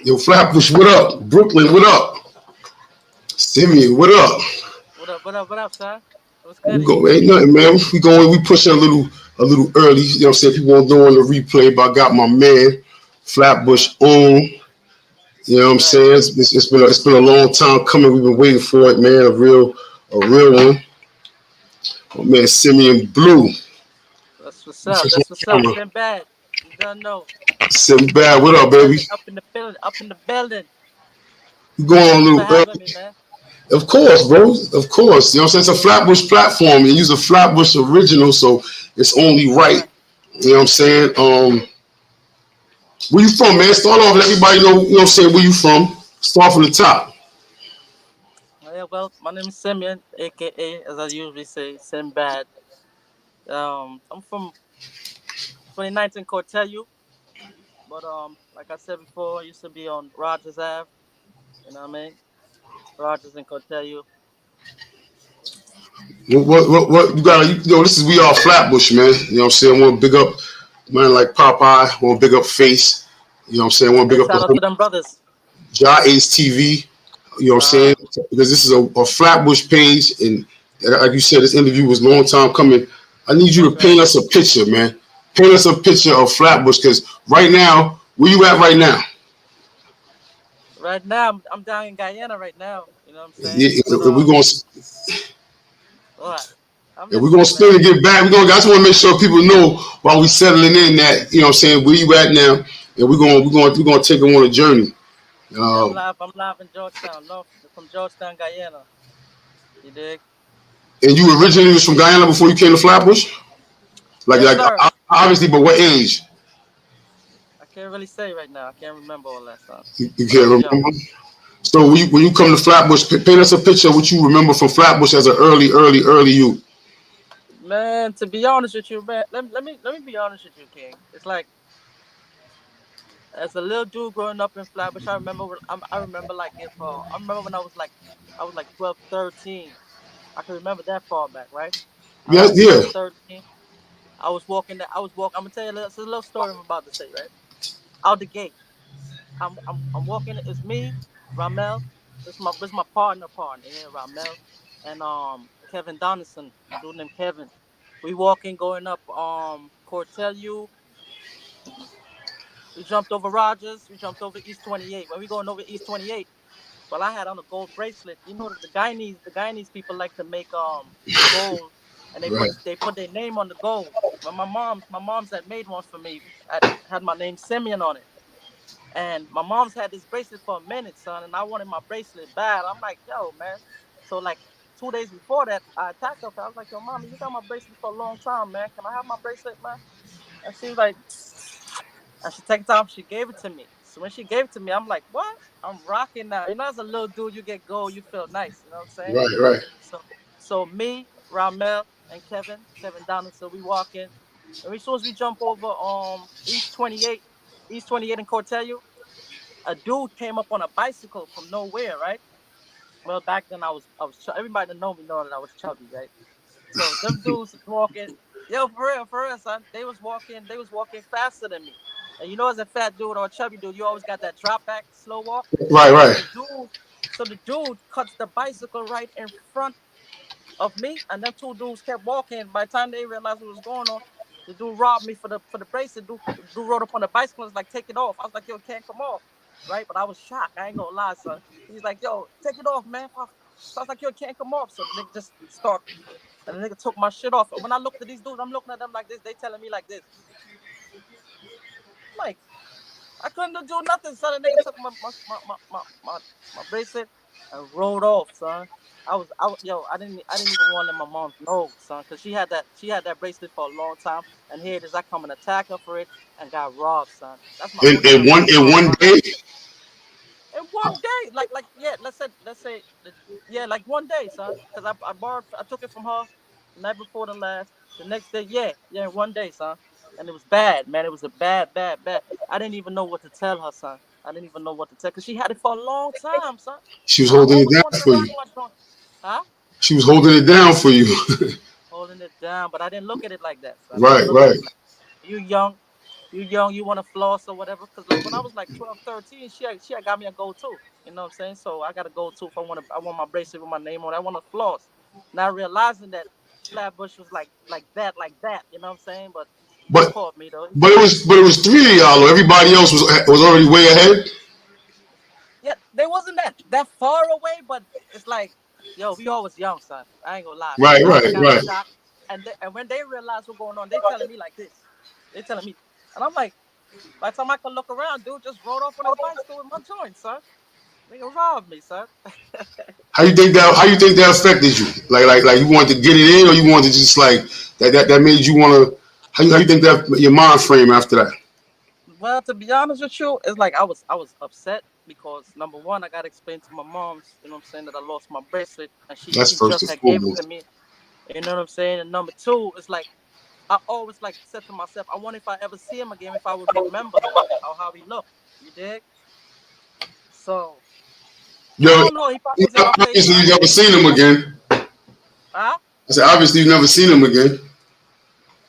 Yo, Flatbush, what up? Brooklyn, what up? Simeon, what up? What up, son? What's We goody? go, ain't nothing, man. We pushing a little early. You know what I'm saying? People won't know on the replay, but I got my man Uh, Flatbush on. You know what that's I'm right. saying? It's been a long time coming. We've been waiting for it, man. A real one. Oh, man, Simeon Blue. That's what's This up. is That's what's up. on camera. Sinbad. You don't know. Simeon Bad, what up, baby? Up in the building. Up in the building. You going on a Thank you for little having early? me, man. Of course, bro. Of course. You know what I'm saying? It's a Flatbush platform. You use a Flatbush original, so it's only That's right. right. You know what I'm saying? Where you from, man? Start off, let everybody know, you know what I'm saying, where you from. Start from the top. Yeah, well, my name is Simeon, aka as I usually say, Sinbad. I'm from 2019 Cortelu, but like I said before, I used to be on Rogers Ave. You know what I mean? Rogers and Cortelu. What you got? You know, this is We Are Flatbush, man. You know what I'm saying? I want to big up, man, like Popeye. I want to big up Face. You know what I'm saying? I want to Hey, big up the shout out whole to them brothers. Ace TV. You know what I'm saying? Uh, Because this is a Flatbush page, and like you said, this interview was a long time coming. I need you to that's right. paint us a picture, man. Paint us a picture of Flatbush, because right now, where you at right now? Right now, I'm down in Guyana right now. You know what I'm saying? Yeah, But we're gonna what? I'm if we're gonna listening, spin man. and get back, I just want to make sure people know while we settling in that, you know what I'm saying, where you at now, and we're gonna take them on a journey. Yeah, Uh, I'm live in Georgetown, North from Georgetown, Guyana. You dig? and you originally was from Guyana before you came to Flatbush? Yes, sir. Obviously, but what age? I can't really say right now. I can't remember all that stuff. You But I was can't young. remember. So when you come to Flatbush, paint us a picture of what you remember from Flatbush as an early youth. Man, to be honest with you, man, let me be honest with you, King. It's like as a little dude growing up in Flatbush, I remember like if I remember when I was like 12, 13. I can remember that far back, right? I was Yeah, like yeah. 12, 13. I was walking. I was walking. I'm gonna tell you it's a little story I'm about to say, right? Out the gate. I'm walking. It's me, Ramel. This my partner here, Ramel, and Kevin Donaldson, a dude named Kevin. We walking going up Cortelu. We jumped over Rogers. We jumped over East 28. When we going over East 28, well, I had on a gold bracelet. You know that the Guyanese people like to make the gold, and Right. they put their name on the gold. But my mom's had made one for me. Had my name Simeon on it. And my mom's had this bracelet for a minute, son, and I wanted my bracelet bad. I'm like, yo, man. So like 2 days before that, I attacked her. I was like, yo, mommy, you got my bracelet for a long time, man. Can I have my bracelet, man? And she was like, and she took time. She gave it to me. So when she gave it to me, I'm like, what? I'm rocking now. You know, as a little dude, you get gold, you feel nice. You know what I'm saying? Right, right. So, so me, Ramel, and Kevin Donald. So we walk in, and as soon as we jump over East 28, East 28 in Cortelu, a dude came up on a bicycle from nowhere, right? Well, back then everybody that know me know that I was chubby, right? So them dudes walking, yo, for real, son. They was walking faster than me. And you know, as a fat dude or a chubby dude, you always got that drop back, slow walk. Right, So right. the dude cuts the bicycle right in front of me, and them two dudes kept walking. By the time they realized what was going on, the dude robbed me for the bracelet. Dude rode up on the bicycle and was like, take it off. I was like, yo, it can't come off. Right? But I was shocked. I ain't gonna lie, son. He's like, yo, take it off, man. So I was like, yo, it can't come off. So the nigga just start and the nigga took my shit off. And when I looked at these dudes, I'm looking at them like this. They telling me like this. I'm like, I couldn't do nothing, son. The nigga took my bracelet and rode off, son. I didn't even want to let my mom know, son, because she had that bracelet for a long time, and here it is, I come and attack her for it and got robbed, son. That's my In, only time in I one got in robbed in one my day. life. In one day, yeah, let's say, yeah, like one day, son, because I took it from her the night before the last. The next day, yeah, in one day, son, and it was bad, man. It was a bad. I didn't even know what to tell her, son. I didn't even know what to tell, cause she had it for a long time, son. She was I holding it always down wanted to for rock you. my joint, huh? She was holding it down for you. Holding it down, but I didn't look at it like that, son. I didn't Right, look at right. it like you young. you young, you want to floss or whatever. Cause like when I was like 12, 13, she had got me a gold too. You know what I'm saying? So I got a gold too. If I want my bracelet with my name on it. I want to floss. Not realizing that Flatbush was like that. You know what I'm saying? But he But caught me though. but it was three of y'all. Everybody else was already way ahead. Yeah, they wasn't that far away, but it's like, yo, we always young, son. I ain't gonna lie. Right, I was right, kind of right. shocked, and when they realized what's going on, they telling me like this. They telling me, and I'm like, by the time I could look around, dude just rode off on his bicycle with my joint, son. Nigga robbed me, son. How you think that affected you? Like you wanted to get it in, or you wanted to just like that made you want to? How you think that your mind frame after that? Well, to be honest with you, it's like I was upset because number one, I got to explain to my mom's, you know what I'm saying, that I lost my bracelet, and she That's first just and had gave it to foremost. me. You know what I'm saying? And number two, it's like I always like said to myself, I wonder if I ever see him again, if I would remember him or how he looked. You dig? So Yo, I don't know. He probably was in my face obviously you now. never seen him again. Huh? I said obviously you never seen him again.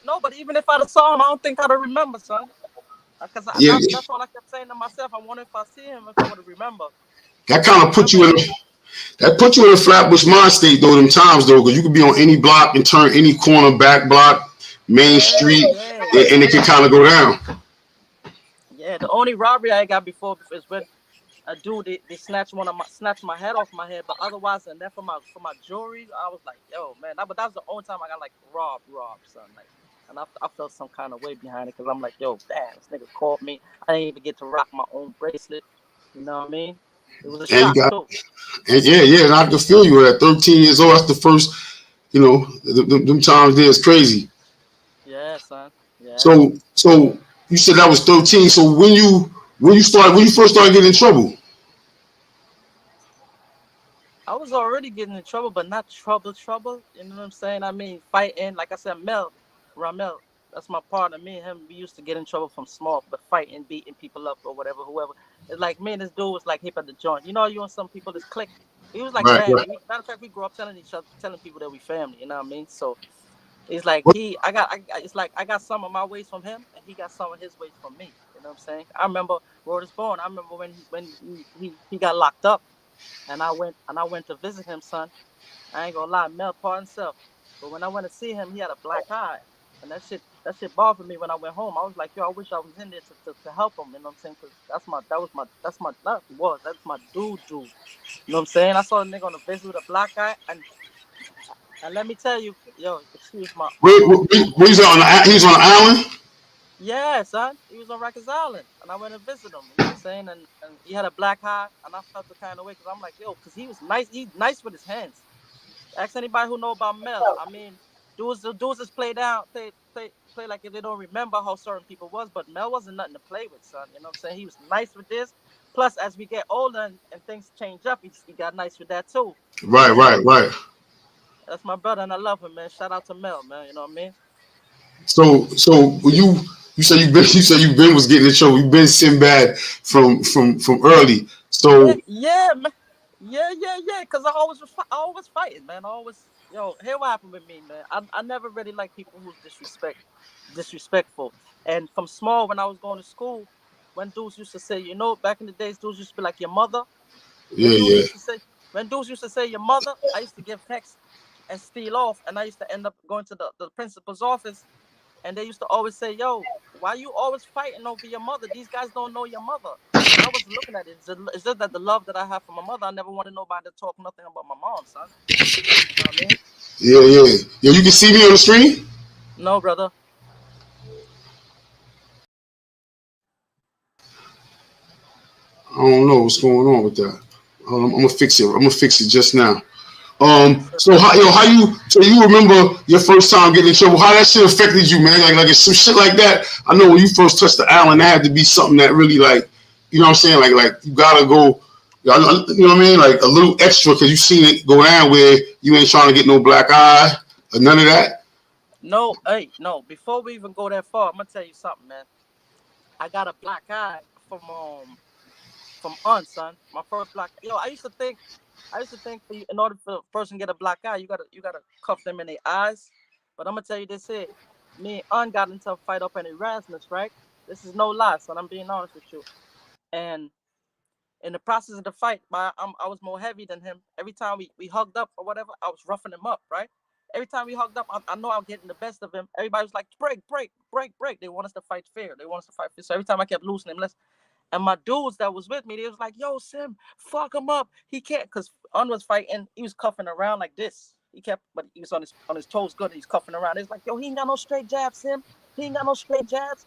No, but even if I'd have saw him, I don't think I'd have remember, son. Because Yeah, that's all I kept saying to myself. I wonder if I see him, if I would have remember. that I kind of put remember you in. him. That put you in a Flatbush mind state though. Them times though, because you could be on any block and turn any corner, back block, main Yeah, street, yeah, and it can kind of go down. yeah. The only robbery I got before is when a dude they snatched my head off my head, but otherwise and then for my jewelry, I was like, yo, man, but that was the only time I got like robbed, son. Like, and I felt some kind of way behind it because I'm like, yo, damn, this nigga caught me. I didn't even get to rock my own bracelet. You know what I mean? It was a And you shock got, too. and yeah, and I can feel you at 13 years old. That's the first, them times there is crazy. Yeah, son. Yeah. So you said that was 13. So when you first started getting in trouble, I was already getting in trouble, but not trouble. You know what I'm saying? I mean, fighting. Like I said, Ramel, that's my partner. Me and him, we used to get in trouble from small, but fighting, beating people up or whatever, whoever. It's like me and this dude was like hip at the joint. You know, you and some people just click. We was like right, right. family. Matter of fact, we grew up telling people that we family. You know what I mean? So it's like What, it's like I got some of my ways from him, and he got some of his ways from me. You know what I'm saying? I remember where was born. I remember when he got locked up and I went to visit him, son. I ain't gonna lie, Mel part himself. But when I went to see him, he had a black eye. And that shit bothered me when I went home. I was like, yo, I wish I was in there to help him, you know what I'm saying? Cause that's my dude. You know what I'm saying? I saw a nigga on the visit with a black eye and let me tell you, yo, excuse my where he's on the island? yeah, son. He was on Rikers Island, and I went and visited him. You know what I'm saying? And he had a black eye, and I felt the kind of way because I'm like, yo, because he was nice. He's nice with his hands. Ask anybody who know about Mel. I mean, dudes just play like if they don't remember how certain people was, but Mel wasn't nothing to play with, son. You know what I'm saying? He was nice with this. Plus, as we get older and things change up, he got nice with that too. Right, right, So right. that's my brother, and I love him, man. Shout out to Mel, man. You know what I mean? So when you said you've been was getting in trouble. You've been Sinbad from early. Yeah, So yeah, man. Yeah. Cause I always fighting, man. I always, yo. Here what happened with me, man. I never really like people who's disrespectful. And from small, when I was going to school, when dudes used to say, back in the days, dudes used to be like your mother. When yeah, dudes yeah. used to say, when dudes used to say your mother, I used to give texts and steal off, and I used to end up going to the principal's office, and they used to always say, "Yo, why you always fighting over your mother? These guys don't know your mother." And I was looking at it. It's just that the love that I have for my mother, I never wanted nobody to talk nothing about my mom, son. You know what I mean? Yeah, yeah. Yo, you can see me on the screen? No, brother. I don't know what's going on with that. I'm gonna fix it. I'm gonna fix it just now. Yes, sir. So you remember your first time getting in trouble? How that shit affected you, man? Like it's some shit like that. I know when you first touched the island, that had to be something that really like, you know what I'm saying? Like you gotta go, you know what I mean? Like a little extra because you seen it go down where you ain't trying to get no black eye or none of that. No, hey, no. Before we even go that far, I'm gonna tell you something, man. I got a black eye from aunt, son. My first black. Yo, I used to think for you, in order for a person to get a black eye, you gotta cuff them in their eyes. But I'm gonna tell you this here. Me and aunt got into a fight up in Erasmus, right? This is no lie, son. I'm being honest with you. And in the process of the fight, I was more heavy than him. Every time we hugged up or whatever, I was roughing him up, right? Every time we hugged up, I know I was getting the best of him. Everybody was like, break, break, break, break. They want us to fight fair. They want us to fight fair. So every time I kept losing him, and my dudes that was with me, they was like, yo, Sim, fuck him up. He can't, because Un was fighting. He was cuffing around like this. He kept, but he was on his toes good. He's cuffing around. It's like, yo, he ain't got no straight jabs, Sim. He ain't got no straight jabs.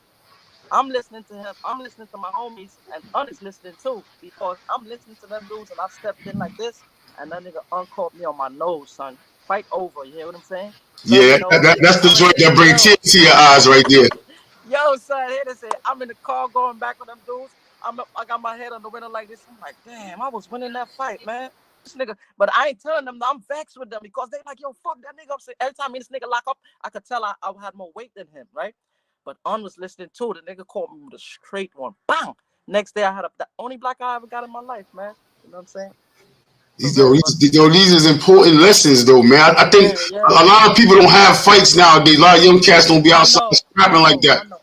I'm listening to him. I'm listening to my homies, and Un is listening too, because I'm listening to them dudes, and I stepped in like this, and that nigga Un caught me on my nose, son. Fight over. You hear what I'm saying? Yeah, Bloody nose. that's the I'm in joint the, that brings yo, tears to your eyes right there. yo, son. Here to say, I'm in the car going back with them dudes. I got my head on the window like this. I'm like, damn, I was winning that fight, man. This nigga, but I ain't telling them. I'm vexed with them because they like, yo, fuck that nigga up. Every time me and this nigga lock up, I could tell I had more weight than him, right? But Un was listening too. The nigga caught me with a straight one. Bang! Next day I had the only black eye I ever got in my life, man. You know what I'm saying? For real, bro. These is important lessons, though, man. I think Yeah. a lot of people don't have fights nowadays. A lot of young cats don't be I outside know. scrapping like that. I know.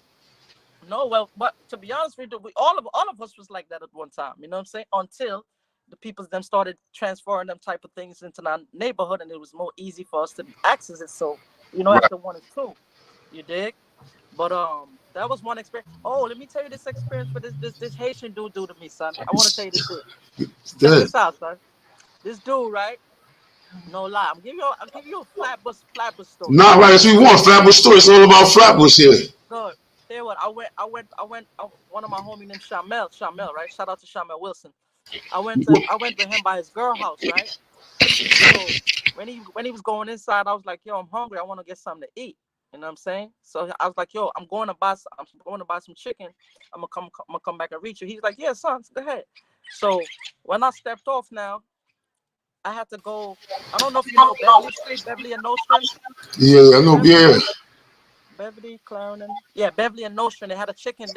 No, well, but to be honest with you, all of us was like that at one time. You know what I'm saying? Until the people then started transferring them type of things into our neighborhood, and it was more easy for us to access it. So, Right. after 1 and 2, you dig? But that was one experience. Oh, let me tell you this experience for this Haitian dude do to me, son. I want to tell you this shit. Check Good. this out, son. This dude, right? No lie. I'll give you a Flatbush story, Not right? right as we want. Flatbush story. It's all about Flatbush here. Good. Tell you what, one of my homie named Shamel, right? Shout out to Shamel Wilson. I went with him by his girl house, right? So when he was going inside, I was like, yo, I'm hungry. I want to get something to eat. You know what I'm saying? So I was like, yo, I'm going to buy some chicken. I'm gonna come back and reach you. He's like, yeah, son, go ahead. So when I stepped off now, I had to go. I don't know if you know Beverly Street, Beverly and Nostrand. Yeah, I know. Yeah. Beverly, Clarendon. Yeah, Beverly and Nostrand. They had a chicken.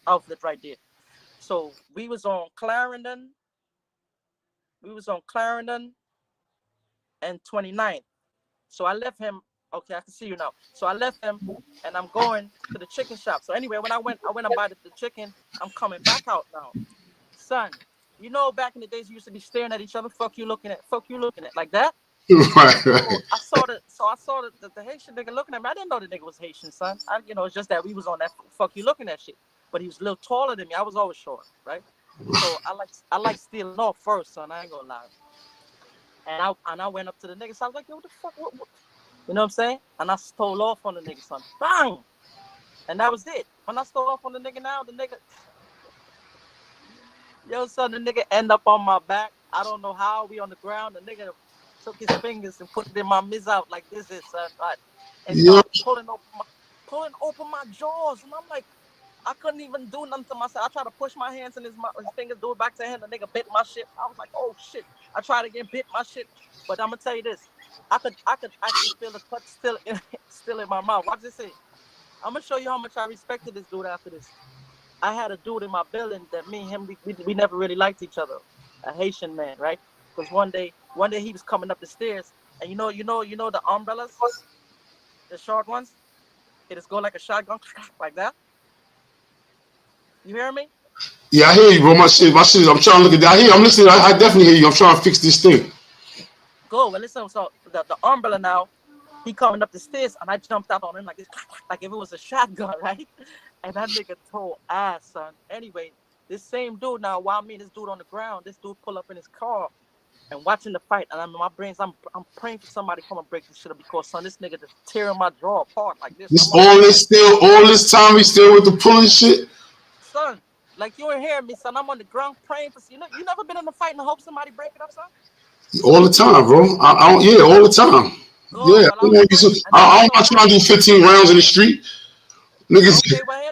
Outfit right there. So we was on Clarendon. We was on Clarendon and 29th. So I left him. Okay, I can see you now. So I left him, and I'm going to the chicken shop. So anyway, when I went and bought the chicken. I'm coming back out now, son. You know, back in the days, you used to be staring at each other. Fuck you looking at. Fuck you looking at like that. Right, So right. I saw the Haitian nigga looking at me. I didn't know the nigga was Haitian, son. It's just that we was on that fuck you looking at shit. But he was a little taller than me. I was always short, right? So I like stealing off first, son. I ain't gonna lie. And I went up to the nigga. So I was like, yo, what the fuck? What? You know what I'm saying? And I stole off on the nigga, son. Bang! And that was it. When I stole off on the nigga now, the nigga, yo, son, the nigga end up on my back. I don't know how. We on the ground. The nigga took his fingers and put it in my miz out like this is, son. Right? And Yeah. started pulling open my jaws. And I'm like, I couldn't even do nothing to myself. I tried to push my hands in his fingers, do it back to him. The nigga bit my shit. I was like, oh shit. I tried again, bit my shit. But I'm gonna tell you this. I could actually feel the cut still in my mouth. Watch this here. I'm gonna show you how much I respected this dude after this. I had a dude in my building that me and him we never really liked each other. A Haitian man, right? Because one day he was coming up the stairs, and you know the umbrellas, the short ones. It just go like a shotgun, like that. You hear me? Yeah, I hear you, bro. My shit. I'm trying to look at that. I'm listening. I definitely hear you. I'm trying to fix this thing. Go. Well, listen. So the umbrella now, he coming up the stairs, and I jumped out on him like this, like if it was a shotgun, right? And that nigga tore ass, son. Anyway, this same dude now, while me and this dude on the ground, this dude pull up in his car and watching the fight, and I'm in my brains, I'm praying for somebody to come and break this shit up because, son, this nigga just tearing my jaw apart like this. I'm This like, damn, all this time he's still with the pulling shit. son. Like you ain't hearing me, son. I'm on the ground praying for you never been in a fight and hope somebody break it up, son? All the time, bro. I don't. Yeah, all the time. Go. Yeah, Well, I was praying, and it just I'm so not trying to do happened. 15 rounds in the street, niggas. Okay, well,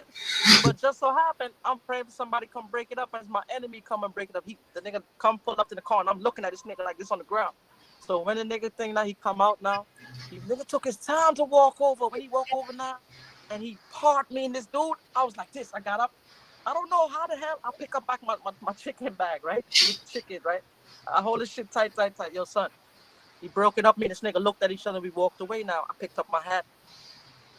but just so happened, I'm praying for somebody come break it up, and it's my enemy come and break it up. The nigga come pull up to the car, and I'm looking at this nigga like this on the ground. So when the nigga thing now, he come out now, he nigga took his time to walk over. When he walk over now, and he parked me and this dude, I was like this. I got up. I don't know how the hell I pick up back my chicken bag, right? With the chicken, right? I hold this shit tight. Yo, son, he broke it up. Me and this nigga looked at each other. We walked away now. I picked up my hat.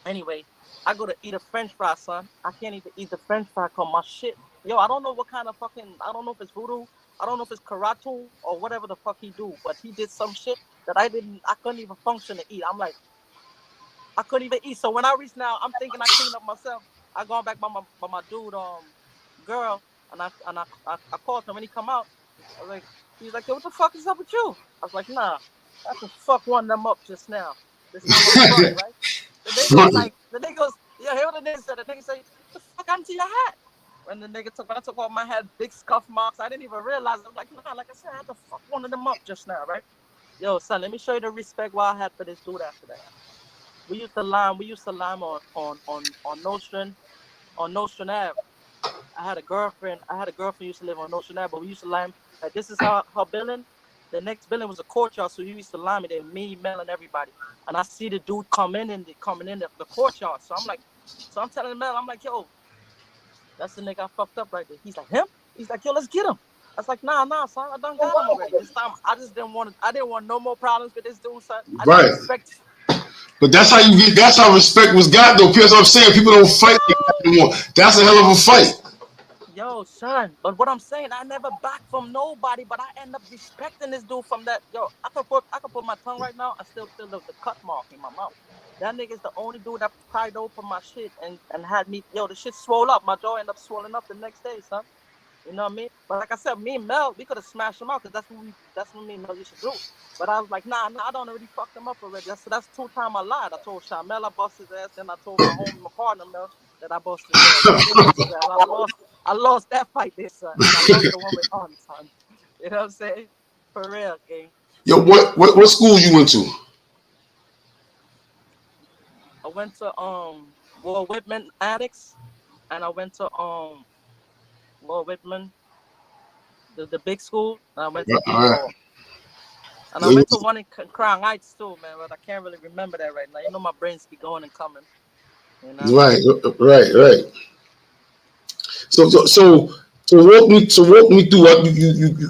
Anyway, I go to eat a French fry, son. I can't even eat the French fry cause my shit. Yo, I don't know what kind of fucking. I don't know if it's voodoo. I don't know if it's karate or whatever the fuck he do. But he did some shit that I didn't. I couldn't even function to eat. I'm like, I couldn't even eat. So when I reach now, I'm thinking I cleaned up myself. I gone back by my dude girl, and I called him when he come out. I was like, he's like, yo, what the fuck is up with you? I was like, nah, I can fuck one of them up just now. This time I'm front, right? The nigga was like, yeah, hear what the nigga said. The nigga say, the fuck happened to your hat? When I took off my hat, big scuff marks. I didn't even realize. I was like, nah, like I said, I had to fuck one of them up just now, right? Yo, son, let me show you the respect what I had for this dude after that. We used to lime on Nostrand Ave. I had a girlfriend used to live on Nostrand Ave, but we used to lime. Like, this is her building. The next building was a courtyard, so we used to lime it there, me, Mel, and everybody. And I see the dude coming in the courtyard. So I'm telling Mel, I'm like, yo, that's the nigga I fucked up right there. He's like, him? He's like, yo, let's get him. I was like, nah, son, I done got him already. This time I didn't want no more problems with this dude, son. I didn't Right. expect. But that's how respect was got, though. That's what I'm saying. People don't fight like that anymore. That's a hell of a fight. Yo, son, but what I'm saying, I never back from nobody, but I end up respecting this dude from that. Yo, I could put my tongue right now, I still feel the cut mark in my mouth. That nigga's the only dude that pried open my shit and had me, yo, the shit swole up. My jaw ended up swelling up the next day, son. You know what I mean? But like I said, me and Mel, we could have smashed him out because that's what me and Mel used to do. But I was like, nah, I don't already fucked him up already. That's 2 times I lied. I told Shamel I busted his ass, then I told my partner Mel that I busted his ass. I did bust his ass. I lost that fight this son, and I lost the one with on son. You know what I'm saying? For real, gang. Yo, what school you went to? I went to Will Whitman Addicts, and I went to Will Whitman, the big school, and I went to DePaul. And I went to one in Crown Heights too, man, but I can't really remember that right now. You know, my brains be going and coming. You know? Right. So walk me through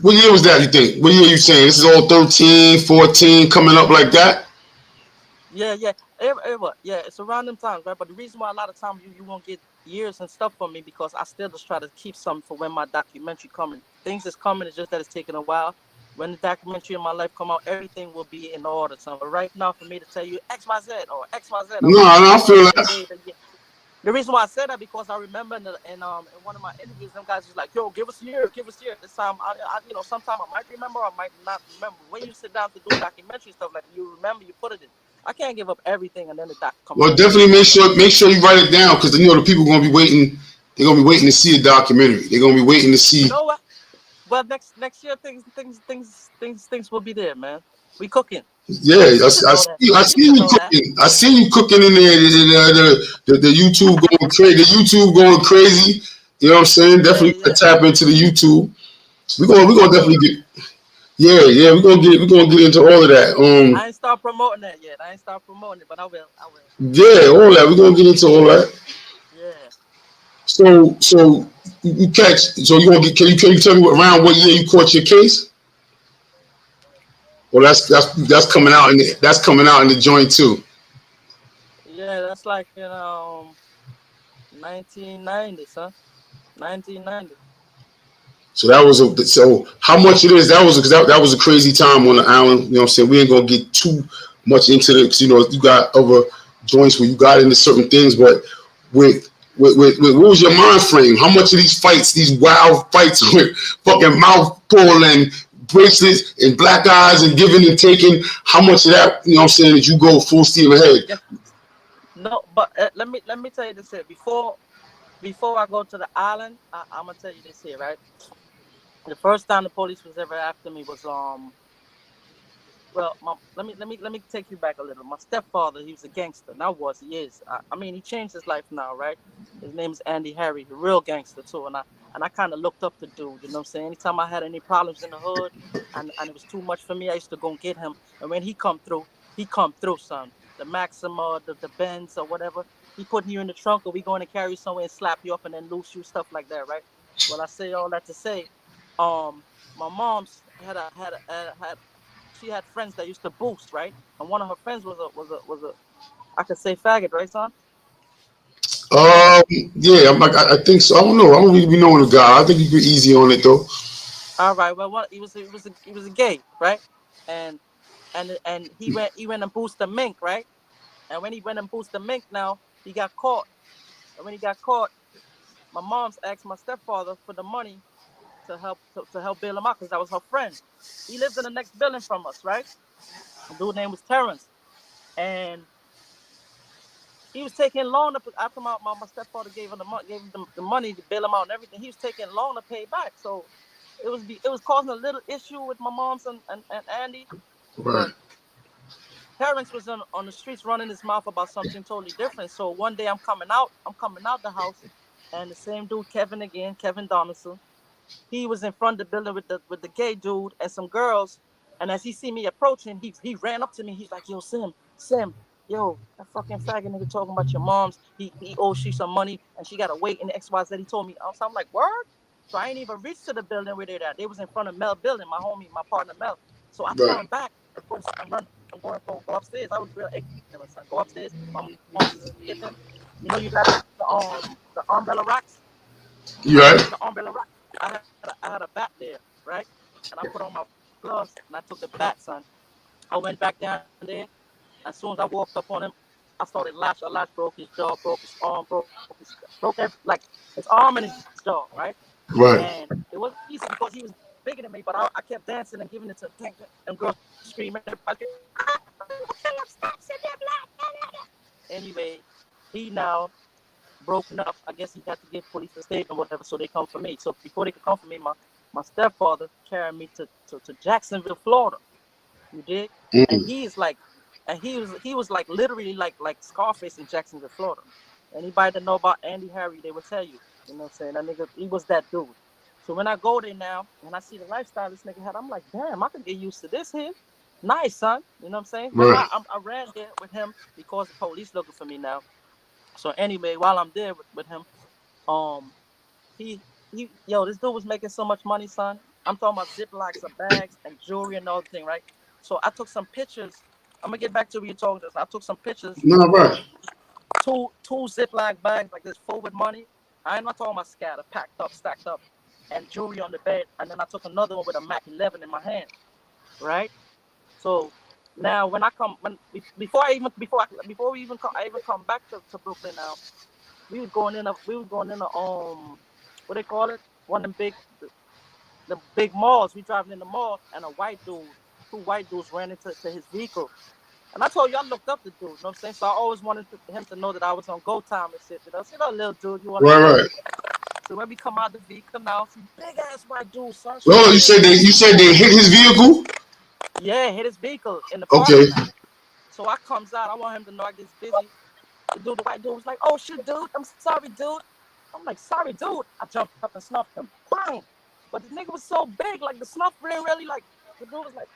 what year was that, you think? What year you saying? This is all 13, 14 coming up like that? Yeah. It's around them times, right? But the reason why a lot of times you won't get years and stuff from me because I still just try to keep something for when my documentary coming. Things is coming, it's just that it's taking a while. When the documentary in my life come out, everything will be in order. So but right now, for me to tell you XYZ or XYZ, No, I feel that. The reason why I said that because I remember in one of my interviews, them guys was like, "Yo, give us a year." This time, sometimes I might remember, or I might not remember. When you sit down to do documentary stuff, like you remember, you put it in. I can't give up everything and then the doc comes. Well, definitely make sure you write it down because the people gonna be waiting. They're gonna be waiting to see a documentary. They're gonna be waiting to see. You know what? Well, next year things will be there, man. We cooking. Yeah, I see you cooking. I see you cooking in there. The YouTube going crazy. The YouTube going crazy. You know what I'm saying? Definitely tap into the YouTube. We're gonna definitely get. Yeah. We're gonna get into all of that. I ain't start promoting that yet. But I will. Yeah, all that. We're gonna get into all that. Yeah. So you catch. So you gonna get? Can you tell me around what year you caught your case? Well, that's coming out in the joint too. Yeah, that's like in 1990, son. 1990. So how much it is? That was a crazy time on the island. You know what I'm saying? We ain't gonna get too much into it because you got other joints where you got into certain things, but with what was your mind frame? How much of these fights, these wild fights with fucking mouth pull and bracelets and black eyes and giving and taking, how much of that, you know what I'm saying, did you go full steam ahead? Yeah. No, but let me tell you this here. Before I go to the island, I'm gonna tell you this here, right? The first time the police was ever after me was let me take you back a little. My stepfather, he was a gangster. He is. I mean, he changed his life now, right? His name is Andy Harry, a real gangster too. And I kind of looked up to dude. You know what I'm saying? Anytime I had any problems in the hood, and it was too much for me, I used to go and get him. And when he come through, son. The Maxima, the Benz or whatever, he putting you in the trunk, or we going to carry you somewhere and slap you up and then loose you, stuff like that, right? Well, I say all that to say, my mom's she had friends that used to boost, right? And one of her friends was a I could say faggot, right, son? Yeah, I think so. I don't know. I don't really be knowing the guy. I think you be easy on it though. All right. Well, what he was a gay, right? And and he went and boosted the mink, right? And when he went and boosted the mink, now he got caught. And when he got caught, my mom's asked my stepfather for the money to help bail him out because that was her friend. He lived in the next building from us, right? The dude name was Terrence, and he was taking long to after my stepfather gave him the money to bail him out and everything. He was taking long to pay back, so it was causing a little issue with my mom's and Andy, Right. but Terrence was on the streets running his mouth about something totally different. So one day I'm coming out the house, and the same dude, Kevin again, Kevin Donaldson, he was in front of the building with the gay dude and some girls. And as he see me approaching, he ran up to me. He's like, "Yo, Sim, yo, that fucking faggot nigga talking about your mom's. He owes she some money and she gotta wait in the XYZ." He told me. So I'm like, "Word?" So I ain't even reached to the building where they at. They was in front of Mel building, my homie, my partner Mel. So I Right. turned back. Of course, I'm going to go upstairs. I was real ignorant. So I go upstairs. My mom's in the kitchen. You know, you got the umbrella racks. You right? The umbrella rack. I had a bat there, right? And I put on my gloves and I took the bat, son. I went back down there. As soon as I walked up on him, I started lash. A lash broke his jaw, broke his arm, broke like his arm and his jaw, right? Right. And it wasn't easy because he was bigger than me, but I kept dancing and giving it to them girls screaming. Anyway, he now broken up. I guess he had to give police a statement or whatever, so they come for me. So before they could come for me, my stepfather carried me to Jacksonville, Florida. You did? And he's like, and he was like literally like Scarface in Jacksonville, Florida. Anybody that know about Andy Harry, they will tell you. You know what I'm saying? That nigga, he was that dude. So when I go there now and I see the lifestyle this nigga had, I'm like, damn, I could get used to this here. Nice, son. You know what I'm saying? But Right. I ran there with him because the police looking for me now. So anyway, while I'm there with him, he yo, this dude was making so much money, son. I'm talking about Ziplocs of bags and jewelry and all the thing, right? So I took some pictures. I'm gonna get back to what you're talking about. I took some pictures. No, right. Two Ziploc bags like this full with money. I'm not talking about scattered, packed up, stacked up, and jewelry on the bed. And then I took another one with a Mac 11 in my hand, right? So now when I come, before I even come back to Brooklyn now, we was going in a what they call it, one of them the big malls. We driving in the mall and two white dudes ran into his vehicle. And I told you I looked up the dude, you know what I'm saying? So I always wanted him to know that I was on go time and shit. You know, see that little dude, you want to Right. So when we come out the vehicle now, some big ass white dude, son. No, you said they hit his vehicle. Yeah, hit his vehicle in the Okay. parking lot. So I comes out, I want him to know I get busy. The white dude was like, "Oh shit, dude, I'm sorry, dude." I'm like, "Sorry, dude." I jumped up and snuffed him. Bang! But the nigga was so big, like the snuff didn't really like. The dude was like,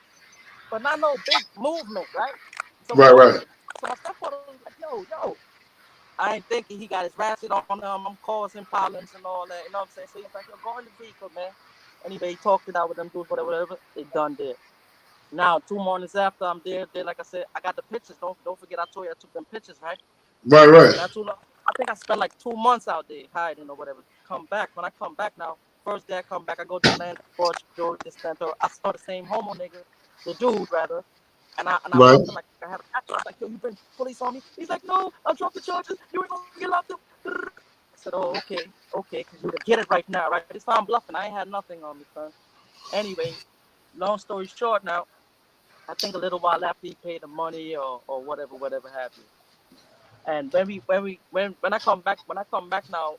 but not no big movement, right? So Right. Right. my stepfather was like, yo. I ain't thinking he got his ratchet on him. I'm causing problems and all that. You know what I'm saying? So he's like, "Yo, go in the vehicle, man." Anyway, he talked it out with them dudes, whatever. They done there. Now, 2 mornings after I'm there, like I said, I got the pictures. Don't forget, I told you I took them pictures, right? Right. Not too long. I think I spent like 2 months out there hiding or whatever. Come back. When I come back now, first day I come back, I go to the land for George Center. I saw the same homo nigga, the dude rather. And I Right. felt like I had a catch. I was like, "Yo, you bring police on me?" He's like, "No, I'll drop the charges. You ain't gonna get locked up." I said, "Oh, okay, because you get it right now, right? This time I'm bluffing. I ain't had nothing on me, son." Anyway, long story short now, I think a little while after he paid the money or whatever have you. And when I come back now,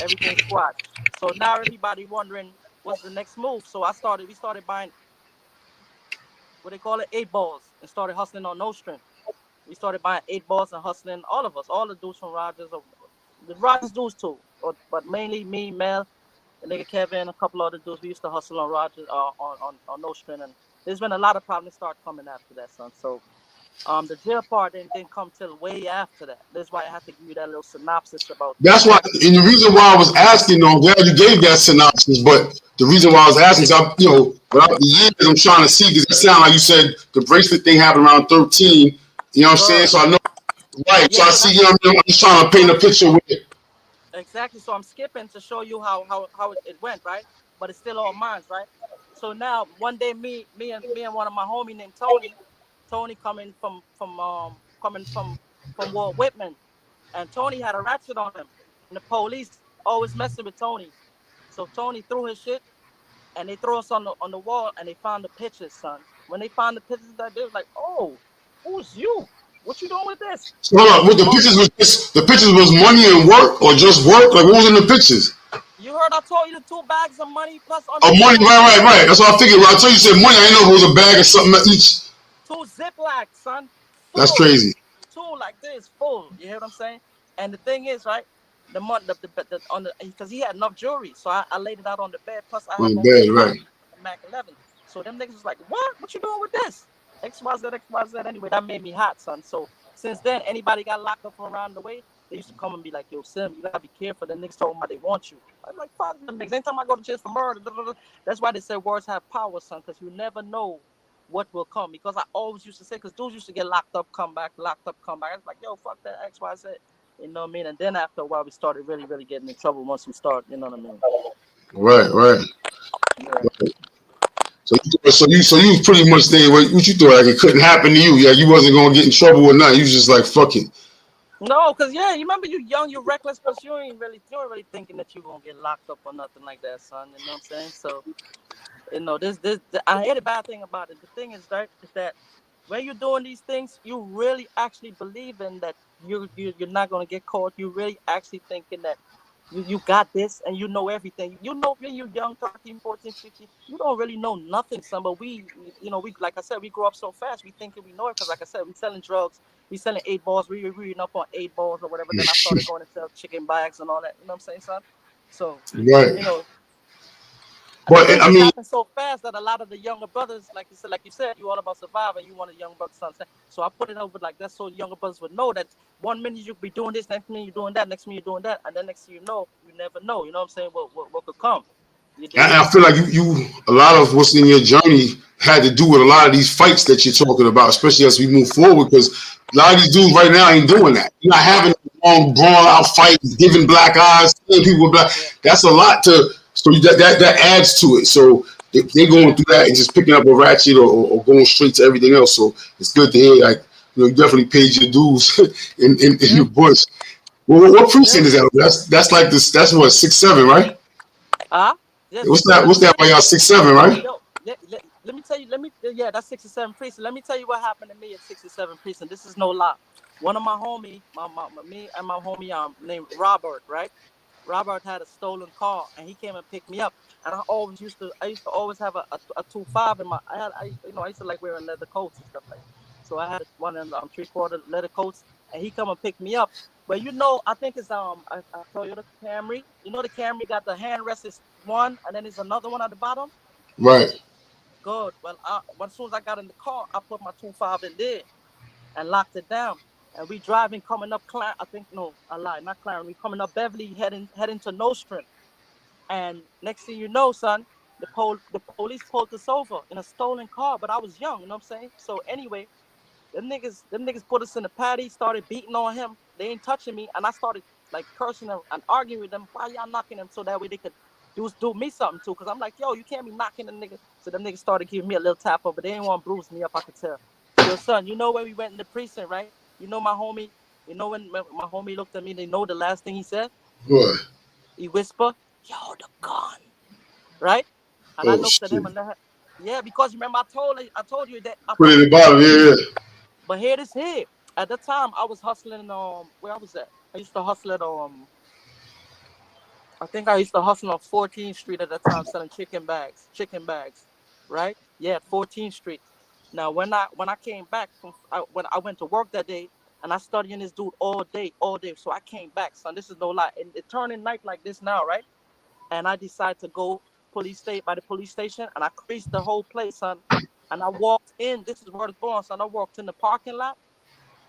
everything's squashed. So now everybody wondering what's the next move. So we started buying what they call it 8 balls and started hustling on no string. We started buying 8 balls and hustling, all of us, all the dudes from Rogers, or the Rogers dudes too, but mainly me, Mel, the nigga Kevin, a couple other dudes. We used to hustle on Rogers, on no string, and there's been a lot of problems start coming after that, son. So the jail part didn't come till way after that. That's why I had to give you that little synopsis about That's why, and the reason why I was asking, though, I'm glad you gave that synopsis, but the reason why I was asking is, without the years, I'm trying to see, because it sounded like you said the bracelet thing happened around 13, you know what I'm saying? So I know, right, so I see, I'm just trying to paint a picture with it. Exactly. So I'm skipping to show you how it went, right? But it's still all mine, right? So now one day, me and one of my homie named Tony coming from Walt Whitman, and Tony had a ratchet on him, and the police always messing with Tony. So Tony threw his shit, and they threw us on the wall, and they found the pictures, son. When they found the pictures, that they was like, oh, who's you? What you doing with this? So hold on, what the pictures was the pictures was money and work or just work? Like what was in the pictures? You heard I told you the 2 bags of money plus on the Oh, money, table. right. That's what I figured. When I told you said money, I didn't know if it was a bag or something each. 2 Ziplocs, son. That's Full. crazy. 2 like this, full. You hear what I'm saying? And the thing is, right? The money, the on the because he had enough jewelry, so I laid it out on the bed. Plus, I On had the my bed, right. Mac 11. So them niggas was like, "What you doing with this?" XYZ. Anyway, that made me hot, son. So since then, anybody got locked up from around the way, they used to come and be like, "Yo, Sim, you gotta be careful." The niggas told me they want you. I'm like, "Fuck them niggas." Anytime I go to jail for murder, that's why they say words have power, son, because you never know what will come. Because I always used to say, because dudes used to get locked up, come back. I was like, "Yo, fuck that XYZ." You know what I mean? And then after a while, we started really getting in trouble once we started. You know what I mean? Right. Yeah. So you pretty much saying what you thought like it couldn't happen to you. Yeah, you wasn't gonna get in trouble or nothing. You was just like fuck it. No, cause you remember you young, you reckless, but you ain't really thinking that you gonna get locked up or nothing like that, son. You know what I'm saying? So, this I hear the bad thing about it. The thing is, right, is that when you're doing these things, you really actually believe in that you're not gonna get caught. You really actually thinking that you got this and you know everything. You know when you're young, 13, 14, 15, you don't really know nothing, son. But we like I said, we grew up so fast, we thinking we know it. Because like I said, we selling drugs, we selling 8 balls, we reading up on 8 balls or whatever. Then I started going to sell chicken bags and all that. You know what I'm saying, son? So, Right. and the But thing I just mean, happened so fast that a lot of the younger brothers, like you said, you all about surviving. You want a young brother, son. So I put it over like that, so the younger brothers would know that 1 minute you could be doing this, next minute you're doing that, next minute you're doing that, and then next thing you know, you never know. You know what I'm saying? What could come? I feel like you a lot of what's in your journey had to do with a lot of these fights that you're talking about, especially as we move forward. Because a lot of these dudes right now ain't doing that. You're not having long brawl out fights, giving black eyes, killing people with black. That's a lot to. So that adds to it. So if they're going through that and just picking up a ratchet or going straight to everything else. So it's good to hear. Like you definitely paid your dues in your bush. Well, what precinct is that? That's like this. That's what 6-7, right? Yes, What's that? What's that by y'all 6-7, right? Yo, let me tell you. That's 67 precinct. Let me tell you what happened to me at 67 precinct. This is no lie. One of my homie, me and my homie, named Robert, right? Robert had a stolen car, and he came and picked me up. And I used to always have a 2.5 in my. I used to like wearing leather coats and stuff like that. So I had one of them 3/4 leather coats, and he come and pick me up. But I think it's a Toyota Camry. The Camry got the handrest is one, and then there's another one at the bottom. Right. Good. Well, as soon as I got in the car, I put my 2.5 in there and locked it down. And we driving, coming up Clarence. I think no, I lied, not Clarence. We coming up Beverly, heading to Nostrum. And next thing you know, son, the police pulled us over in a stolen car. But I was young, you know what I'm saying? So anyway, them niggas put us in the paddy, started beating on him. They ain't touching me, and I started like cursing them and arguing with them. Why y'all knocking him? So that way they could do me something too. Cause I'm like, yo, you can't be knocking the nigga. So them niggas started giving me a little tap over. They didn't want to bruise me up. I could tell. Yo, son, when we went in the precinct, right? My homie. When my homie looked at me, they know the last thing he said. What? He whispered, "Yo, the gun." Right? And I looked at him and because remember I told you that I put it in the bottom, yeah. But here. At the time, I was hustling. Where I was at? I used to hustle at I think I used to hustle on 14th Street at that time, selling chicken bags. Right? Yeah, at 14th Street. Now, when I came back when I went to work that day, and I studying this dude all day. So I came back, son. This is no lie. And it turning night like this now, right? And I decided to go by the police station, and I creased the whole place, son. And I walked in. This is where it's born, son. I walked in the parking lot,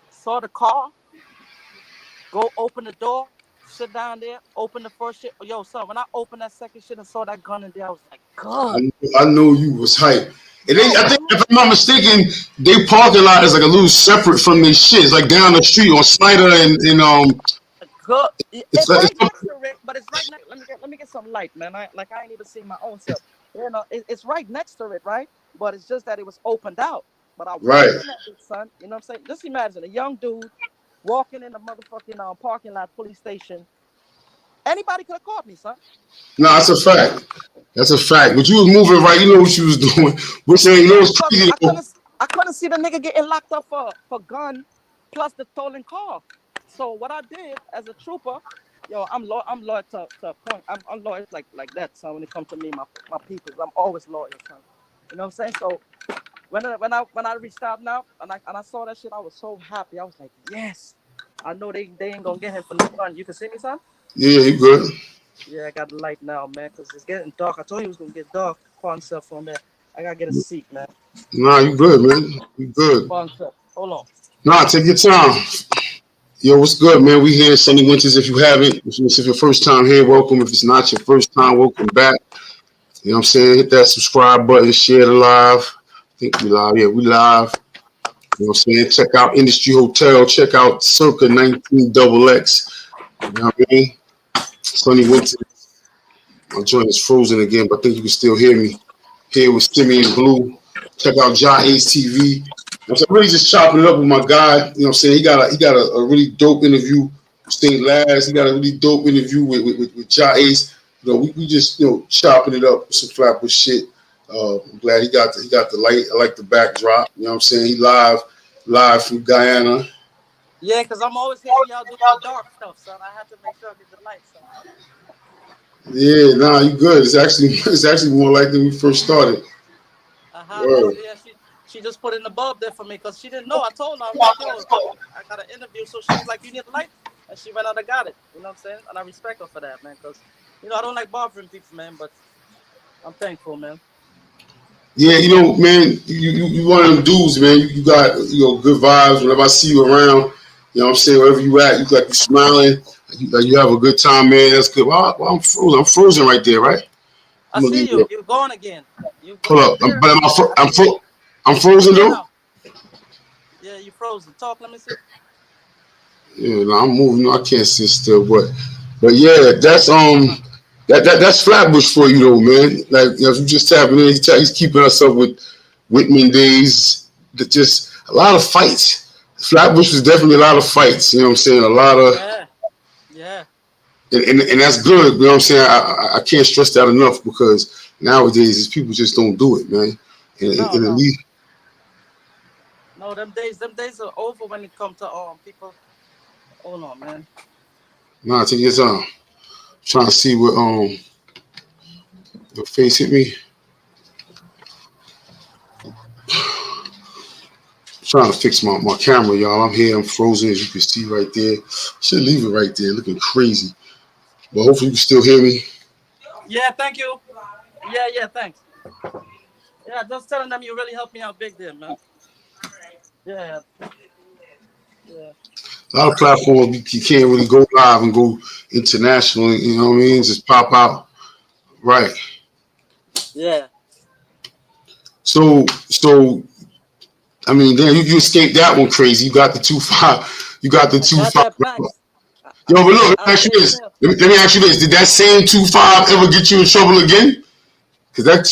saw the car, go open the door, sit down there, open the first shit. Yo, son, when I opened that second shit and saw that gun in there, I was like, God. I know you was hype. And I think, if I'm not mistaken, they parking lot is like a little separate from their shit. It's like down the street on Snyder and Good. It's right next to it's right next. Let me get some light, man. I ain't even seen my own self. You know, it's right next to it, right? But it's just that it was opened out. But I walked Right. in that bitch, son. You know what I'm saying? Just imagine a young dude walking in the motherfucking parking lot, police station. Anybody could have caught me, son. No, that's a fact. That's a fact. But you was moving right. You know what you was doing. Which you know Yeah, what's because crazy though? I couldn't see the nigga getting locked up for gun plus the stolen car. So what I did as a trooper, yo, I'm loyal to a point. I'm loyal like that, son. When it comes to me, my people, I'm always loyal, son. You know what I'm saying? So when I reached out now and I saw that shit, I was so happy. I was like, yes, I know they ain't gonna get him for no gun. You can see me, son? Yeah, you good. Yeah, I got the light now, man, because it's getting dark. I told you it was gonna get dark. Pawn cell phone there. I gotta get a seat, man. Nah, you good, man. You good. Pawn cell. Hold on. Nah, take your time. Yo, what's good, man? We here in Sunny Winters. If you haven't, if it's your first time here, welcome. If it's not your first time, welcome back. You know what I'm saying? Hit that subscribe button, share the live. I think we live. Yeah, we live. You know what I'm saying? Check out Industry Hotel. Check out Circa 19XX. You know what I mean? Sunny Winters. My joint is frozen again, but I think you can still hear me. Here with Simeon Blue. Check out Ja Ace TV. I'm really just chopping it up with my guy. You know what I'm saying? He got a really dope interview. Stayed last. He got a really dope interview with Ja Ace. You know, we just chopping it up with some Flatbush shit. I'm glad he got the light. I like the backdrop. You know what I'm saying? He live from Guyana. Yeah, because I'm always hearing y'all do the dark stuff, son. I have to make sure I get the lights on. Yeah, nah, you good. It's actually more like when we first started. Yeah, she just put in the bulb there for me because she didn't know. I told her, I was like, yo, I got an interview. So she was like, you need a light? And she went out and got it. You know what I'm saying? And I respect her for that, man, because, I don't like bothering people, man, but I'm thankful, man. Yeah, man, you one of them dudes, man. You got good vibes. Whenever I see you around, you know what I'm saying, wherever you at, you smiling, you have a good time, man. That's good. Well, I'm frozen. I'm frozen right there, right? I see you. You're going again. Hold up, but I'm frozen though. Yeah, you frozen. Talk. Let me see. Yeah, no, I'm moving. I can't sit still, but yeah, that's Flatbush for you though, man. Like if you just tapping in, he's keeping us up with Whitman days. Just a lot of fights. Flatbush was definitely a lot of fights. You know what I'm saying? A lot of yeah. And that's good. You know what I'm saying? I can't stress that enough because nowadays people just don't do it, man. No, them days are over when it comes to people. Hold on, man. Nah, take your time. Trying to see what your face hit me. Trying to fix my camera, y'all. I'm here. I'm frozen, as you can see right there. Should leave it right there, looking crazy. But hopefully you can still hear me. Yeah, thank you. Yeah, thanks. Yeah, just telling them you really helped me out big there, man. Yeah. A lot of platforms you can't really go live and go international. You know what I mean? Just pop out, right? Yeah. So I mean, damn, you escaped that one crazy. You got the 2.5. You got the 2.5. Yo, but look, let me ask you this. Let me ask you this. Did that same 2.5 ever get you in trouble again? Because that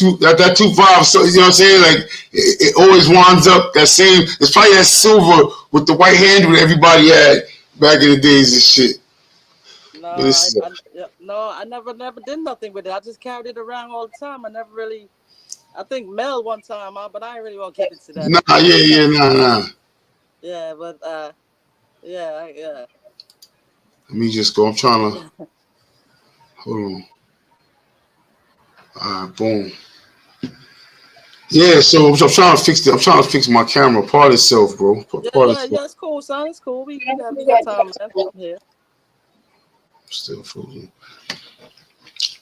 2.5, so you know what I'm saying? Like it always winds up that same. It's probably that silver with the white handle that everybody had back in the days and shit. No, I never did nothing with it. I just carried it around all the time. I never really. I think Mel one time, but I ain't really want to get into that. Nah. Yeah, but yeah. Let me just go. I'm trying to hold on. All right, boom. Yeah, so I'm trying to fix it. I'm trying to fix my camera part itself, bro. Yeah, it's cool, son. It's cool. We got time, man. I'm here. Still frozen.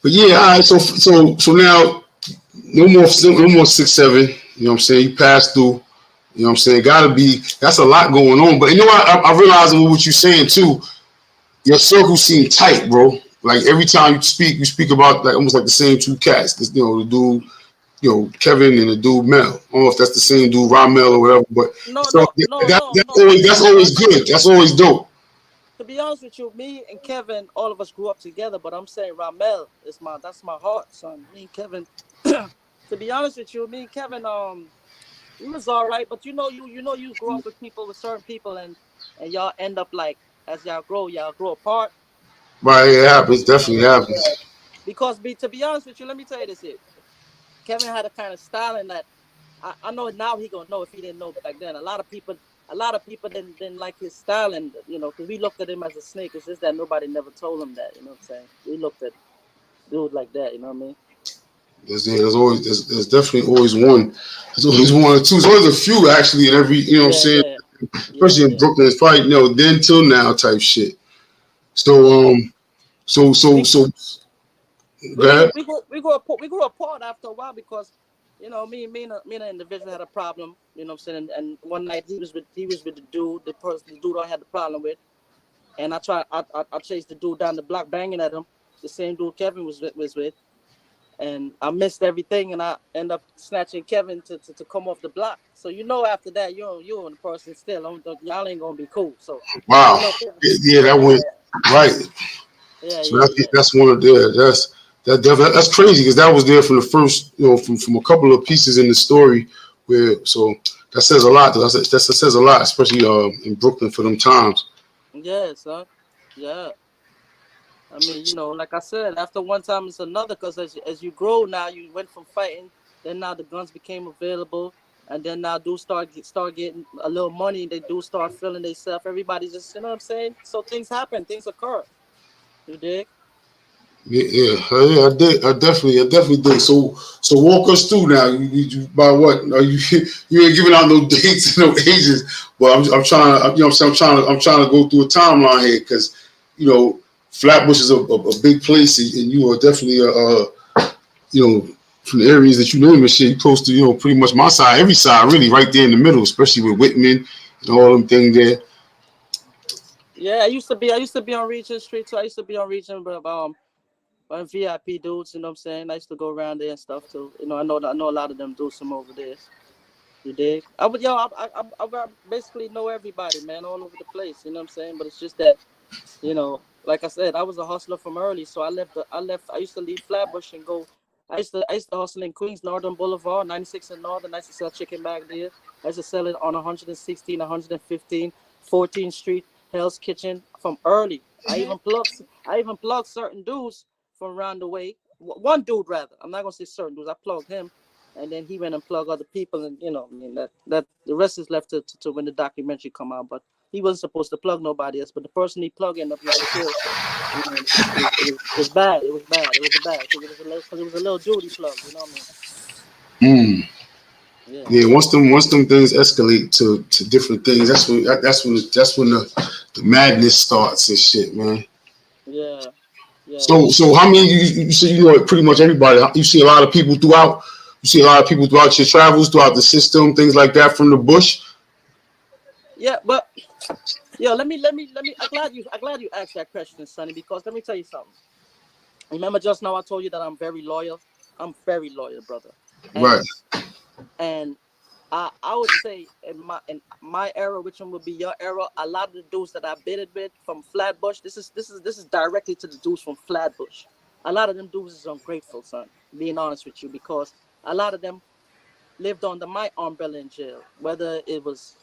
But yeah, all right. So now no more 6-7. You know what I'm saying? You passed through. You know what I'm saying? That's a lot going on. But you know what? I realize what you're saying too. Your circle seemed tight, bro. Like every time you speak about like almost like the same two cats. The dude, Kevin and the dude Mel. I don't know if that's the same dude, Ramel or whatever. But no. that's always good. That's always dope. to be honest with you, me and Kevin, all of us grew up together. But I'm saying Ramel is that's my heart, son. Me and Kevin. To be honest with you, me and Kevin, we was all right. But you grow up with people, with certain people, and y'all end up like, as y'all grow apart. Right, it happens. You know, Definitely happens. because to be honest with you, let me tell you this here. Kevin had a kind of styling that I know now he gonna know if he didn't know back then. A lot of people didn't like his styling, because we looked at him as a snake. It's just that nobody never told him that. You know what I'm saying? We looked at dude like that. You know what I mean? There's definitely always one. There's always one or two. There's always a few actually in every, you know what I'm Yeah, saying? yeah, yeah, Especially in yeah. Brooklyn, it's probably then till now type shit. So Yeah. so so We so we go grew ahead. we grew we grew apart, we grew apart after a while because me and the individual had a problem. You know what I'm saying? And one night he was with the dude, the dude I had the problem with, and I chased the dude down the block banging at him. The same dude Kevin was with. And I missed everything, and I end up snatching Kevin to come off the block. So after that, you and the person still, y'all ain't gonna be cool. So, Wow. Kevin, Yeah, yeah, that yeah, went right. yeah, So yeah, yeah, that's one of that's crazy because that was there from the first, from a couple of pieces in the story where that says a lot. That says a lot, especially in Brooklyn for them times. yeah, son, yeah. I mean, like I said, after one time it's another. Because as you grow now, you went from fighting, then now the guns became available, and then now do start getting a little money. They do start feeling themselves. Everybody just, you know what I'm saying. So things happen, things occur. You dig? Yeah, I definitely did. So walk us through now. You by what? Are you you ain't giving out no dates and no ages, but I'm trying to, what I'm saying, I'm trying to go through a timeline here because, you know, Flatbush is a big place, and you are definitely you know, from the areas that you name and shit, you close to, pretty much my side, every side really, right there in the middle, especially with Whitman and all them things there. Yeah, I used to be on Regent Street too. I used to be on Regent, but VIP dudes. You know what I'm saying? I used to go around there and stuff too. I know a lot of them dudes from over there. You dig? I basically know everybody, man, all over the place. You know what I'm saying? But it's just that, like I said, I was a hustler from early, so I used to leave Flatbush and go. I used to hustle in Queens, Northern Boulevard, 96 and Northern. I used to sell chicken back there. I used to sell it on 116, 115, 14th Street, Hell's Kitchen from early. I even plugged certain dudes from around the way. One dude rather. I'm not gonna say certain dudes. I plugged him, and then he went and plugged other people, and I mean that the rest is left to when the documentary come out. But he wasn't supposed to plug nobody else. But the person he plugged ended up getting killed. It was bad. It was bad. It was a bad because it was a little dude he plugged. You know what I mean? Mm. Yeah. Yeah, once them things escalate to different things, that's when the madness starts and shit, man. Yeah. Yeah. So how many you see, pretty much everybody. You see a lot of people throughout. You see a lot of people throughout your travels, throughout the system, things like that from the bush. Yeah. But let me. I'm glad you asked that question, Sonny, because let me tell you something. Remember just now I told you that I'm very loyal. I'm very loyal, brother. Right. And and I would say in my era, which one would be your era, a lot of the dudes that I bidded with from Flatbush, this is directly to the dudes from Flatbush. A lot of them dudes is ungrateful, son. Being honest with you, because a lot of them lived under my umbrella in jail, whether it was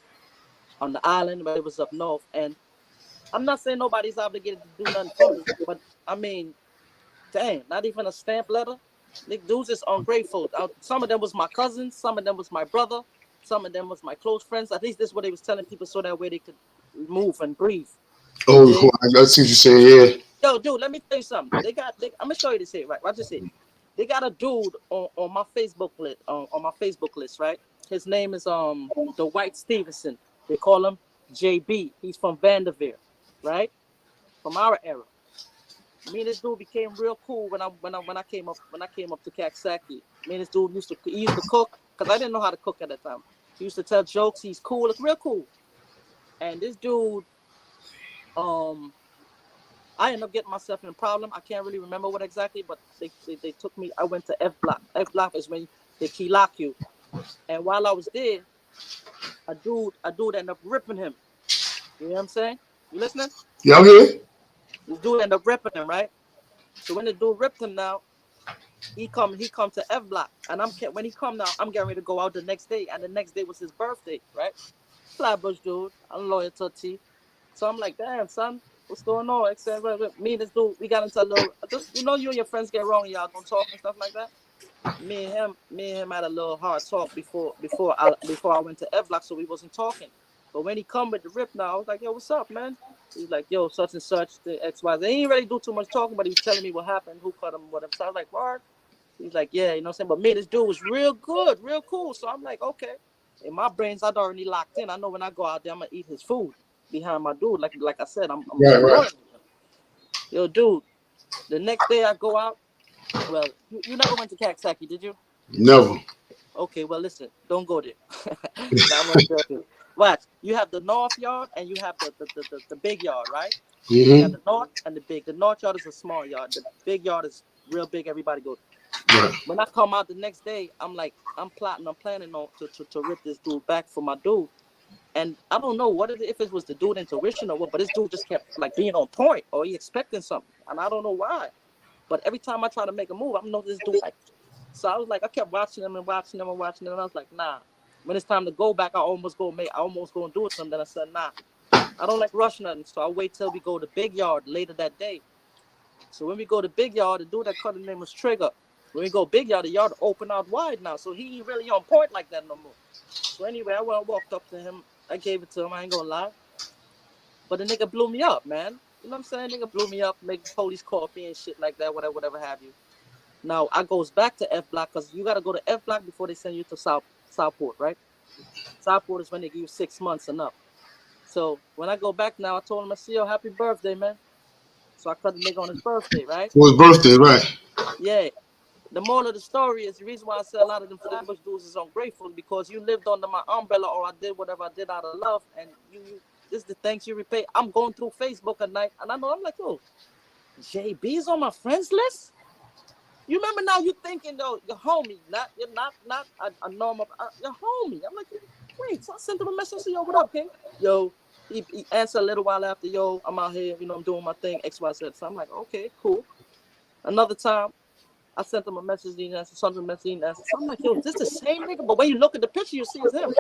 on the island, whether it was up north. And I'm not saying nobody's obligated to do nothing for me, but I mean, dang, not even a stamp letter. The dudes is ungrateful. Some of them was my cousins. Some of them was my brother. Some of them was my close friends. At least this is what they was telling people so that way they could move and breathe. You Oh, dig? I see what you're saying. Yeah. Yo, dude, let me tell you something. I'm gonna show you this here, right? Watch this here. They got a dude on my Facebook list, on my Facebook list, right? His name is the White Stevenson. They call him JB. He's from Vanderveer, right? From our era. Me and this dude became real cool when I came up to Kaksaki. Me and this dude used to cook because I didn't know how to cook at that time. He used to tell jokes. He's cool, look real cool. And this dude, um, I ended up getting myself in a problem. I can't really remember what exactly, but they took me. I went to F block. F block is when they key lock you. And while I was there, a dude ended up ripping him. You know what I'm saying? You listening? Yeah, I'm here. This dude ended up ripping him, right? So when the dude ripped him now, he come to F block, and when he come now, I'm getting ready to go out the next day, and the next day was his birthday, right? Flatbush dude, I'm loyal to a T. So I'm like, damn son, what's going on? Me and this dude, we got into a little, just you and your friends get wrong, and y'all don't talk and stuff like that. Me and him had a little hard talk before I went to F block, so we wasn't talking. But when he come with the rip now, I was like, yo, what's up, man? He's like, yo, such and such, the XY. They ain't really do too much talking, but he was telling me what happened, who cut him, whatever. So I was like, what? He's like, yeah, you know what I'm saying? But me, this dude was real good, real cool. So I'm like, okay. In my brains, I'd already locked in. I know when I go out there, I'm gonna eat his food behind my dude. Like I said, I'm Right. Yo, dude, the next day I go out. Well, you never went to Kaksaki, did you? Never. Okay, well, listen, don't go there. I'm gonna tell you. Watch, you have the north yard and you have the big yard, right? Mm-hmm. You have the north and the big. The north yard is a small yard. The big yard is real big. Everybody goes. Right. When I come out the next day, I'm planning on to rip this dude back for my dude. And I don't know if it was the dude intuition or what, but this dude just kept like being on point or he expecting something. And I don't know why. But every time I try to make a move, I know this dude like. So I was like, I kept watching him and watching him and watching him. And I was like, nah. When it's time to go back, I almost go and do it to him. Then I said, nah, I don't like rush nothing. So I'll wait till we go to big yard later that day. So when we go to big yard, the dude that cut his name was Trigger. When we go big yard, the yard open out wide now. So he ain't really on point like that no more. So anyway, I walked up to him. I gave it to him. I ain't gonna lie. But the nigga blew me up, man. You know what I'm saying? Nigga blew me up, make police coffee and shit like that, whatever have you. Now, I goes back to F block because you got to go to F block before they send you to Southport, right? Southport is when they give you 6 months and up. So when I go back now, I told him, I see, yo, happy birthday, man. So I cut the nigga on his birthday, right? For his birthday, right? Yeah. The moral of the story is the reason why I say a lot of them Flatbush dudes is ungrateful because you lived under my umbrella or I did whatever I did out of love and this is the thanks you repay. I'm going through Facebook at night and I'm like, yo, JB's on my friends list? You remember now you thinking though your homie, you're not a normal, your homie. I'm like, wait, so I sent him a message, yo, what up, King? Yo, he answered a little while after, yo, I'm out here, I'm doing my thing, XYZ. So I'm like, okay, cool. Another time, I sent him a message, he answered something, message, he answered. So I'm like, yo, is this the same nigga? But when you look at the picture, you see it's him.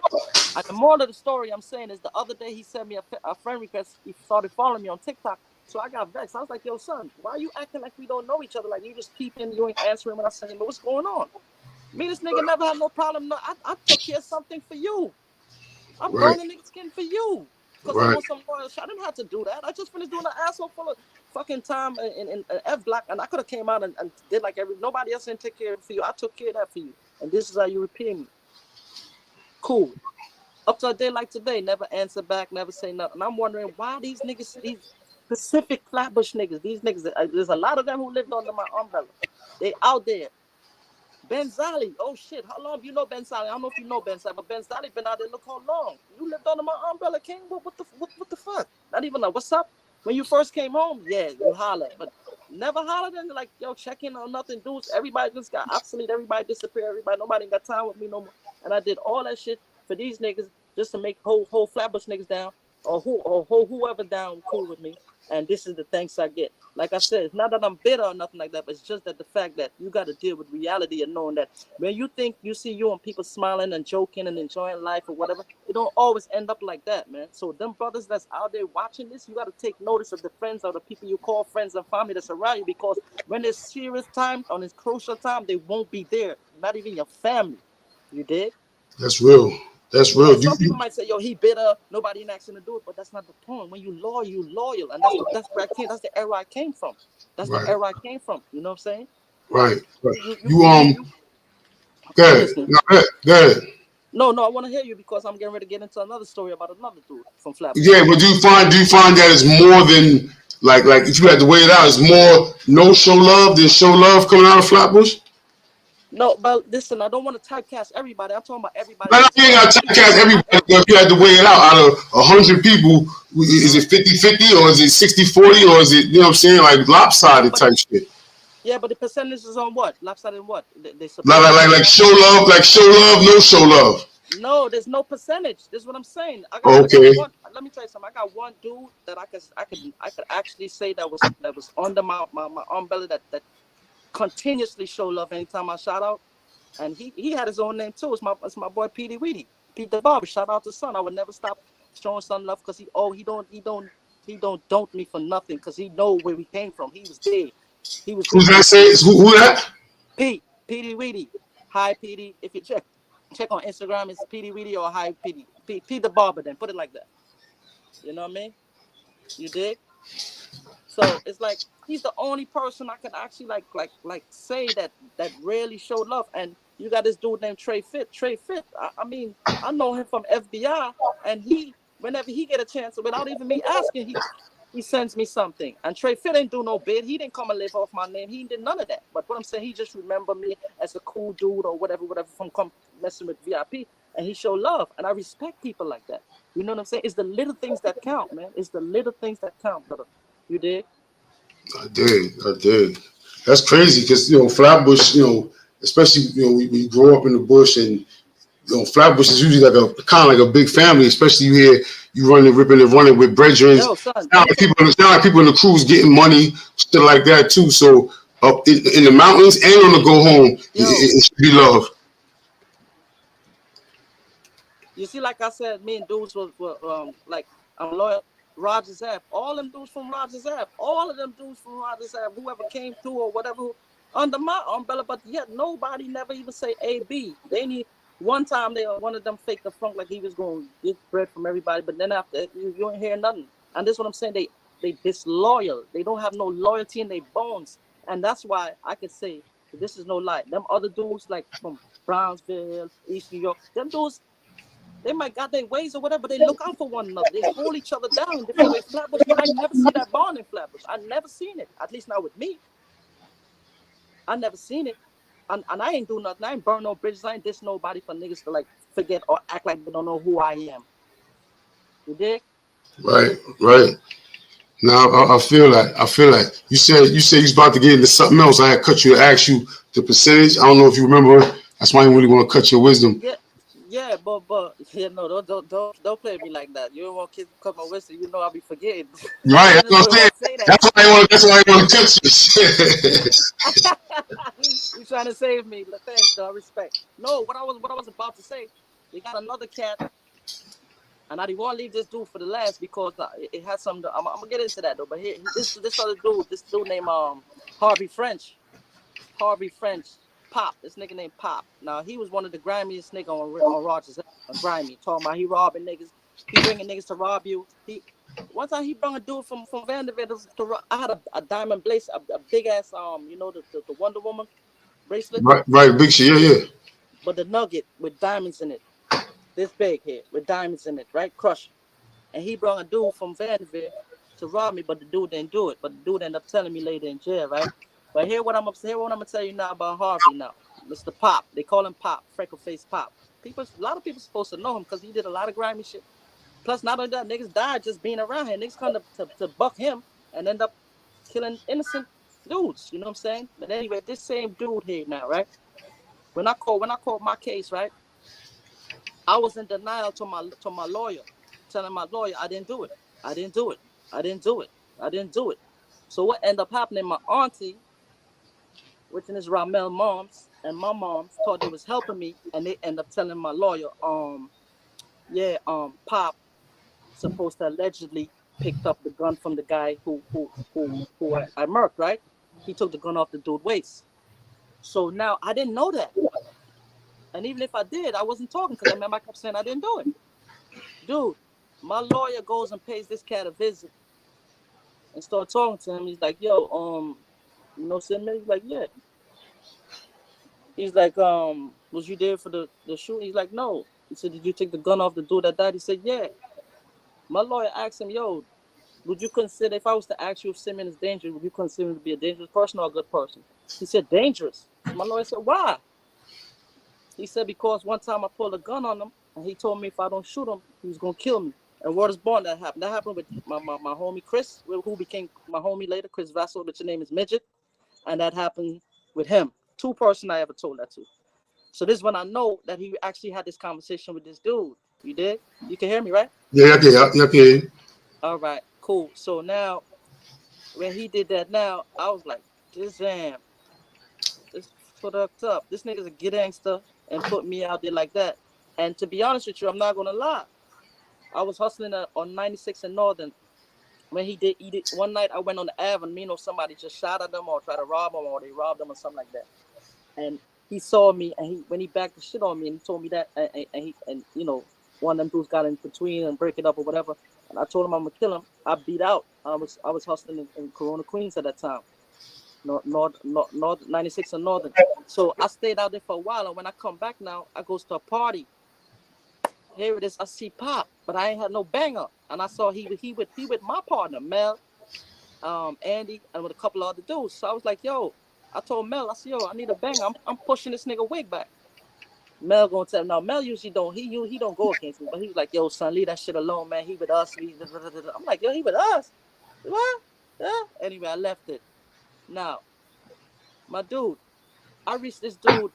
And the moral of the story I'm saying is the other day he sent me a friend request. He started following me on TikTok. So I got vexed. I was like, yo, son, why are you acting like we don't know each other? Like, you just peeping, you ain't answering when I send him. But what's going on? Me, this nigga never had no problem. No, I took care of something for you. I'm burning nigga skin for you. Because I want some loyal shit. I didn't have to do that. I just finished doing an asshole full of fucking time in F block. And I could have came out and did like nobody else didn't take care of it for you. I took care of that for you. And this is how you repay me. Cool. Up to a day like today, never answer back, never say nothing. And I'm wondering why these niggas, these Pacific Flatbush niggas, these niggas, there's a lot of them who lived under my umbrella. They out there. Ben Zali, oh shit, how long do you know Ben Zali? I don't know if you know Ben Zali, but Ben Zali been out there, look how long. You lived under my umbrella, King? What the fuck? Not even like, what's up? When you first came home, yeah, you hollered, but never hollered and like, yo, check in on nothing, dudes. Everybody just got obsolete, everybody disappeared, nobody got time with me no more. And I did all that shit for these niggas just to make whole Flatbush niggas down, or whoever down cool with me. And this is the thanks I get. Like I said, it's not that I'm bitter or nothing like that, but it's just that the fact that you got to deal with reality and knowing that when you think you see you and people smiling and joking and enjoying life or whatever, it don't always end up like that, man. So them brothers that's out there watching this, you got to take notice of the friends or the people you call friends and family that's around you, because when it's serious time, on this crucial time, they won't be there. Not even your family. You dig? That's real. That's real. Yeah, some people might say, yo, he bitter, nobody ain't asking to do it, but that's not the point. When you loyal, and that's where I came, that's the era I came from. That's the era I came from. You know what I'm saying? Right. Go ahead. No, I want to hear you because I'm getting ready to get into another story about another dude from Flatbush. Yeah, but do you find that it's more than like if you had to weigh it out, it's more no show love than show love coming out of Flatbush? No, but listen, I don't want to typecast everybody. I'm talking about everybody. No, you ain't got to typecast everybody. If you had to weigh it out of 100 people, is it 50-50 or is it 60-40 or is it, you know what I'm saying, like lopsided type shit? Yeah, but the percentage is on what? Lopsided what? Like show love, no show love. No, there's no percentage. This is what I'm saying. I Okay. got one. Let me tell you something. I got one dude that I could actually say that was under my umbrella that continuously show love anytime I shout out. And he had his own name too. It's my boy Petey Weedy. Pete the Barber. Shout out to Son. I would never stop showing Son love because he don't me for nothing because he know where we came from. He was there. He was. Who's that say? Who that? Petey Weedy. Hi Petey. If you check on Instagram, it's Petey Weedy or Hi Petey. Pete the Barber. Then put it like that. You know what I mean? You dig? So it's like he's the only person I can actually like say that really showed love. And you got this dude named Trey Fit. I mean, I know him from FBI, and whenever he get a chance, without even me asking, he sends me something. And Trey Fit ain't do no bid. He didn't come and live off my name. He did none of that. But what I'm saying, he just remember me as a cool dude or whatever from messing with VIP, and he showed love. And I respect people like that. You know what I'm saying? It's the little things that count, man. It's the little things that count, brother. You did? I did. That's crazy because Flatbush, especially when you grow up in the bush, and Flatbush is usually like a kind of like a big family. Especially you running, ripping and running with brethren. It's not like people in the crews getting money, shit like that too. So up in the mountains and on the go home, it should be love. You see, like I said, me and dudes were like I'm loyal. Rogers Ave, all them dudes from Rogers Ave, whoever came through or whatever, under my umbrella, but yet nobody never even say AB. They need one time one of them faked the funk like he was going to get bread from everybody, but then after you ain't hear nothing. And this is what I'm saying, they disloyal. They don't have no loyalty in their bones. And that's why I could say, this is no lie, them other dudes like from Brownsville, East New York, them dudes, they might got their ways or whatever, but they look out for one another. They hold each other down in different ways. Flatbush, I never see that bond in Flatbush. I never seen it. At least not with me. I never seen it. And I ain't do nothing. I ain't burn no bridges. I ain't diss nobody for niggas to like forget or act like they don't know who I am. You dig? Right. Now I feel like you said you was about to get into something else. I had cut you to ask you the percentage. I don't know if you remember. That's why I didn't really want to cut your wisdom. Yeah, but no, don't play with me like that. You don't want kids to cut my wisdom. You know I'll be forgetting. Right, that's what I'm saying. That's why I want to touch you. You trying to save me? Thanks, dog. Respect. No, what I was about to say. They got another cat, and I didn't want to leave this dude for the last because it has some. I'm gonna get into that though. But here, this other dude, this dude named Harvey French. Pop, this nigga named Pop. Now he was one of the grimiest nigga on Rogers, grimy. Talking about he robbing niggas, he bringing niggas to rob you. One time he brought a dude from Vanderbilt to I had a diamond bracelet, a big ass the Wonder Woman bracelet. Right, big shit, yeah. But the nugget with diamonds in it, this big here with diamonds in it, right? Crush. And he brought a dude from Vanderbilt to rob me, but the dude didn't do it. But the dude ended up telling me later in jail, right? But hear what I'm gonna tell you now about Harvey now. Mr. Pop. They call him Pop, freckle face Pop. A lot of people supposed to know him because he did a lot of grimy shit. Plus, not only that, niggas died just being around him. Niggas come to buck him and end up killing innocent dudes. You know what I'm saying? But anyway, this same dude here now, right? When I called my case, right? I was in denial to my lawyer, telling my lawyer I didn't do it. So what ended up happening? My auntie, which is Ramel's moms, and my moms thought they was helping me, and they end up telling my lawyer, Pop supposed to allegedly picked up the gun from the guy who I murked, right? He took the gun off the dude's waist. So now I didn't know that, and even if I did, I wasn't talking because I remember I kept saying I didn't do it. Dude, my lawyer goes and pays this cat a visit and start talking to him. He's like, yo, Simeon? He's like, yeah. He's like, was you there for the shooting? He's like, no. He said, did you take the gun off the dude that died? He said, yeah. My lawyer asked him, yo, would you consider, if I was to ask you if Simeon is dangerous, would you consider him to be a dangerous person or a good person? He said, dangerous. My lawyer said, why? He said, because one time I pulled a gun on him, and he told me if I don't shoot him, he was going to kill me. And word is born, that happened. That happened with my homie Chris, who became my homie later, Chris Vassell, but your name is Midget. And that happened with him. 2 persons I ever told that to. So this is when I know that he actually had this conversation with this dude. You did? You can hear me, right? Yeah, okay. All right, cool. So now when he did that, now I was like, this damn, this fucked up. This nigga's a good gangster and put me out there like that. And to be honest with you, I'm not gonna lie. I was hustling on 96 and Northern when he did eat it. One night I went on the Ave and somebody just shot at them or tried to rob them or they robbed them or something like that. And he saw me and when he backed the shit on me and he told me that and one of them dudes got in between and break it up or whatever. And I told him I'm gonna kill him. I beat out. I was hustling in Corona, Queens at that time. North 96 and Northern. So I stayed out there for a while, and when I come back now, I goes to a party. Here it is. I see Pop, but I ain't had no banger. And I saw he with my partner Mel, Andy, and with a couple of other dudes. So I was like, yo, I told Mel, I said, yo, I need a banger. I'm pushing this nigga wig back. Mel gonna tell him. Now Mel usually don't he don't go against me, but he was like, yo, son, leave that shit alone, man. He with us. I'm like, yo, he with us. What? Yeah. Anyway, I left it. Now, my dude, I reached this dude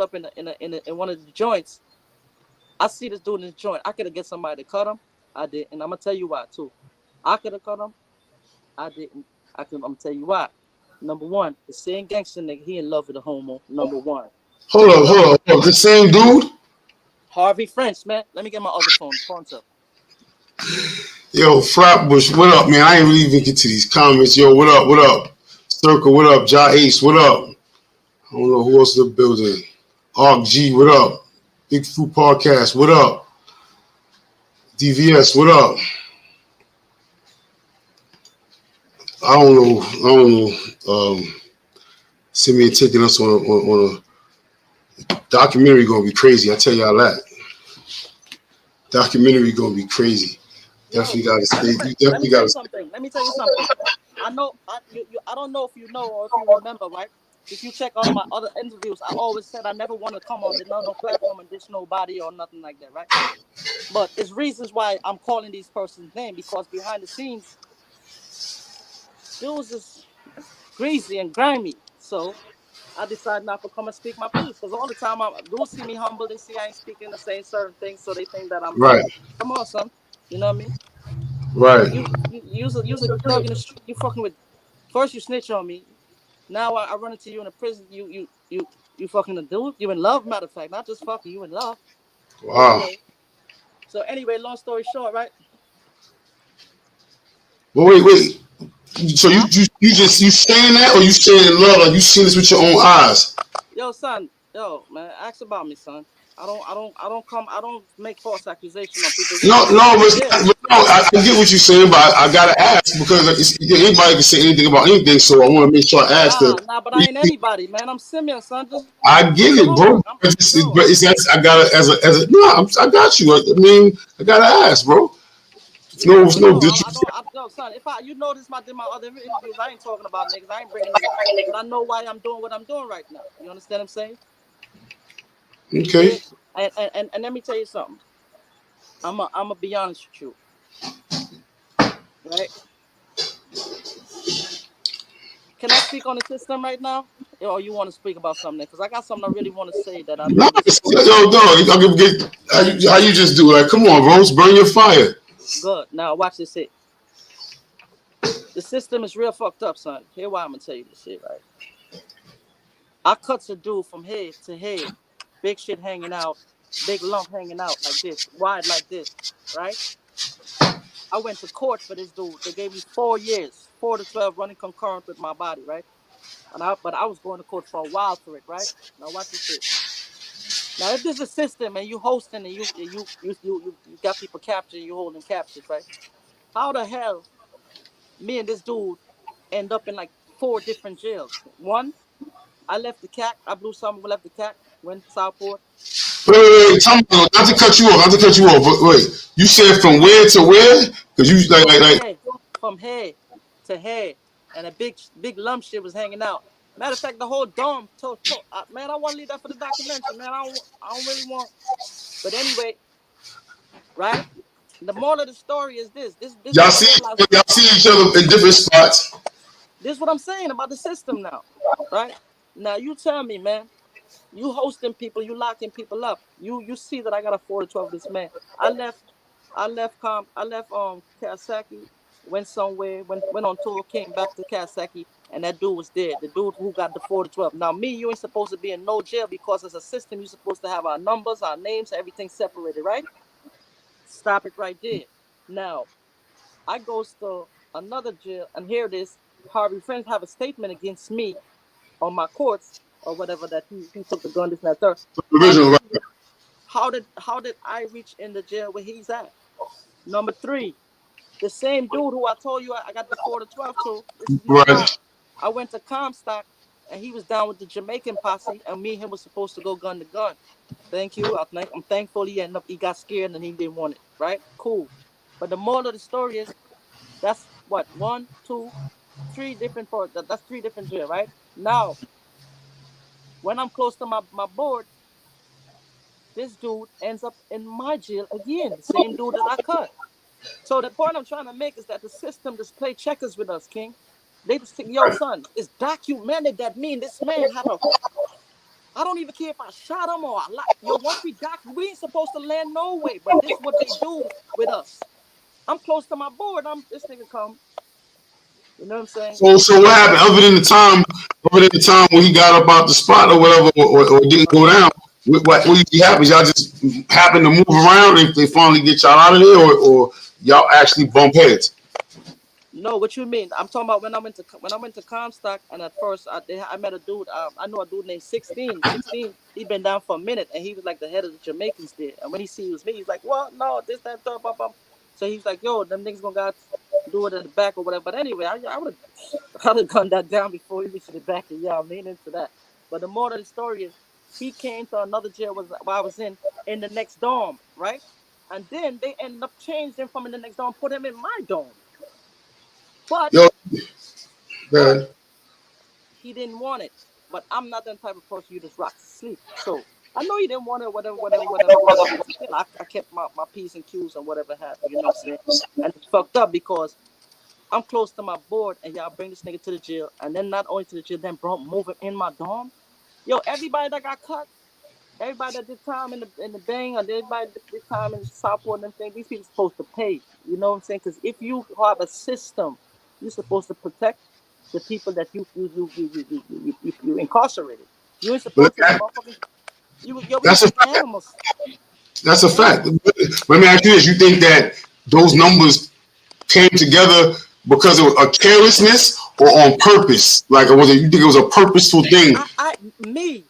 up in one of the joints. I see this dude in the joint. I could have get somebody to cut him. I did, and I'm gonna tell you why too. I could have cut him. I didn't. I'm gonna tell you why. Number one, the same gangster nigga, he in love with the homo. Number one. Hold up. The same dude? Harvey French, man. Let me get my other phone. Phone's up. Yo, Flatbush, what up, man? I ain't really even get to these comments. Yo, what up? Circle, what up? Ja Ace, what up? I don't know who else in the building. Ark G, what up? Big Fruit Podcast, what up? DVS, what up? I don't know. Simeon taking us on a documentary gonna be crazy. I tell y'all that. Documentary gonna be crazy. Definitely gotta stay. You definitely gotta. Let me tell you something. I know. I don't know if you know or if you remember, right? If you check all of my other interviews, I always said I never want to come on no platform and dish nobody or nothing like that, right? But it's reasons why I'm calling these persons' name because behind the scenes, dudes is greasy and grimy. So I decided not to come and speak my piece because all the time dudes see me humble. They see I ain't speaking the same certain things, so they think that I'm right. Come on, son. You know what I mean? Right. You a thug in the street. You fucking with. First you snitch on me. Now I run into you in a prison. You fucking a dude. You in love, matter of fact, not just fucking. You in love. Wow. So anyway, long story short, right? Well, wait. So you saying that, or you saying in love? Like you seen this with your own eyes? Yo, son. Yo, man. Ask about me, son. I don't make false accusations on people. I get what you're saying, but I gotta ask because anybody can say anything about anything. So I want to make sure I ask them. Nah, but I ain't anybody, man. I'm Simeon, son. I get it, bro. I gotta I got you. I mean, I gotta ask, bro. No disrespect. Son, if you notice my other interviews, I ain't talking about niggas. I ain't bringing niggas. But I know why I'm doing what I'm doing right now. You understand what I'm saying? Okay. And let me tell you something. I'm gonna be honest with you. Right? Can I speak on the system right now? Or you want to speak about something? Because I got something I really want to say that I know. How you just do? Like, come on, Rose, burn your fire. Good. Now watch this shit. The system is real fucked up, son. Here why I'm gonna tell you this shit, right? I cuts a dude from head to head, big shit hanging out, big lump hanging out like this, wide like this, right? I went to court for this dude. They gave me 4 years, 4 to 12, running concurrent with my body, right? But I was going to court for a while for it, right? Now watch this shit. Now if there's a system and you hosting and you got people captured, you hold them captured, right? How the hell me and this dude end up in like 4 different jails? One, I left the CAC. I blew something, left the CAC, went to Southport. Wait. Tell me, not to cut you off. But wait, you said from where to where? Because you from head to head, and a big lump shit was hanging out. Matter of fact, the whole dome. Man, I want to leave that for the documentary, man. I don't really want. But anyway, right? The moral of the story is this. Y'all see each other in different spots. This is what I'm saying about the system now, right? Now you tell me, man. You hosting people, you locking people up. You see that I got a 4 to 12 this man. I left Kawasaki, went somewhere, went on tour, came back to Kawasaki, and that dude was there. The dude who got the 4 to 12. Now me, you ain't supposed to be in no jail because as a system, you're supposed to have our numbers, our names, everything separated, right? Stop it right there. Now I goes to another jail, and here it is. Harvey Friends have a statement against me on my courts or whatever that he took the gun, this and that third. How did Original, he, how did I reach in the jail where he's at? Number three, the same dude who I told you I got the 4 to 12 to. This is not right? lying. I went to Comstock and he was down with the Jamaican posse, and me and him was supposed to go gun to gun. Thank you. I'm thankful he got scared and he didn't want it. Right? Cool. But the moral of the story is that's what one, two, three different that's three different jail, right? Now, when I'm close to my board, this dude ends up in my jail again. The same dude that I cut. So the point I'm trying to make is that the system just play checkers with us, King. They just think, yo, son, it's documented that me and this man have a. I don't even care if I shot him or I like. Yo, once we ain't supposed to land no way, but this is what they do with us. I'm close to my board. This nigga come. You know what I'm saying? So what happened? Other than the time when he got up out the spot or whatever, or didn't go down, what usually happens? Y'all just happen to move around and they finally get y'all out of there, or y'all actually bump heads? No, what you mean? I'm talking about when I went to Comstock, and at first I met a dude. I know a dude named 16. 16. He been down for a minute, and he was like the head of the Jamaicans there. And when he see it was me, he's like, "What? No, this, that, third, blah, blah." So he's like, "Yo, them niggas gonna got do it in the back or whatever." But anyway, I would have gunned that down before he reached the back. And yeah, I'm leaning into that. But the moral of the story is, he came to another jail where I was in the next dorm, right? And then they ended up changing him from in the next dorm, put him in my dorm. But Yo, But man. he didn't want it. But I'm not that type of person you just rock to sleep. So I know he didn't want it, whatever. But still, I kept my P's and Q's and whatever have you. You know what I'm saying? And it's fucked up because I'm close to my board, and y'all bring this nigga to the jail, and then not only to the jail, then bro, move him in my dorm. Yo, everybody that got cut, everybody that did time in the bang, or everybody that did time in the Southport and everything, these people supposed to pay. You know what I'm saying? Because if you have a system, you're supposed to protect the people that you incarcerated. You ain't But supposed to motherfucking we that's look a like fact. animals. That's a Yeah. fact. Let me ask you this: you think that those numbers came together because of a carelessness or on purpose? Like, was it? You think it was a purposeful thing?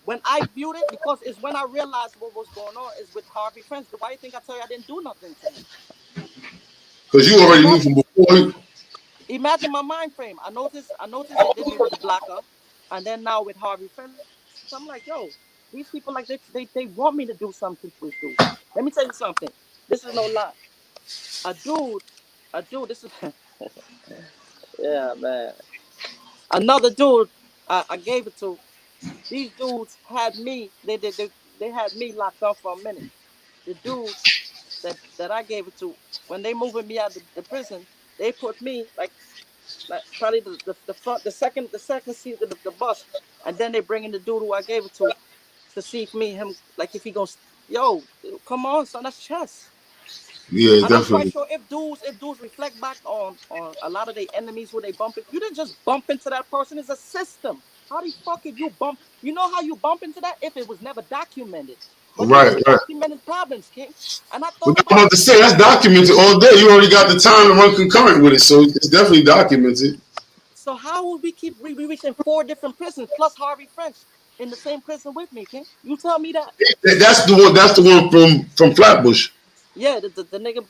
When I viewed it, because it's when I realized what was going on is with Harvey Friends. Why do you think I tell you I didn't do nothing to him? Because you already knew from Imagine before. imagine my mind frame. I noticed they did me with the blocker, and then now with Harvey Friends, I'm like, yo, these people like they want me to do something to this dude. Let me tell you something. This is no lie. A dude, this is yeah, man. Another dude I gave it to. These dudes had me. They had me locked up for a minute. The dudes that I gave it to, when they moving me out the prison, they put me like probably the front the second seat of the bus, and then they bring in the dude who I gave it to see if him like if he goes, yo, come on, son, that's chess. Yeah, And I'm quite definitely. sure if dudes reflect back on a lot of their enemies who they bump it, you didn't just bump into that person. It's a system. How the fuck did you bump? You know how you bump into that if it was never documented. But these Right, is right. documented problems, King. And I But thought I'm about about it. to say that's documented all day. You already got the time to run concurrent with it, so it's definitely documented. So how would we keep we reaching 4 different prisons plus Harvey French in the same prison with me, King? You tell me that. That's the one. That's the one from Flatbush. Yeah, the nigga,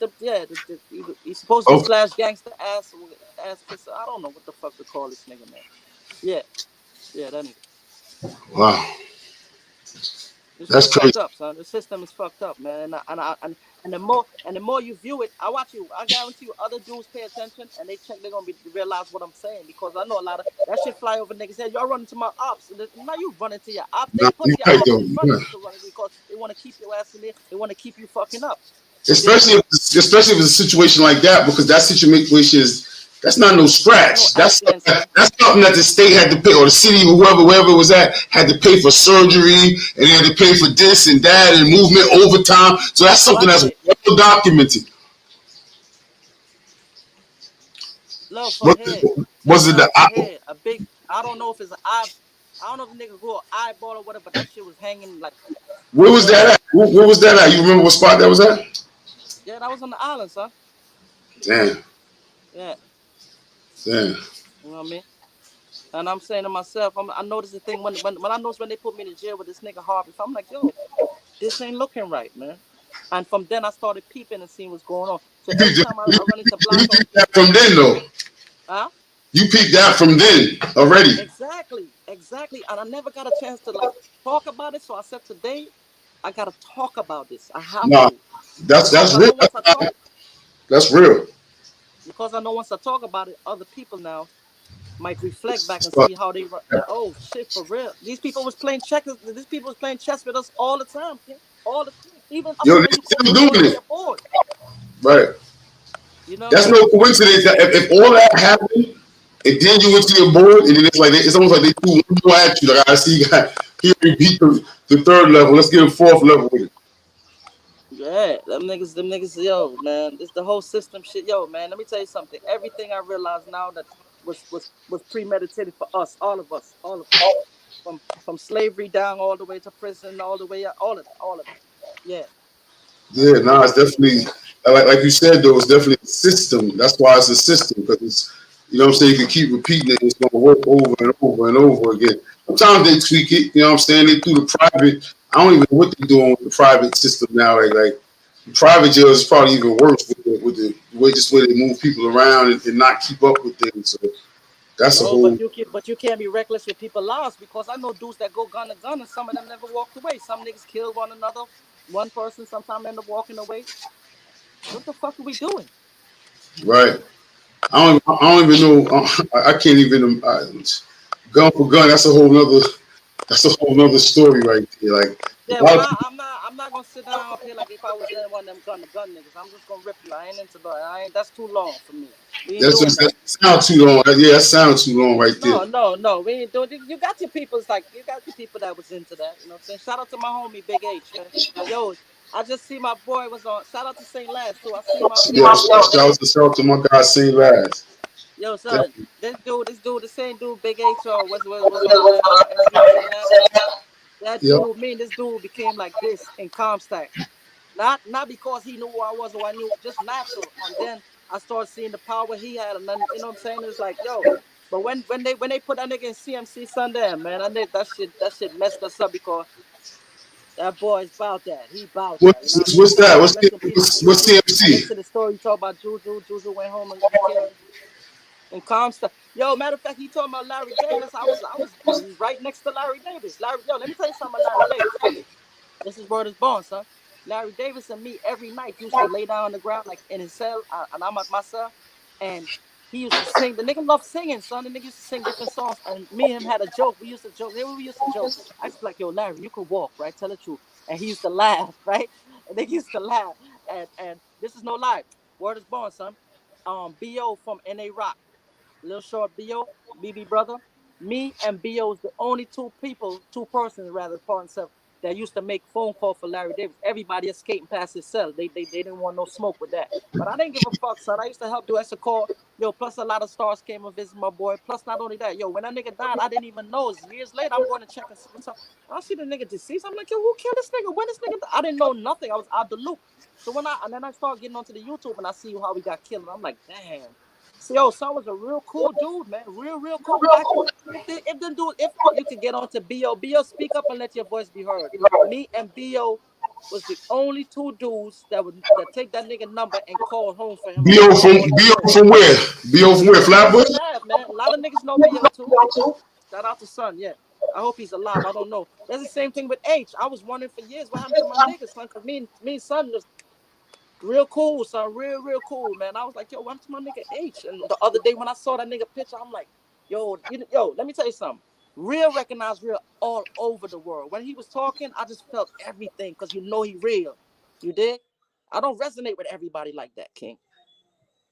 he's supposed to be Okay. slash gangster ass kisser. I don't know what the fuck to call this nigga, man. Yeah, yeah, that nigga. Wow, This that's shit crazy. fucked up, son. The system is fucked up, man. And the more you view it, I watch you. I guarantee you, other dudes pay attention and they check. They're gonna realize what I'm saying because I know a lot of that shit fly over niggas' head. Y'all running to my ops, and now you running to your ops. They Nah, put you're your right ops though. in front Yeah. of you to run it because they want to keep your ass in there. They want to keep you fucking up. They Especially if it's a situation like that, because that situation is That's not no scratch. No accident, son. That's something that the state had to pay, or the city, or wherever it was at, had to pay for surgery, and they had to pay for this and that, and movement overtime. So that's something Watch that's it. well documented. Look for Was head. it, Look, was it son, the for head. A big. I don't know if it's an eye. I don't know if the nigga grew an eyeball or whatever, but that shit was hanging like where was red. that at? Where was that at? You remember what spot that was at? Yeah, that was on the island, son. Damn, Yeah, damn. you know what I mean. And I'm saying to myself, I noticed the thing when I noticed when they put me in jail with this nigga Harvey. So I'm like, yo, this ain't looking right, man. And from then I started peeping and seeing what's going on. So You every peeped, time I run into black on, that from then though. huh? You peeped that from then already. Exactly, exactly. And I never got a chance to like talk about it. So I said today, I gotta talk about this. I have Nah, to that's because I real. know once I talk, That's real. once I talk about it, other people now might reflect back and see how they run. Like, oh shit, for real. These people was playing checkers. These people was playing chess with us all the time, kid. All the even up Yo, to they when you still going doing to it. your board. Right. You know what I'm That's saying? no coincidence that if all that happened and then you went to your board and then it's like it's almost like they threw one more at you. Like I see, he beat the third level. Let's get a fourth level with it. Yeah, them niggas, yo, man, this the whole system shit, yo, man. Let me tell you something. Everything I realize now that was premeditated for us, all of us, from slavery down all the way to prison, all the way up, all of it. Yeah, Yeah, nah, it's yeah. definitely like you said though. It's definitely a system. That's why it's a system because it's what I'm saying. You can keep repeating it. It's gonna work over and over and over again. Sometimes they tweak it. You know what I'm saying? They do the private. I don't even know what they're doing with the private system now. Like the private jail is probably even worse with the way just way they move people around and not keep up with things. So that's a No, whole but you can't be reckless with people lives because I know dudes that go gun to gun and some of them never walked away. Some niggas kill one another. One person sometimes end up walking away. What the fuck are we doing? right. I don't even know. I can't even. Gun for gun. That's a whole nother. That's a whole nother story right there. Like Yeah, a lot of people, I'm not gonna sit down up here like if I was in one of them gun to gun niggas. I'm just gonna rip you. I ain't into that. I ain't. That's too long for me. We ain't that's doing just that. that sound too long. Yeah, that sounds too long right there. No. We ain't doing. You got your people. It's like you got your people that was into that. You know what I'm saying? Shout out to my homie Big H. Yo, I just see my boy was on. Shout out to St. Laz too. I see my Yeah, boy was on. shout out to my guy Say Last. Yo, son, Definitely. the same dude, Big H, was on that SBC app. That Yep. dude, me and this dude became like this in Comstack. Not because he knew who I was or I knew, just natural. And then I started seeing the power he had, and then you know what I'm saying? It's like, yo. But when they put that nigga in CMC Sunday, man, that shit messed us up because that boy's about that. He about that. You know what I mean? What's Shout that? out, rest in peace, What's Juju. I CMC? listened to the story you talk about Juju. Juju went home and got killed and Comstock. Yo, matter of fact, he talking about Larry Davis. I was right next to Larry Davis. Yo, let me tell you something about Larry Davis. This is word is born, son. Larry Davis and me every night used to lay down on the ground like in his cell, and I'm at my cell, and he used to sing. The nigga loved singing, son. The nigga used to sing different songs, and me and him had a joke. We used to joke. Here we used to joke. I used to be like, yo, Larry, you could walk, right? Tell the truth. And he used to laugh, right? And they used to laugh. And this is no lie. Word is born, son. B.O. from N.A. Rock. Little Short B.O., BB brother. Me and B.O. is the only two persons rather, part and self, that used to make phone call for Larry Davis. Everybody escaping past his cell. They didn't want no smoke with that. But I didn't give a fuck, son. I used to help do a call. Yo, plus a lot of stars came and visit my boy. Plus, not only that, yo, when that nigga died, I didn't even know. It's years later, I'm going to check and see what's up. I see the nigga deceased. I'm like, yo, who killed this nigga? When this nigga died? I didn't know nothing. I was out the loop. So and then I started getting onto the YouTube and I see how he got killed. And I'm like, damn. So, yo, son was a real cool dude, man. Real cool. If you could get on to B.O., speak up and let your voice be heard. Me and B.O. was the only two dudes that take that nigga number and call home for him Bo on from all that Bo shit. from where? Bo from where? Flatbush. Western Ave, man. A lot of niggas know B.O. too. Shout out to Son, yeah. I hope he's alive. I don't know. That's the same thing with H. I was wondering for years what happened to my niggas, son, because me and Son was real cool, son. Real cool, man. I was like, yo, what happened to my nigga H? And the other day when I saw that nigga picture, I'm like, yo, let me tell you something. Real recognize real all over the world. When he was talking, I just felt everything because you know he real. You dig? I don't resonate with everybody like that, King.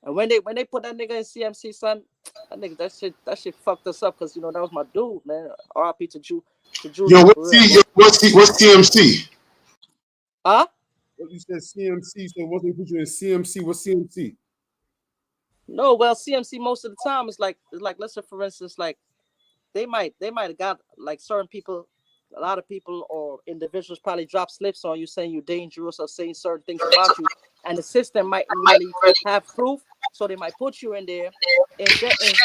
And when they put that nigga in CMC, son, that shit fucked us up because you know that was my dude, man. R.I.P. to Yo, Juju for real. what's TMC? Huh? What you said CMC, so once they put you in CMC, what's CMC? No, well, CMC most of the time is like let's say for instance, like they might have got like certain people, a lot of people or individuals probably drop slips on you saying you're dangerous or saying certain things about you, and the system mightn't really have proof, so they might put you in there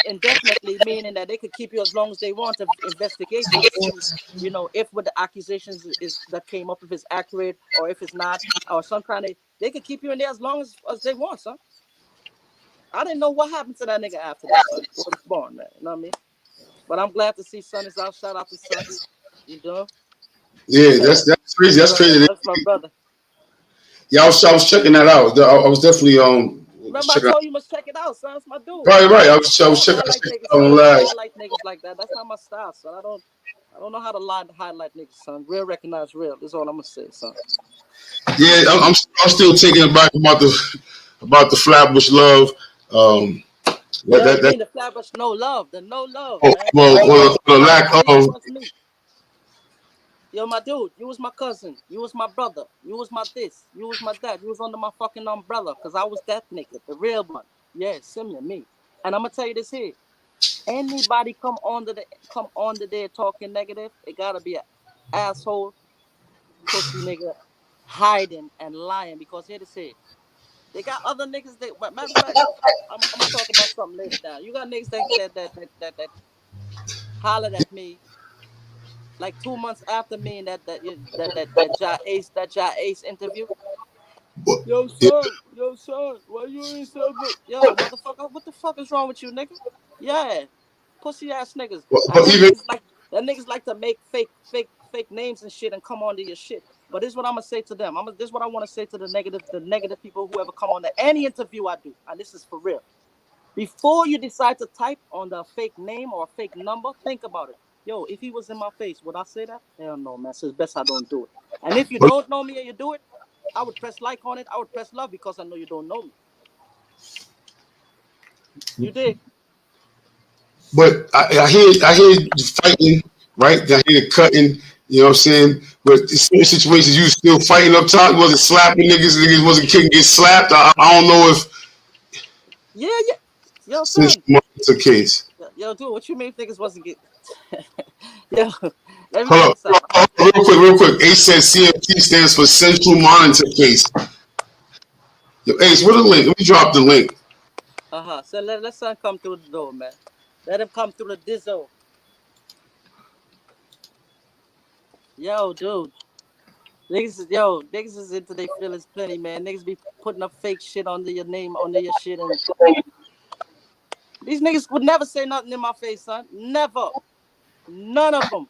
indefinitely, meaning that they could keep you as long as they want to investigate you to see, you know, if what the accusations is that came up, if it's accurate or if it's not, or some kind of, they could keep you in there as long as they want, son. I didn't know what happened to that nigga after that, son. Before he was born, man. You know what I mean? But I'm glad to see Son is out. Shout out to Son. You know? Yeah, that's crazy. That's crazy. That's my brother. Yeah, I was checking that out. I was definitely Remember, I checking out. told you must check it out, son. That's my dude. Right. I was checking Highlight niggas, out son. I live. don't highlight niggas like that. That's not my style, son. I don't know how to lie to highlight niggas, son. Real recognize real. That's all I'm gonna say, son. Yeah, I'm still taking it back about the Flatbush love. Yeah, you mean the Flatbush no love, the no love, man. Well, the lack of. Me. Yo, my dude, you was my cousin. You was my brother. You was my this. You was my that. You was under my fucking umbrella because I was that nigga, the real one. Yeah, Simeon, me. And I'm gonna tell you this here. Anybody come on there talking negative, it gotta be an asshole, pussy nigga, hiding and lying because here to say they got other niggas that. But matter of fact, I'm gonna talk about something later down. You got niggas that hollered at me like 2 months after me in that Ja Ace interview. Yo son, why you ain't so good? Yo, motherfucker, what the fuck is wrong with you, nigga? Yeah, pussy ass niggas. And niggas like to make fake names and shit and come onto your shit. But this is what I'm gonna say to them. This is what I want to say to the negative people who ever come on to any interview I do, and this is for real. Before you decide to type on the fake name or a fake number, think about it. Yo, if he was in my face, would I say that? Hell no, man. So it's best I don't do it. And if you don't know me and you do it, I would press like on it. I would press love because I know you don't know me. You dig? But I hear you fighting, right? I hear you cutting. You know what I'm saying? But in certain situations, you still fighting up top. You wasn't slapping niggas. Niggas wasn't kicking, get slapped. I don't know if. Yeah. Yo, son. It's a case. Yo, dude, what you mean niggas wasn't getting? Yo, let me Hold on. Real quick. Ace says CMT stands for Central Monitor Case. Yo, Ace, what the link? Let me drop the link. So let son come through the door, man. Let him come through the Dizzo. Yo, dude. Niggas is into their feelings plenty, man. Niggas be putting up fake shit under your name, under your shit, and these niggas would never say nothing in my face, son. Never. None of them.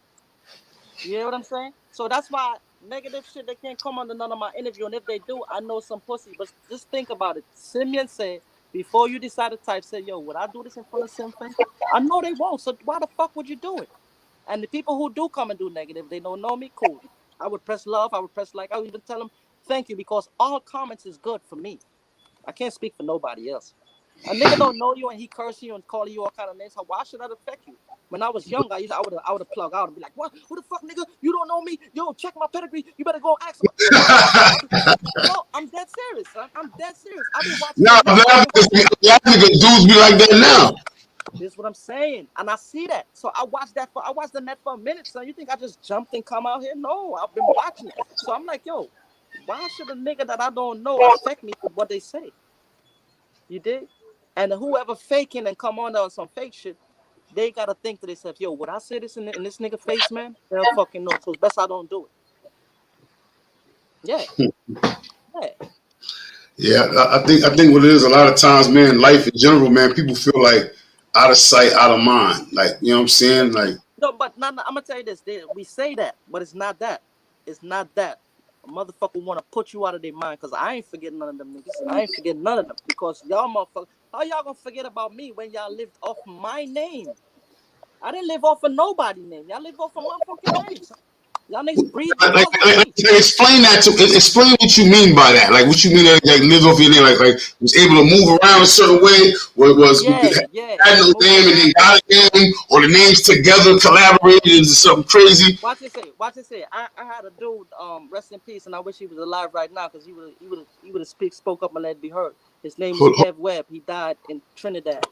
You know what I'm saying? So that's why negative shit, they can't come under none of my interview. And if they do, I know some pussy. But just think about it. Simeon said, before you decide to type, say, yo, would I do this in front of Sim face? I know they won't. So why the fuck would you do it? And the people who do come and do negative, they don't know me, cool. I would press love. I would press like. I would even tell them thank you because all comments is good for me. I can't speak for nobody else. A nigga don't know you and he cursing you and calling you all kind of names. So why should that affect you? When I was young, I would have plugged out and be like, what? Who the fuck, nigga? You don't know me? Yo, check my pedigree. You better go ask him. No, I'm dead serious, son. I'm dead serious. I've been watching. Nah, niggas dudes be like that now. This is what I'm saying, and I see that. So I watched the net for a minute, son. You think I just jumped and come out here? No, I've been watching it. So I'm like, yo, why should a nigga that I don't know affect me with what they say? You did? And whoever faking and come on some fake shit, they gotta think to themselves, yo, would I say this in this nigga face, man? They'll fucking know. So it's best I don't do it. Yeah. Yeah, I think what it is a lot of times, man, life in general, man, people feel like out of sight, out of mind. Like, you know what I'm saying? Like, no, but I'm gonna tell you this. We say that, but it's not that. It's not that. A motherfucker want to put you out of their mind because I ain't forgetting none of them niggas. I ain't forgetting none of them because y'all motherfuckers. How y'all gonna forget about me when y'all lived off my name? I didn't live off of nobody's name. Y'all live off of my fucking name. Y'all niggas breathe Like, because of me. explain that to explain what you mean by that. Like what you mean like live off your name, like was able to move around a certain way, or it was Yeah. had no Move name and then around. got a name, or the names together collaborated into something crazy. Watch this say. I had a dude, rest in peace, and I wish he was alive right now because he would have spoke up and let it be heard. His name is Hold on. Kev Webb. He died in Trinidad.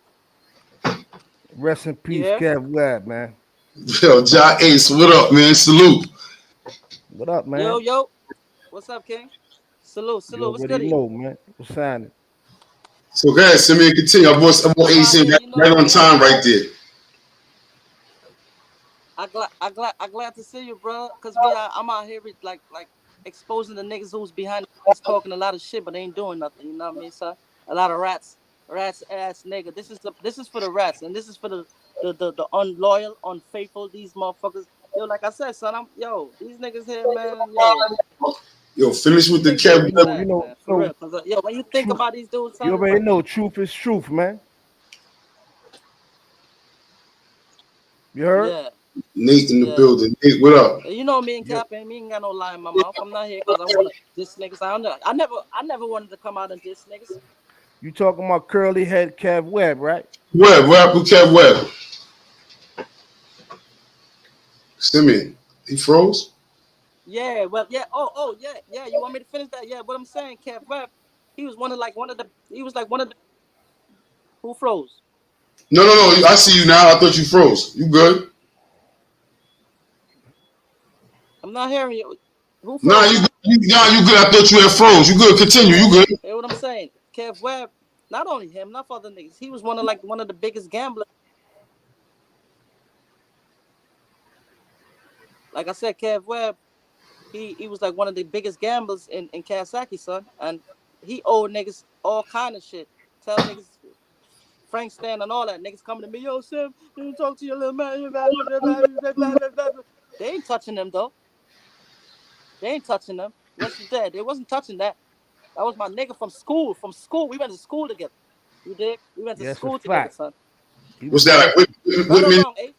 Rest in You peace, hear? Kev Webb, man. Yo, Ja Ace, what up, man? Salute. What up, man? Yo. What's up, King? Salute. You What's already goody? know, man. What's happening? So guys, Simeon, continue. I bought I'm Ace out in here, you know right what I on mean? time, right there. I glad to see you, bro. Cause I'm out here with, like exposing the niggas who's behind the scenes talking a lot of shit, but they ain't doing nothing. You know what I mean, son? A lot of rats ass nigga. This is for the rats, and this is for the unloyal, unfaithful. These motherfuckers. Yo, like I said, son, these niggas here, man. Yo, finish with the Things ain't Kev. where it's You at, know, man. For real. Cause when you think truth. about these dudes, You son, it's already like, know truth is truth, man. You heard? yeah. Nate in the Yeah. building. Nate, what up? You know me and Yeah. Cap ain't got no lie in my mouth. I'm not here because I want to diss niggas. I never wanted to come out and diss niggas. You talking about curly head Kev Webb, right? Webb, what happened to Kev Webb? Simeon, he froze? Yeah, well, yeah. Oh, yeah. You want me to finish that? Yeah. What I'm saying, Kev Webb, he was one of the who froze. No. I see you now. I thought you froze. You good? I'm not hearing you. Who Nah, froze? you good. I thought you had froze. You good. Continue. Yeah. You good. Hear what I'm saying? Kev Webb, not only him, not for other niggas. He was one of the biggest gamblers. Like I said, Kev Webb, he was like one of the biggest gamblers in Kawasaki, son, and he owed niggas all kind of shit. Tell niggas Frank Stan and all that niggas coming to me, yo, Sim, you talk to your little man. They ain't touching them though. They ain't touching them. Rest is dead. They wasn't touching that. That was my nigga from school. From school, we went to school together. You dig? We went to Yeah, it's a school together, fact. son. He What's was that like? Right or Whitman? wrong, eh?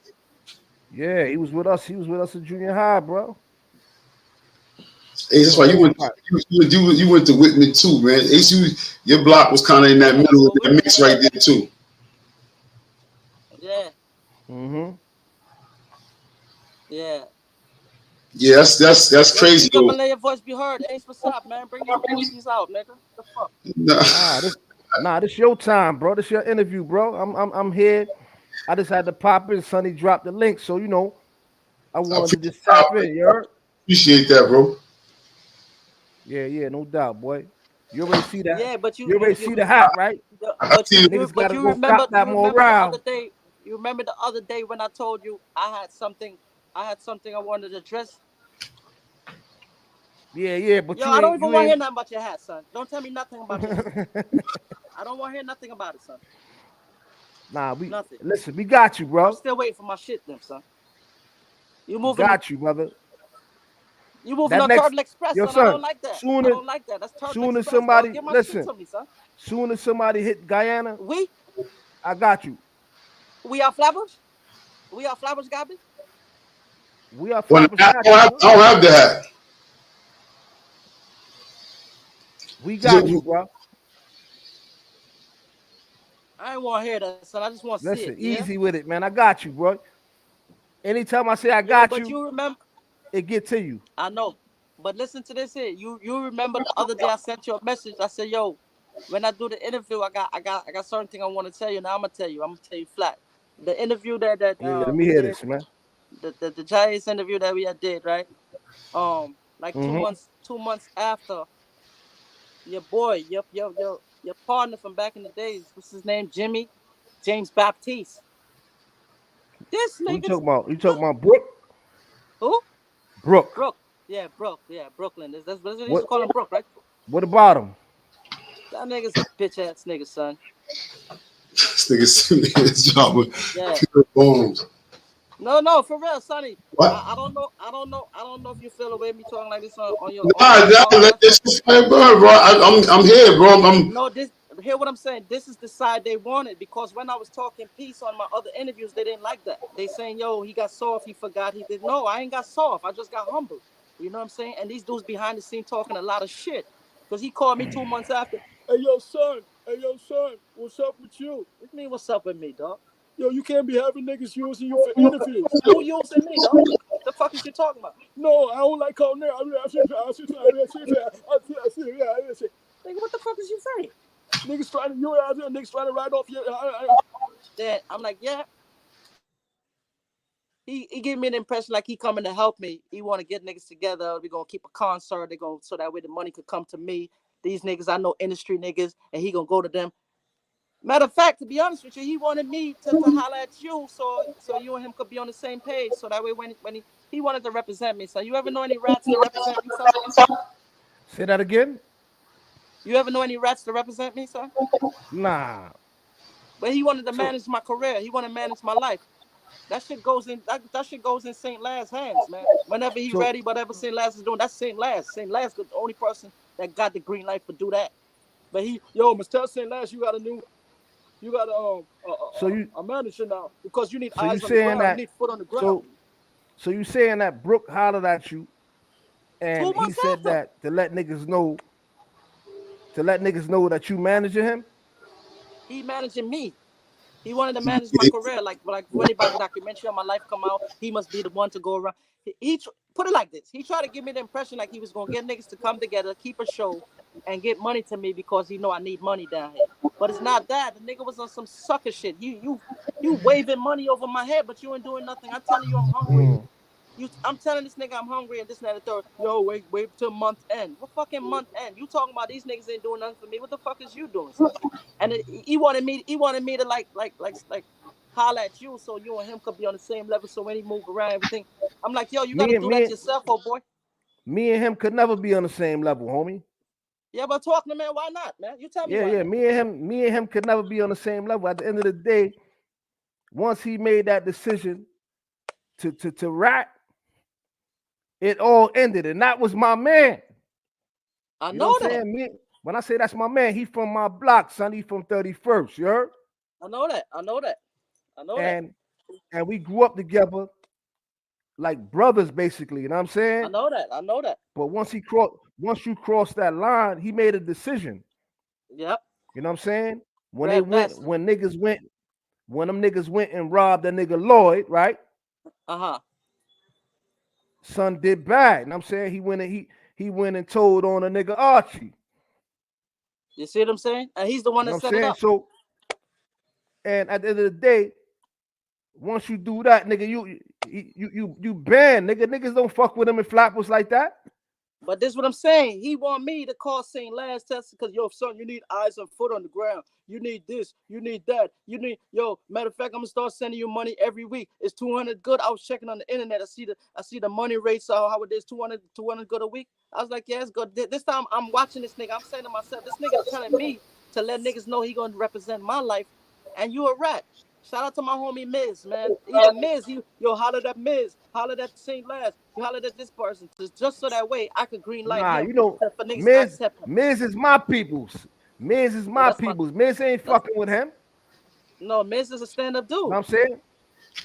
yeah, he was with us. He was with us in junior high, bro. Hey, that's So why everybody. you went to Whitman too, man. Ace, your block was kind of in that Yeah, middle of well, that mix right there too. yeah, Mm-hmm. yeah. Yeah, that's Yo, crazy speak up though. and let your voice be heard. Ace, what's up, man? Bring these bullshits out, nigga. The fuck? Nah. This your time, bro. This your interview, bro. I'm here. I just had to pop in. Sonny dropped the link, so I wanted to just tap in. You heard? Appreciate that, bro. Yeah, no doubt, boy. You already see that. Yeah, but You already see the hat, right? I see it. Niggas gotta you go cop that you more remember the other round. day. You remember the other day when I told you I had something I wanted to address. Yeah, but Yo, you I don't ain't even you want to hear ain't nothing about your hat, son. Don't tell me nothing about your hat. I don't want to hear nothing about it, son. Nah, Nothing. we got you, I'm bro. still waiting for my shit, then, son. You We moving? got you, brother. You moving That on next Turtle Express, your son? I don't son, like that. soon I as don't like that. That's Turtle soon as Express, dog. somebody Give my shit listen, to me, son. soon as somebody hit Guyana, We I got you. we are flappers. We are flappers, garbage. We are When flappers got you, bro. I don't have the hat. We got you, bro. I ain't want to hear that, son. I just want to see it. Listen, Yeah. easy with it, man. I got you, bro. Anytime I say I Yo, got but you, you remember? it get to you. I know. But listen to this here. You remember the other day I sent you a message. I said, yo, when I do the interview, I got certain thing I want to tell you. Now I'm gonna tell you flat. The interview that Yeah, let me we hear did, this, man. the Giants interview that we had did, right? Like two Mm-hmm. months 2 months after, your boy, your partner from back in the days, what's his name? James Baptiste. This Who you nigga's talking about? You talking about Brooke? who? Brooke. Brooke. Yeah, Brooke. Yeah, Brooklyn. That's what they used What to call him, Brooke, right? what about him? That nigga's a bitch ass nigga, son. This nigga Simeon is dropping Yeah. pure bombs. No, for real, Sonny. What? I don't know if you feel the way me talking like this on Nah, your let podcast. this shit fire burn, bro. I'm here, bro. I'm No, this hear what I'm saying? This is the side they wanted, because when I was talking peace on my other interviews, they didn't like that. They saying, yo, he got soft, he forgot he did. No, I ain't got soft. I just got humble. You know what I'm saying? And these dudes behind the scene talking a lot of shit. Because he called me 2 months after. Hey, yo, son. What's up with you? What do you mean, what's up with me, dog? Yo, you can't be having niggas using you for interviews. Who using me, dog? The fuck is you talking about? No, I don't like calling there. Nigga, what the fuck is you saying? Niggas trying to, you out there, niggas trying to ride off your. Then I'm like, yeah. He gave me the impression like he coming to help me. He want to get niggas together. We gonna keep a concert. They gonna, so that way the money could come to me. These niggas, I know industry niggas, and he gonna go to them. Matter of fact, to be honest with you, he wanted me to holler at you, so you and him could be on the same page. So that way, when he wanted to represent me. So you ever know any rats to represent me, son? Say that again. You ever know any rats to represent me, son? Nah. But he wanted to manage my career. He wanted to manage my life. That shit goes in. That shit goes in Saint Last's hands, man. Whenever he ready, whatever Saint Last is doing, that's Saint Last. Saint Last is the only person that got the green light to do that. But must tell Saint Last you got a manager now, because you need eyes on the ground. You need foot on the ground. So you saying that Brooke hollered at you, and he said that to let niggas know that you managing him? He managing me. He wanted to manage my career. Like when anybody's documentary on my life come out, he must be the one to go around. He put it like this. He tried to give me the impression like he was going to get niggas to come together, keep a show, and get money to me because he know I need money down here. But it's not that. The nigga was on some sucker shit. You waving money over my head, but you ain't doing nothing. I'm telling you I'm hungry. I'm telling this nigga I'm hungry and this and that and the third. Yo, wait till month end. What fucking month end? You talking about these niggas ain't doing nothing for me? What the fuck is you doing, son? And he wanted me to like holler at you, so you and him could be on the same level. So when he move around, everything, I'm like, yo, you gotta do that yourself, oh boy. Me and him could never be on the same level, homie. Yeah, but talking to man, why not, man? You tell me. Yeah. Me and him could never be on the same level. At the end of the day, once he made that decision to rap, it all ended, and that was my man. I know that. When I say that's my man, he from my block, son. He from 31st, you heard? I know that. And we grew up together like brothers, basically. You know what I'm saying? I know that. But once you cross that line, he made a decision. Yep. You know what I'm saying? When them niggas went and robbed that nigga Lloyd, right? Son did bad. You know what I'm saying? He went and told on a nigga Archie. You see what I'm saying? And he's the one that set it up. So, and at the end of the day, once you do that, nigga, you ban, nigga. Niggas don't fuck with him and flappers like that. But this is what I'm saying. He want me to call St. Lance test because, yo, son, you need eyes and foot on the ground. You need this. You need that. Matter of fact, I'm gonna start sending you money every week. It's 200 good. I was checking on the internet. I see the money rates. How it is 200 good a week. I was like, yeah, it's good. This time I'm watching this nigga. I'm saying to myself, this nigga telling me to let niggas know he gonna represent my life, and you a rat. Shout out to my homie Miz, man. Even Miz, hollered at Miz, hollered at St. Lance, you hollered at this person, just so that way I could green light him. You know, Miz is my peoples. Miz is my peoples. Miz ain't fucking with him. No, Miz is a stand-up dude. You know what I'm saying?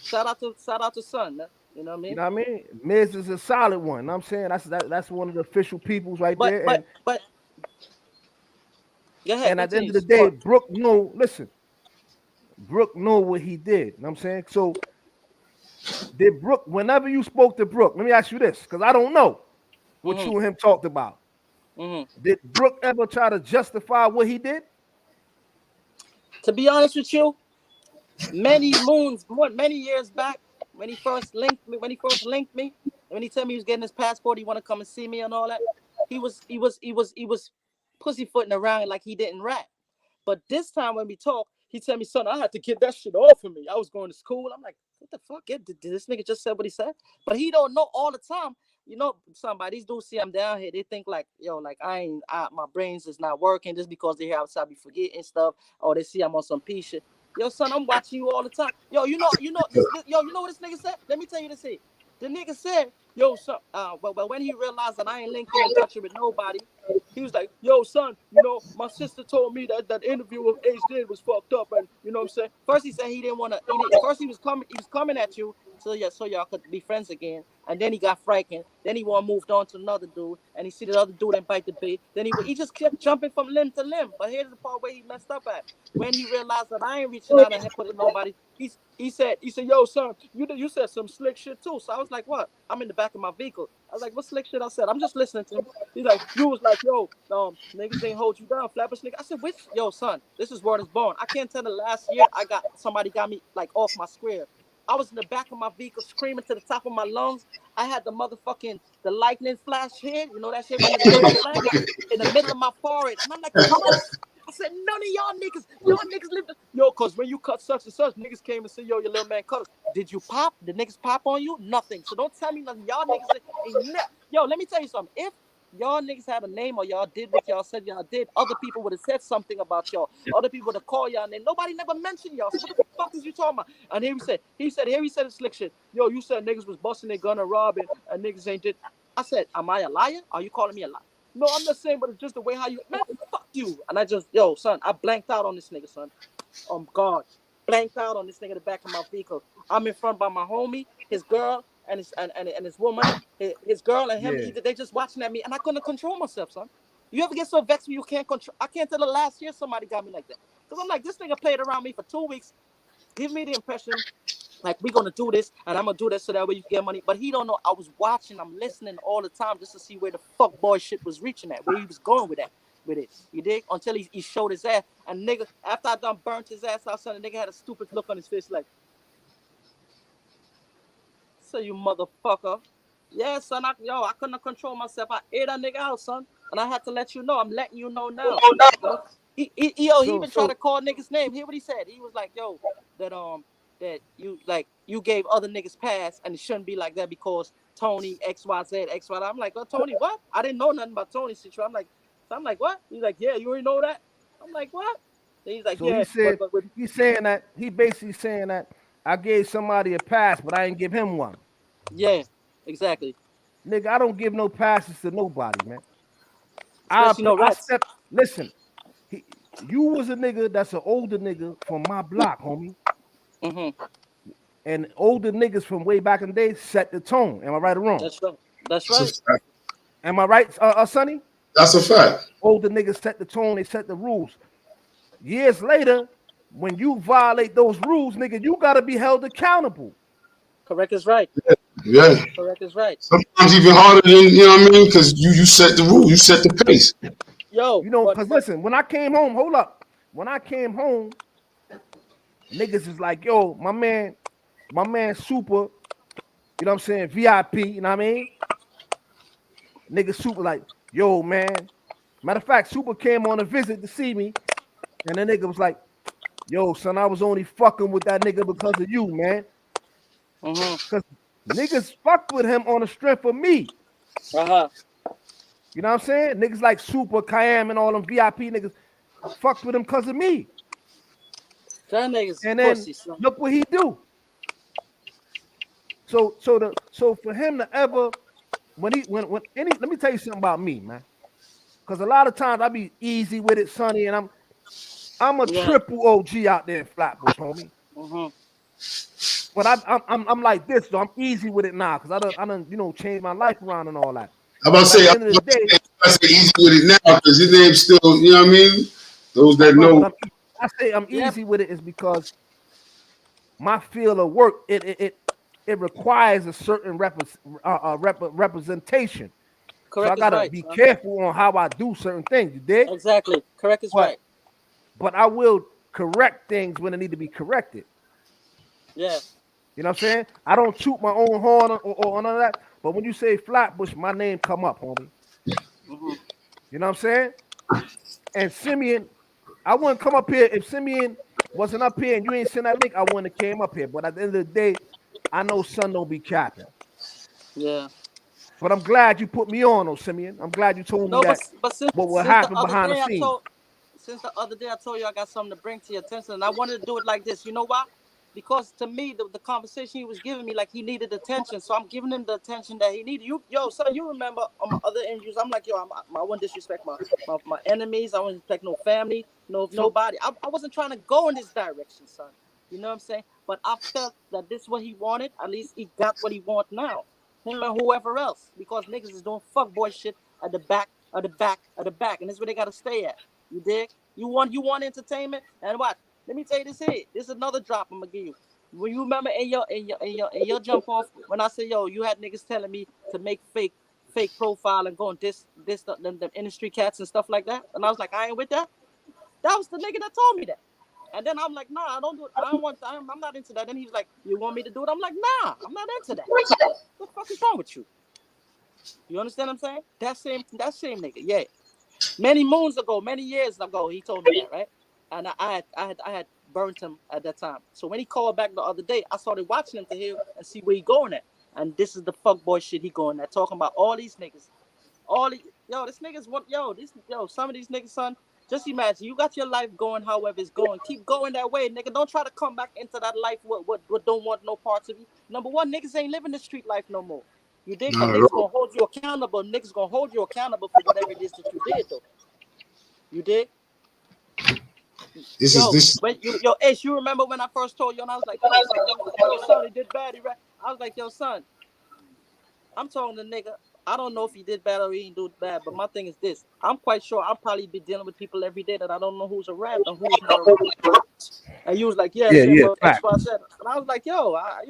Shout out to son, man. You know what I mean? You know what I mean? Miz is a solid one. You know what I'm saying? That's one of the official peoples right there. But go ahead. And at the end of the day, Brooke know what he did. You know what I'm saying? So did Brooke, whenever you spoke to Brooke, let me ask you this, because I don't know what you and him talked about. Did Brooke ever try to justify what he did? To be honest with you, many years back, when he first linked me, when he told me he was getting his passport, he want to come and see me and all that, he was pussyfooting around like he didn't rap. But this time when we talk, he tell me, son, I had to get that shit off of me. I was going to school. I'm like, what the fuck? Did this nigga just say what he said? But he don't know all the time. You know, these dudes see I'm down here. They think like, yo, like my brains is not working just because they hear outside be forgetting stuff, or they see I'm on some piece shit. Yo, son, I'm watching you all the time. Yo, you know what this nigga said? Let me tell you this here. The nigga said yo, son, but when he realized that I ain't linking and touching with nobody, he was like, yo, son, my sister told me that interview with H did was fucked up, and you know what I'm saying. First he said he didn't want to. First he was coming at you, so y'all could be friends again. And then he got frightened. Then he moved on to another dude, and he see the other dude and bite the bait. Then he just kept jumping from limb to limb. But here's the part where he messed up at. When he realized that I ain't reaching out and putting nobody, he said, yo, son, you said some slick shit too. So I was like, what? I'm in the back of my vehicle. I was like, what slick shit I said? I'm just listening to him. He's like, you was like, yo, niggas ain't hold you down, Flatbush nigga. I said, yo, son, this is word is born. I can't tell the last year somebody got me like off my square. I was in the back of my vehicle screaming to the top of my lungs. I had the lightning flash here. You know that shit when the lightning flash in the middle of my forehead. And I'm like, yes. I said, none of y'all niggas live. Cause when you cut such and such, niggas came and said, yo, your little man cut us. Did you pop? Did niggas pop on you? Nothing. So don't tell me nothing. Y'all niggas ain't yo, let me tell you something. If y'all niggas had a name or y'all did what y'all said y'all did, other people would have said something about y'all. Other people would have called y'all name. Nobody never mentioned y'all. So what the fuck is you talking about? And here he said a slick shit. Yo, you said niggas was busting their gun and robbing and niggas ain't did. I said, am I a liar? Are you calling me a liar? No, I'm not saying, but it's just the way how you, man, fuck you. And I just, yo, son, I blanked out on this nigga, son. God, blanked out on this nigga in the back of my vehicle. I'm in front by my homie, his girl, and his woman, his girl and him. Yeah. They just watching at me, and I couldn't control myself, son. You ever get so vexed when you can't control? I can't tell the last year somebody got me like that. Because I'm like, this nigga played around me for 2 weeks, give me the impression like we're gonna do this and I'm gonna do this so that way you get money. But he don't know I was watching, I'm listening all the time just to see where the fuck boy shit was reaching at, where he was going with that. With it. You dig? Until he showed his ass. And nigga, after I done burnt his ass out, son, the nigga had a stupid look on his face like, so you motherfucker. Yeah, son, I couldn't control myself. I ate that nigga out, son. And I had to let you know. I'm letting you know now. He even tried to call niggas name. Hear what he said. He was like, yo, that you gave other niggas pass and it shouldn't be like that because Tony XYZ XY. I'm like, oh, Tony, what? I didn't know nothing about Tony's situation. I'm like, what? He's like, yeah, you already know that. I'm like, what? And he's like, So yeah. he said he's saying that he basically saying that I gave somebody a pass, but I didn't give him one. Yeah, exactly. Nigga, I don't give no passes to nobody, man. Listen, you was a nigga that's an older nigga from my block, homie. Mm-hmm. And older niggas from way back in the day set the tone. Am I right or wrong? That's right. Am I right, Sonny? That's a fact. Older niggas set the tone, they set the rules. Years later, when you violate those rules, nigga, you gotta be held accountable. Correct is right. Yeah. Correct is right. Sometimes even harder than, you know what I mean? Because you set the rule, you set the pace. Yo, because listen, when I came home, hold up. When I came home, niggas is like, yo, my man Super, you know what I'm saying? VIP, you know what I mean? Nigga Super like, yo, man. Matter of fact, Super came on a visit to see me, and the nigga was like, yo, son, I was only fucking with that nigga because of you, man. Because niggas fucked with him on the strength of me. You know what I'm saying? Niggas like Super, Kayam, and all them VIP niggas fucked with him because of me. That nigga's and then pussy, son. Look what he do. So for him to ever when let me tell you something about me, man. Because a lot of times I be easy with it, Sonny, and I'm a triple OG out there in Flatbush, homie. But I'm like this, though. I'm easy with it now because I done changed my life around and all that. I'm about to say, I say easy with it now because his name's still, you know what I mean? Those that know. I say I'm easy with it is because my field of work, it requires a certain representation. Correct. So I gotta be careful on how I do certain things. You dig? Exactly. Correct is right. But I will correct things when they need to be corrected. Yeah. You know what I'm saying? I don't toot my own horn or none of that. But when you say Flatbush, my name come up, homie. You know what I'm saying? And Simeon, I wouldn't come up here if Simeon wasn't up here and you ain't sent that link. I wouldn't have came up here. But at the end of the day, I know son don't be capping. Yeah. But I'm glad you put me on, Simeon. I'm glad you told me that. But what will happen behind the scenes. Since the other day I told you I got something to bring to your attention, and I wanted to do it like this. You know why? because to me, the conversation he was giving me, like he needed attention. So I'm giving him the attention that he needed. Son, you remember on my other interviews, I'm like, I wouldn't disrespect my enemies. I wouldn't disrespect no family, nobody. I wasn't trying to go in this direction, son. You know what I'm saying? But I felt that this is what he wanted. At least he got what he wants now. Him and whoever else. Because niggas is doing fuckboy shit at the back, of the back, of the back. And that's where they got to stay at. You dig? You want entertainment? And what? Let me tell you this here. This is another drop I'm gonna give you. When you remember in your jump off when I said, yo, you had niggas telling me to make fake profile and go and this them industry cats and stuff like that, and I was like, I ain't with that. That was the nigga that told me that. And then I'm like, nah, I don't do it. I'm not into that. Then he was like, you want me to do it? I'm like, nah, I'm not into that. What the fuck is wrong with you? You understand what I'm saying? That same nigga, yeah. Many moons ago, many years ago, he told me that, right? And I had burnt him at that time. So when he called back the other day, I started watching him to hear and see where he going at. And this is the fuckboy shit he going at, talking about all these niggas. This niggas want some of these niggas, son. Just imagine you got your life going however it's going. Keep going that way, nigga. Don't try to come back into that life what don't want no parts of you. Number one, niggas ain't living the street life no more. You dig? But niggas gonna hold you accountable. Niggas gonna hold you accountable for whatever it is that you did, though. You dig? Ace, you remember when I first told you, and I was like, yo, son, he did bad, right? I was like, yo, son, I'm telling the nigga, I don't know if he did bad or he didn't do bad, but my thing is this. I'm quite sure I'll probably be dealing with people every day that I don't know who's a rat and who's not a rat. And you was like, yeah, but X, Y, Z. And I was like, yo, I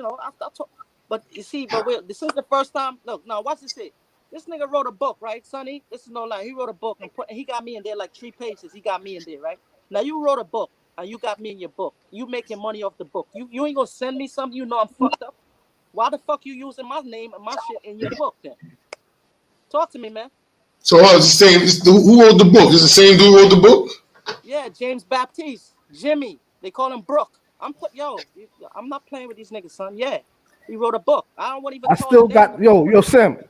but you see, this is the first time. Look, now watch this here. This nigga wrote a book, right, Sonny? This is no lie. He wrote a book and he got me in there like 3 pages. He got me in there, right? Now you wrote a book and you got me in your book. You making money off the book. You ain't gonna send me something you know I'm fucked up. Why the fuck you using my name and my shit in your book then? Talk to me, man. So it's the same. Who wrote the book? Is the same dude who wrote the book? Yeah, James Baptiste, Jimmy. They call him Brooke. I'm not playing with these niggas, son. Yeah, he wrote a book. I don't want to even. I still got Sim.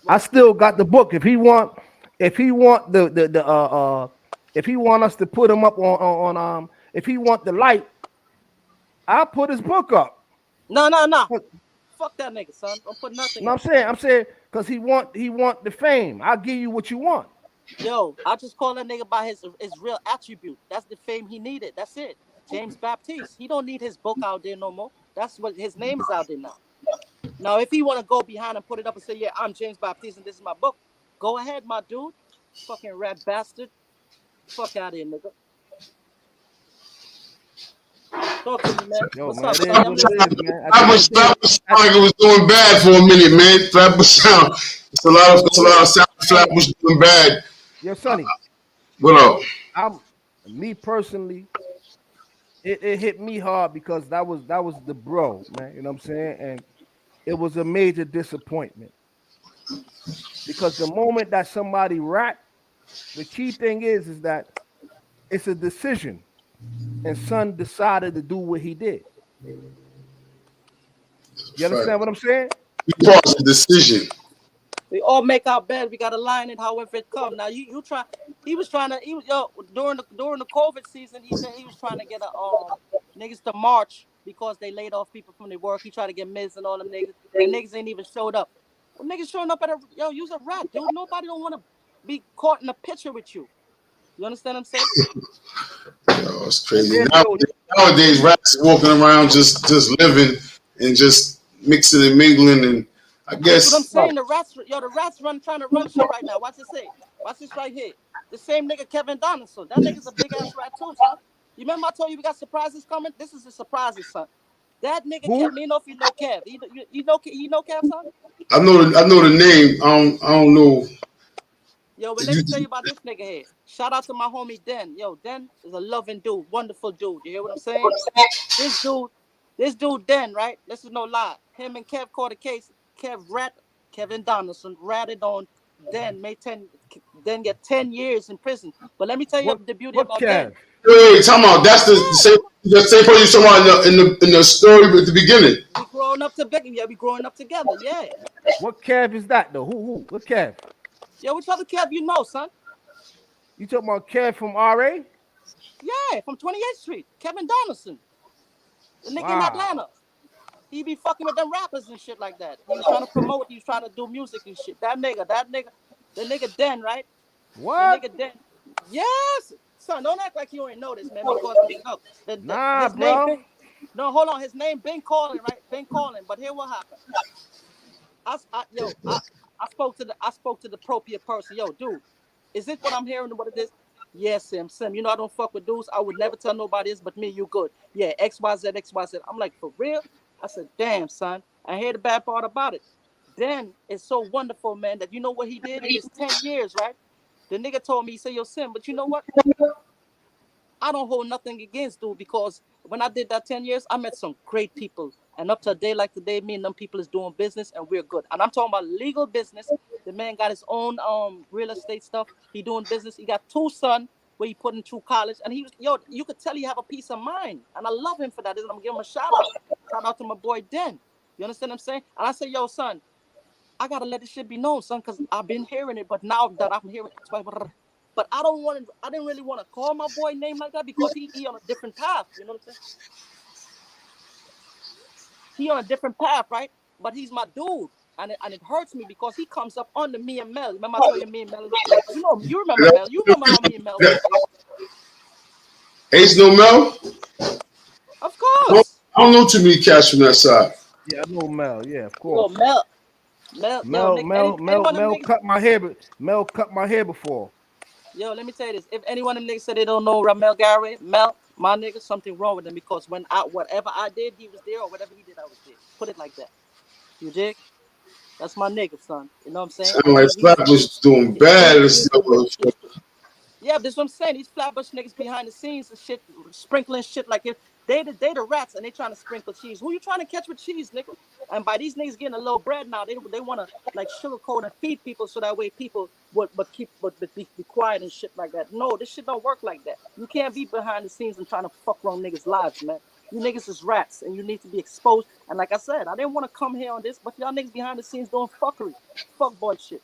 I still got the book. If he want if he want us to put him up on if he want the light, I'll put his book up. No. Fuck that nigga, son. Don't put nothing. No, I'm saying because he want the fame. I'll give you what you want. Yo, I just call that nigga by his real attribute. That's the fame he needed. That's it. James Baptiste. He don't need his book out there no more. That's what his name is out there now. Now, if he want to go behind and put it up and say, yeah, I'm James Baptiste and this is my book, go ahead, my dude. Fucking rat bastard. Fuck out of here, nigga. Talk to me, man. Yo, what's man, up, man? Flatbush was doing bad for a minute, man. Flatbush sound. It's a lot of sound. Flatbush doing bad. Yo, Sonny. What up? Me personally, it hit me hard because that was the bro, man. You know what I'm saying? And it was a major disappointment. Because the moment that somebody rat, the key thing is that it's a decision. And son decided to do what he did. You understand what I'm saying? It's a decision. We all make our bed. We gotta line it however it comes. Now you try. He was during the COVID season. He said he was trying to get niggas to march because they laid off people from their work. He tried to get Miz and all them niggas. And niggas ain't even showed up. Well, niggas showing up you's a rat, dude. Nobody don't want to be caught in a picture with you. You understand what I'm saying? Oh, it's crazy. Nowadays, rats walking around just living and just mixing and mingling, and I guess. That's what I'm saying. The rats trying to run shit right now. Watch this say. Watch this right here. The same nigga Kevin Donaldson. That nigga's a big ass rat too, son. You remember I told you we got surprises coming? This is the surprises, son. That nigga Kev. Me know if you know Kev. You know Kev, son? I know the name. I don't know. Yo, but let me tell you about this nigga here. Shout out to my homie Den. Yo, Den is a loving dude, wonderful dude. You hear what I'm saying? This dude Den, right? This is no lie. Him and Kev caught a case. Kevin Donaldson ratted on Den. Den get 10 years in prison. But let me tell you the beauty about Den. Wait, talking about that's the same person you talking about in the story at the beginning. We growing up we growing up together. Yeah. What Kev is that though? Who? What Kev? Yo, which other Kev you know, son? You talking about Kev from RA? Yeah, from 28th Street. Kevin Donaldson. The nigga in Atlanta. He be fucking with them rappers and shit like that. He was trying to promote. He was trying to do music and shit. That nigga, the nigga Den, right? What? The nigga Den. Yes, son. Don't act like you ain't know this, man. Because look, his name. Bro. No, hold on. His name been calling, right? Been calling. But here what happened. I spoke to the appropriate person. Yo, dude, is it what I'm hearing? What it is? Yes, Sim. You know I don't fuck with dudes. I would never tell nobody this, but me, you good. Yeah, XYZ. I'm like, for real? I said, damn, son. I hear the bad part about it. Then it's so wonderful, man, that you know what he did in his 10 years, right? The nigga told me, he said, yo, Sim, but you know what? I don't hold nothing against dude because when I did that 10 years, I met some great people. And up to a day like today, me and them people is doing business and we're good. And I'm talking about legal business. The man got his own real estate stuff. He doing business. He got 2 sons where he put in through college. And he was, yo, you could tell he have a peace of mind. And I love him for that. I'm gonna give him a shout out. Shout out to my boy Den. You understand what I'm saying? And I say, yo, son, I gotta let this shit be known, son, because I've been hearing it, but now that I'm hearing it, but I didn't really want to call my boy name like that because he on a different path. You know what I'm saying? He on a different path, right? But he's my dude. And it hurts me because he comes up under me and Mel. Remember I told you me and Mel? You remember Mel. You remember how me and Mel was. Ace no Mel? Of course. I don't know too many cats from that side. Yeah, I know Mel. Yeah, of course. Yo, Mel cut my hair. Mel cut my hair before. Yo, let me tell you this. If any one of them niggas said they don't know Ramel Gary, Mel, my nigga, something wrong with them because whatever I did, he was there, or whatever he did, I was there. Put it like that. You dig? That's my nigga, son. You know what I'm saying? Sound like Flatbush doing bad. Yeah, that's what I'm saying. These Flatbush niggas behind the scenes and shit, sprinkling shit like if they the rats and they trying to sprinkle cheese. Who you trying to catch with cheese, nigga? And by these niggas getting a little bread now, they want to like sugarcoat and feed people so that way people would be quiet and shit like that. No, this shit don't work like that. You can't be behind the scenes and trying to fuck wrong niggas' lives, man. You niggas is rats and you need to be exposed. And like I said, I didn't want to come here on this, but y'all niggas behind the scenes doing fuckery, fuck boy shit.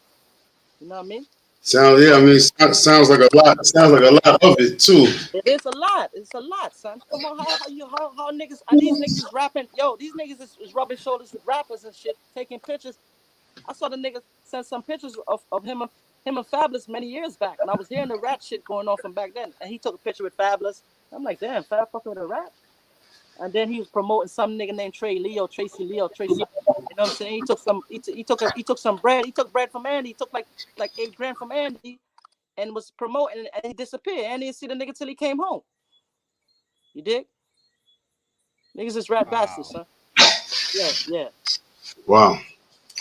You know what I mean? Sounds sounds like a lot. Sounds like a lot of it too. It is a lot. It's a lot, son. Come on, how niggas and these niggas is rapping. Yo, these niggas is rubbing shoulders with rappers and shit, taking pictures. I saw the niggas send some pictures of him and Fabulous many years back, and I was hearing the rap shit going on from back then. And he took a picture with Fabulous. I'm like, damn, Fab fucking with a rap. And then he was promoting some nigga named Tracy Leo. You know what I'm saying? He took some bread. He took bread from Andy. He took like $8 grand from Andy. And was promoting and he disappeared. And he didn't see the nigga till he came home. You dig? Niggas is rap bastards, son. Yeah. Wow.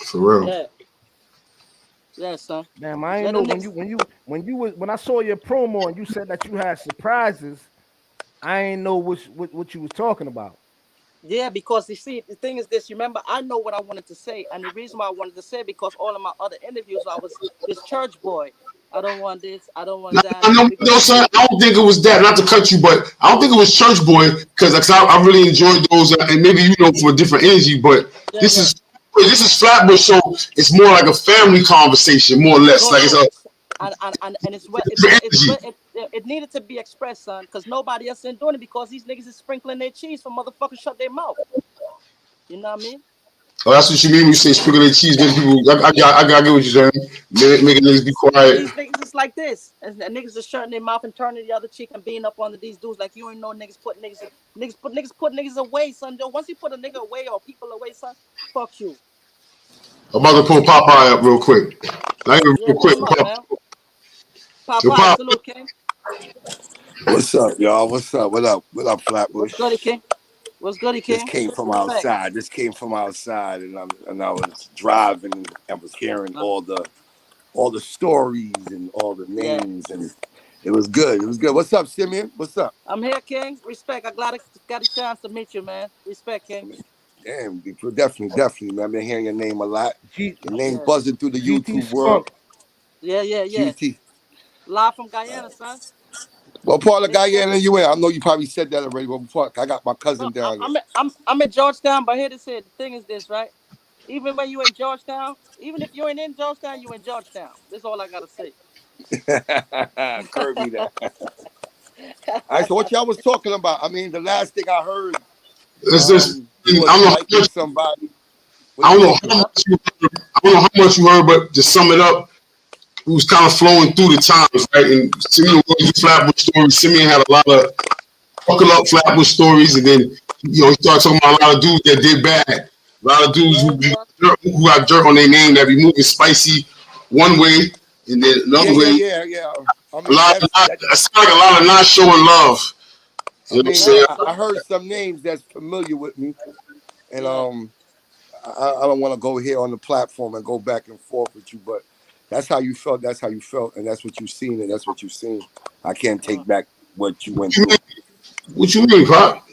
For real. Yeah. Yeah, son. Damn, I ain't know when I saw your promo and you said that you had surprises, I ain't know what you was talking about. Yeah, because you see, the thing is this, you remember, I know what I wanted to say. And the reason why I wanted to say because all of my other interviews, I was this church boy. I don't want this. I don't want that. No, son. I don't think it was that. Not to cut you, but I don't think it was Church Boy because I really enjoyed those. And maybe you know from a different energy, but this is Flatbush, so it's more like a family conversation, more or less. Like it's a and it needed to be expressed, son, because nobody else ain't doing it because these niggas is sprinkling their cheese for motherfuckers shut their mouth. You know what I mean? Oh, that's what you mean when you say sprinkle their cheese. Make people, I gotta get what you're saying. Making niggas be quiet. These niggas is like this. And niggas is shutting their mouth and turning the other cheek and being up under these dudes like you ain't know niggas put niggas away, son. Once you put a nigga away or people away, son, fuck you. I'm about to pull Popeye up real quick. Real quick. Popeye, salute, King. What's up, y'all? What's up? What up, Flatbush? What's good, King? What's good, King? This came from outside. And I was driving and was hearing all the stories and all the names, and it was good. What's up, Simeon? What's up? I'm here, King. Respect. I'm glad I got a chance to meet you, man. Respect, King. Damn, definitely, man. I've been hearing your name a lot. Your name buzzing through the YouTube world. Yeah. GT. Live from Guyana, son. What part of Guyana you in? I know you probably said that already, but I got my cousin down there. I'm in Georgetown, but here to say the thing is this, right? Even when you in Georgetown, even if you ain't in Georgetown, you in Georgetown. That's all I gotta say. Kirby that. All right, so what y'all was talking about? I mean, the last thing I heard It's just You I was don't know how liking much, somebody. I What don't you know say, how King? much you heard, I don't know how much you heard, but to sum it up, it was kind of flowing through the times, right? And Simeon was Flatbush stories. Simeon had a lot of buckle up Flatbush stories, and then he started talking about a lot of dudes that did bad, a lot of dudes Yeah, son. who got dirt on their name that be moving spicy one way, and then another way. Yeah. I A mean, lot, that. it sounds like a lot of not showing love. I You know what I'm mean, saying? Yeah, I son. heard some names that's familiar with me, and Yeah. I don't want to go here on the platform and go back and forth with you, but that's how you felt. That's how you felt, and that's what you seen, and that's what you seen. I can't take back what you went through. What you mean, Pop?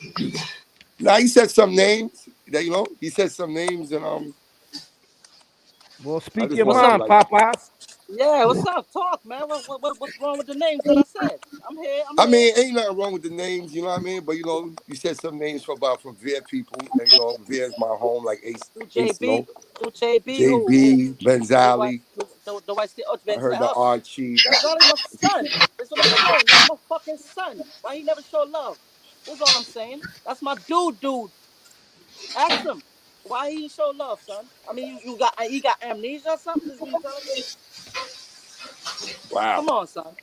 Now he said some names that he said some names, and Well, I speak just your What's wanted up? to mind, like, Popeye. Yeah, what's up? Talk, man. What's wrong with the names that I said? I'm here. I'm I here. mean, ain't nothing wrong with the names, you know what I mean? But you said some names from Veer people, and Veer is my home, like Do Ace, JB? Do JB? Who? JB, Do I? Benzali. Do I still? Oh, I heard the Benzal. Archie. Benzali, my son. That's what I'm saying. That's my fucking son. Why he never show love? That's all I'm saying. That's my dude. Ask him. Why he show love, son? I mean, he got amnesia or something? Is what you telling me? Wow. Come on, son.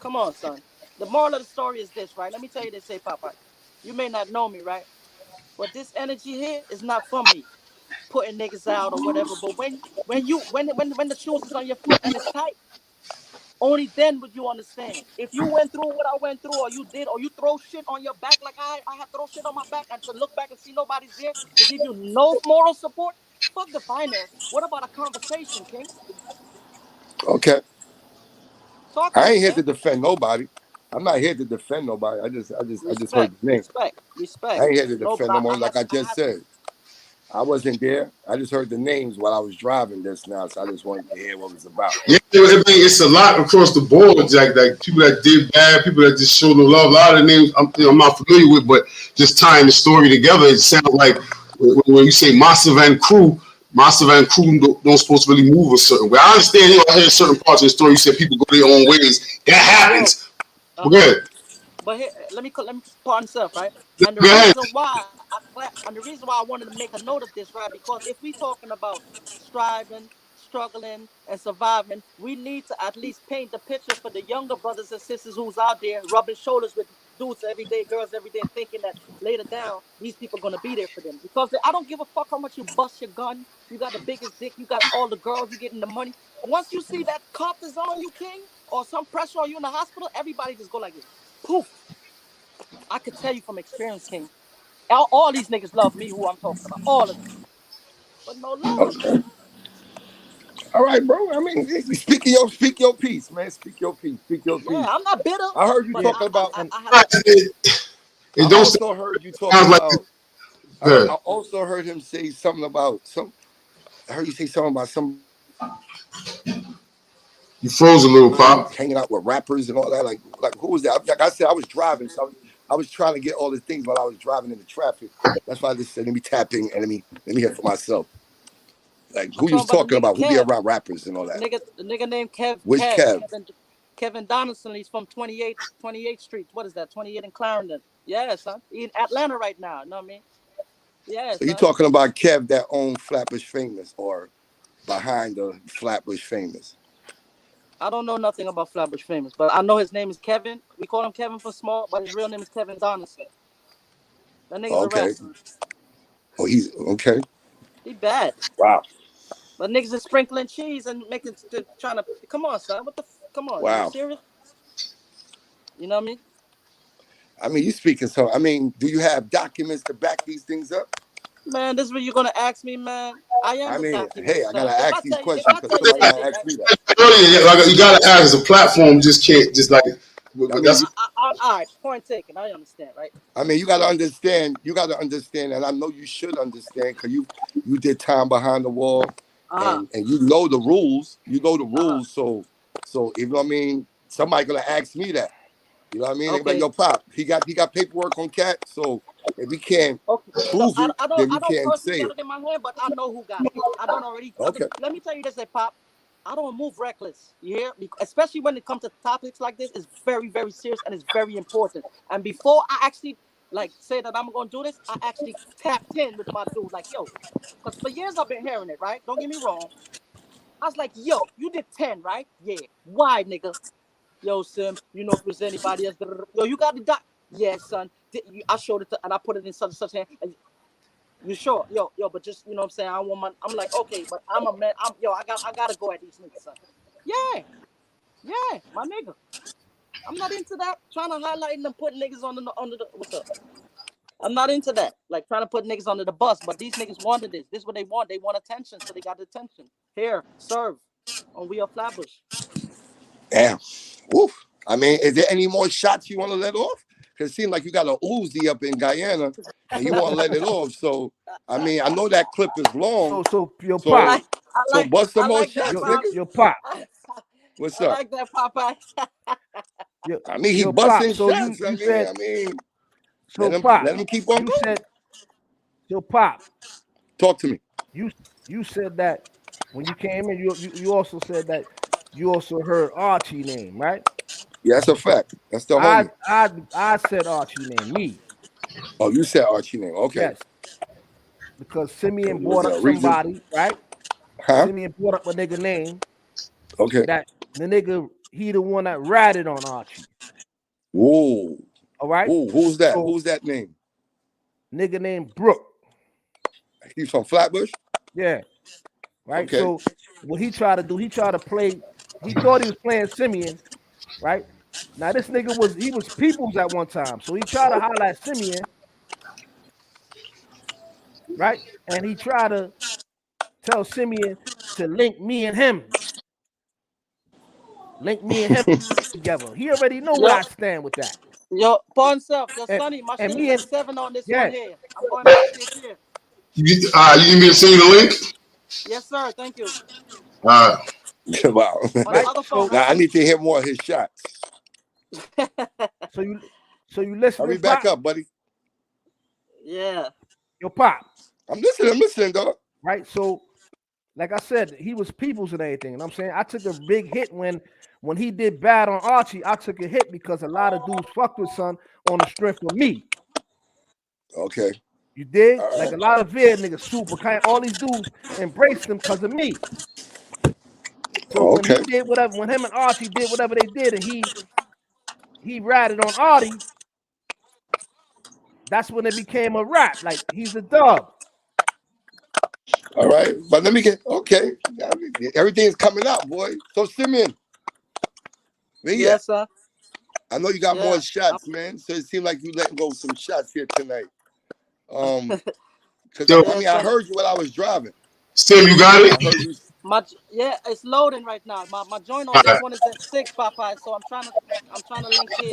Come on, son. The moral of the story is this, right? Let me tell you this, say, Papa. You may not know me, right? But this energy here is not for me. Putting niggas out or whatever. But when the shoes is on your foot and it's tight, only then would you understand. If you went through what I went through, or you did, or you throw shit on your back like I had throw shit on my back, and to look back and see nobody's there to give you no moral support, fuck the finance. What about a conversation, King? Okay. Talk to I me, ain't here to man. defend nobody. I'm not here to defend nobody. I just heard Respect, the name. respect, respect. I ain't here to No, but defend no one. I Like I just had to. said, I wasn't there. I just heard the names while I was driving this now, so I just wanted to hear what it was about. Yeah, I mean, it's a lot across the board. Like people that did bad, people that just showed no love. A lot of the names I'm not familiar with, but just tying the story together, it sounds like when you say Massive and crew don't supposed to really move a certain way. I understand. I hear certain parts of the story. You said people go their own ways. That Yo, happens. uh But go huh. ahead. But here, let me point myself right. And the Go ahead. reason why and the reason why I wanted to make a note of this, right? Because if we talking about striving, struggling, and surviving, we need to at least paint the picture for the younger brothers and sisters who's out there rubbing shoulders with dudes every day, girls every day, and thinking that later down these people gonna be there for them. Because I don't give a fuck how much you bust your gun. You got the biggest dick. You got all the girls. You getting the money. Once you see that cuff is on you, King, or some pressure on you in the hospital, everybody just go like this. Poof. I could tell you from experience, King. All these niggas love me, who I'm talking about. All of them. But no love. Okay. All right, bro. I mean, speak your piece, man. Speak your piece. Speak your Yeah, piece. I'm not bitter, I heard you but Yeah, talking about. and I had to. It I don't also heard you talking sound like about. good. I also heard him say something about some. I heard you say something about somebody You froze a little, Pop. hanging out with rappers and all that. Like who was that? Like I said, I was driving, so I was trying to get all the things while I was driving in the traffic. That's why I just said, let me tap in and let me hear for myself. Like I'm who you was talking about the talking nigga about? Who be Kev. around rappers and all that? The nigga named Kev. Which Kev? Kevin Donaldson. He's from 28th Street. What is that? 28 in Clarendon. Yeah, son. He in Atlanta right now. You know what I mean? Yeah, So you son. talking about Kev that owned Flatbush Famous or behind the Flatbush Famous? I don't know nothing about Flatbush Famous, but I know his name is Kevin. We call him Kevin for small, but his real name is Kevin Donaldson. That nigga's a rat, Okay. son. Oh, he's okay. He bad. Wow. But niggas is sprinkling cheese and making trying to come on, son. Come on, you Wow. serious? You know what I mean? I mean, you speaking so. I mean, do you have documents to back these things up? Man, this is what you're gonna ask me, man. I am I the mean, hey, documents, I son. gotta If ask I these tell you, questions because somebody gotta anything, ask right? me that. Earlier, like you gotta ask. It's a platform. You just can't just like. I mean, That's All right, point taken. I understand, right? you gotta understand. You gotta understand, and I know you should understand because you did time behind the wall, Uh huh. and you know the rules. You know the Uh huh. rules. So you know what I mean. Somebody gonna ask me that. You know what I mean? They be like, Okay. yo, Pop, he got paperwork on Cat. So if he can't Okay. No, prove it, then I we don't can't personally say got it. it in my hand, but I know who got it. I don't already. Okay. Let me tell you this, Pop. I don't move reckless. You hear? Especially when it comes to topics like this, it's very, very serious and it's very important. And before I actually like say that I'm gonna do this, I actually tapped in with my dude, like, yo, because for years I've been hearing it, right? Don't get me wrong. I was like, yo, you did 10, right? Yeah. Why, nigga? Yo, Sim, you know if there's anybody else. Yo, you got the doc. Yeah, son. I showed it to, and I put it in such and such hand. And you sure? Yo, but just, you know what I'm saying? I want my, I'm like, okay, but I'm a man. I gotta go at these niggas, son. Yeah, my nigga. I'm not into that. Trying to highlight and put niggas under the what's up? I'm not into that. Like trying to put niggas under the bus, but these niggas wanted this. This is what they want. They want attention, so they got attention. Here, serve on We Are Flatbush. Damn. Woof. I mean, is there any more shots you want to let off? Because it seems like you got an Uzi up in Guyana and you want to let it off. So, I mean, I know that clip is long. So your pop. So bust some more shots, nigga. Your pop. What's up? I like that, Popeye. I mean, he busting shots. I mean, let him keep on going. Your pop. Talk to me. You said that when you came in, you also said that you also heard Archie name, right? Yeah, that's a fact. That's the homie. I said Archie name, me. Oh, you said Archie name. Okay. Yes. Because Simeon brought up somebody, right? Huh? Simeon brought up a nigga name. Okay. That the nigga, he the one that ratted on Archie. Whoa. All right. Ooh, who's that? So, who's that name? Nigga named Brooke. He's from Flatbush? Yeah. Right. Okay. So what he tried to do, he tried to play, he thought he was playing Simeon, right? Now this nigga was Peoples at one time. So he tried to highlight Simeon, right? And he tried to tell Simeon to link me and him together. He already know where I stand with that. Yo, Pawn self, yo, Sonny, my shit is at 7 on this one here. I'm going back to it here. You need me to send you the link? Yes, sir. Thank you. Wow. Right? Now I need to hear more of his shots. So you listen. Hurry back up, buddy. Yeah. Yo, Pop. I'm listening, dog. Right. So, like I said, he was Peoples and everything. And I'm saying I took a big hit when he did bad on Archie. I took a hit because a lot of dudes fucked with son on the strength of me. Okay. You dig? Right. Like a lot of vid niggas, super kind. All these dudes embraced him because of me. So when he did whatever, when him and Archie did whatever they did, and he ratted on Artie, that's when it became a rap. Like he's a dog. All right, but let me get everything's coming out, boy. So Simeon, yes, sir. I know you got more shots, man. So it seemed like you letting go some shots here tonight. Because I heard you while I was driving. Sim, you got it? It's loading right now. My joint on this one is at 6, Popeye. So I'm trying to link here.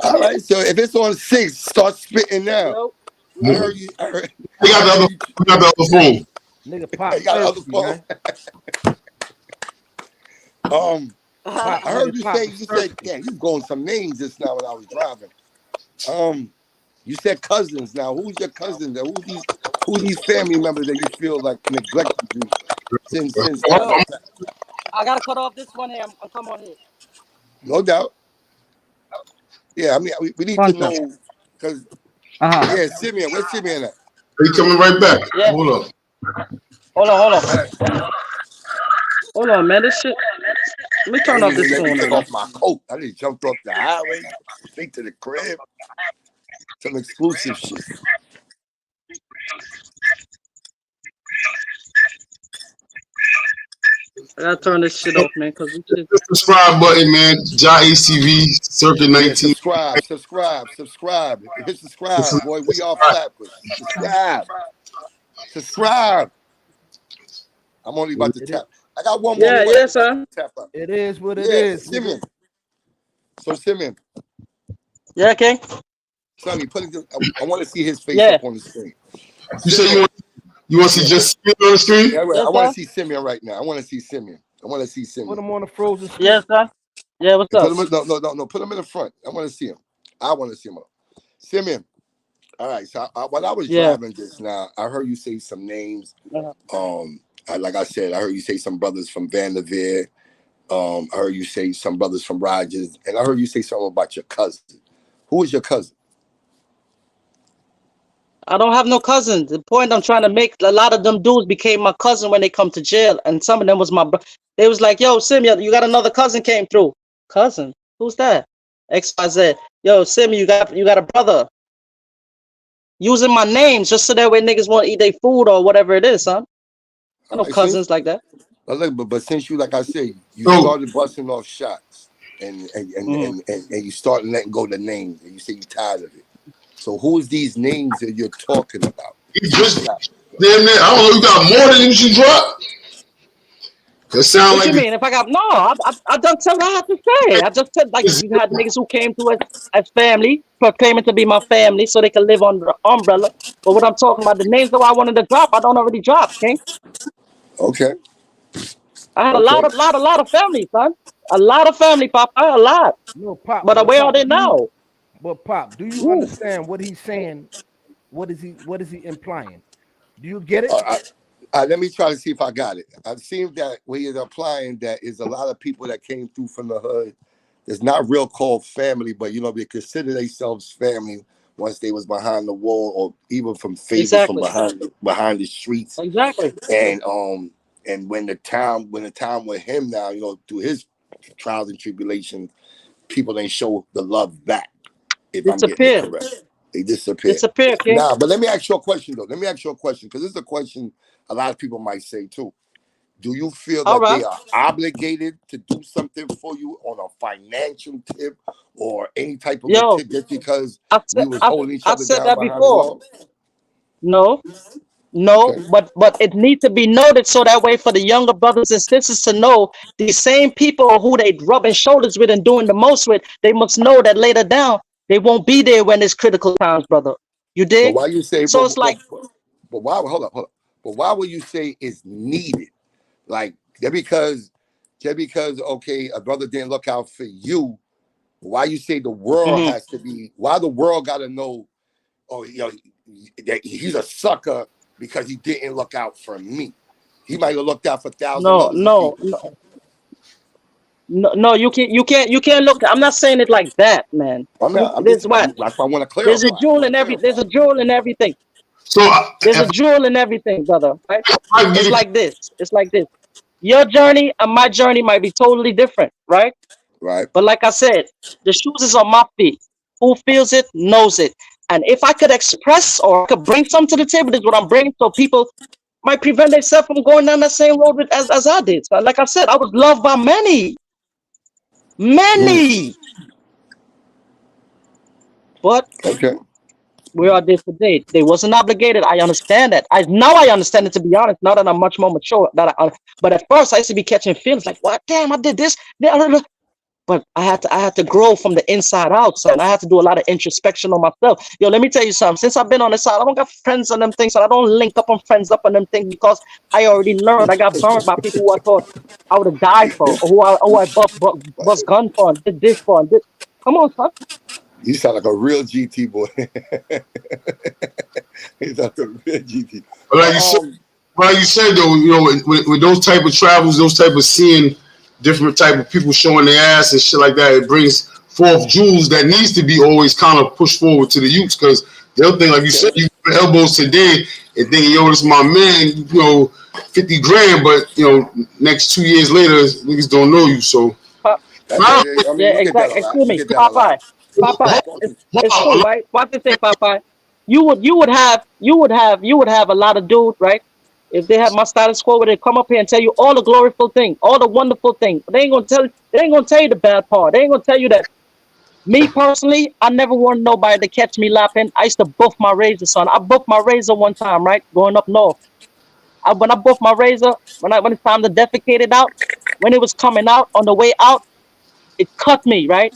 All right, so if it's on 6, start spitting now. I heard you. We got the other phone. Nigga Pop. You got the other phone. I heard you said, yeah, you going some names just now when I was driving. You said cousins. Now, who's your cousin? Who's these family members that you feel like neglected you since? I gotta cut off this one here. I'm coming on here. No doubt. Yeah, I mean, we need to know because. Yeah, Simeon. Where's Simeon at? He's coming right back. Yeah. Hold on, man. This shit. Let me turn off this phone. Take off my coat. I just jumped off the highway, straight to the crib. Some exclusive shit. I gotta turn this shit off, man. Cause the subscribe button, man. JACV Circuit 19. Yeah, subscribe. Hit subscribe, boy. We all Flatbush. Subscribe. I'm only about to tap. I got one more. Yeah, sir. Tap up. It is what it is. Simeon. So Simeon. Yeah, King. Sonny, I want to see his face up on the screen. You say you want to see just Simeon on the screen? Yeah, I want to see Simeon right now. I want to see Simeon. Put him on the frozen screen. Yes, sir. Yeah, what's up? No. Put him in the front. I want to see him. Simeon. All right. So while I was driving just now, I heard you say some names. Like I said, I heard you say some brothers from Vanderveer. I heard you say some brothers from Rogers, and I heard you say something about your cousin. Who is your cousin? I don't have no cousins. The point I'm trying to make, a lot of them dudes became my cousin when they come to jail, and some of them was my they was like, yo, Simeon, you got another cousin came through. Cousin? Who's that? XYZ. Yo, Simeon, you got a brother. Using my names just so that way niggas want to eat their food or whatever it is, son. I know cousins like that. But since you, like I said, you started busting off shots and you started letting go of the names, and you say you're tired of it. So who's these names that you're talking about? You just damn it. I don't know. You got more than you should drop. That sound What like you mean? If I got I just said what I had to say. I just said like you had niggas who came to us as family, proclaiming to be my family, so they can live under the umbrella. But what I'm talking about, the names that I wanted to drop, I don't already drop, King. Okay. I had a lot of family, son. A lot of family, Pop. A lot. No, Pop. But where are they now? But Pop, do you understand what he's saying? What is he implying? Do you get it? Let me try to see if I got it. I've seen that where he's applying that is a lot of people that came through from the hood. It's not real called family, but they consider themselves family once they was behind the wall or even from favors from behind the streets. Exactly. And when the time with him now, through his trials and tribulations, people ain't show the love back. If I'm getting it correct. They disappear. King. Nah, but let me ask you a question though. Because this is a question a lot of people might say too. Do you feel that they are obligated to do something for you on a financial tip or any type of a tip just because we was holding each other down behind the wall? No, okay. but it needs to be noted so that way for the younger brothers and sisters to know these same people who they rubbing shoulders with and doing the most with, they must know that later down they won't be there when it's critical times, brother. You dig? But why you say? So it's like, but why? Hold up. But why would you say it's needed? Like just because okay, a brother didn't look out for you. Why you say the world has to be? Why the world got to know? Oh, that he's a sucker because he didn't look out for me. He might have looked out for thousands of others. No, you can't look. I'm not saying it like that, man. That's why I want to clarify. There's a jewel in everything. So there's a jewel in everything, brother. Right? It's like this. Your journey and my journey might be totally different, right? Right. But like I said, the shoes is on my feet. Who feels it knows it. And if I could express or I could bring something to the table, this is what I'm bringing, so people might prevent themselves from going down that same road as I did. So like I said, I was loved by many. But we are there today. They wasn't obligated. I understand that. I understand it, to be honest. Now that I'm much more mature, but at first I used to be catching feelings like, "What? Damn, I did this." But I had to grow from the inside out, son. I had to do a lot of introspection on myself. Yo, let me tell you something. Since I've been on the side, I don't got friends on them things. So I don't link up on friends up on them things because I already learned. I got burned by people who I thought I would have died for, or who I bust gun for, and did this for, and did. Come on, son. You sound like a real GT boy. He's like a real GT. Like you said though, with those type of travels, those type of seeing different type of people showing their ass and shit like that, it brings forth jewels that needs to be always kind of pushed forward to the youths, because they'll think, like you said, you elbows today and thinking, yo, this is my man, 50 grand, but next 2 years later, niggas don't know you. So exactly. Excuse me, Popeye. It's true, right? What they say, Popeye? You would have a lot of dudes, right? If they have my status quo, where they come up here and tell you all the gloriful thing, all the wonderful thing. They ain't gonna tell you the bad part. They ain't gonna tell you that. Me personally, I never want nobody to catch me laughing. I used to buff my razor, son. I buffed my razor one time, right? Going up north. When I buffed my razor, when it's time to defecate it out, when it was coming out on the way out, it cut me, right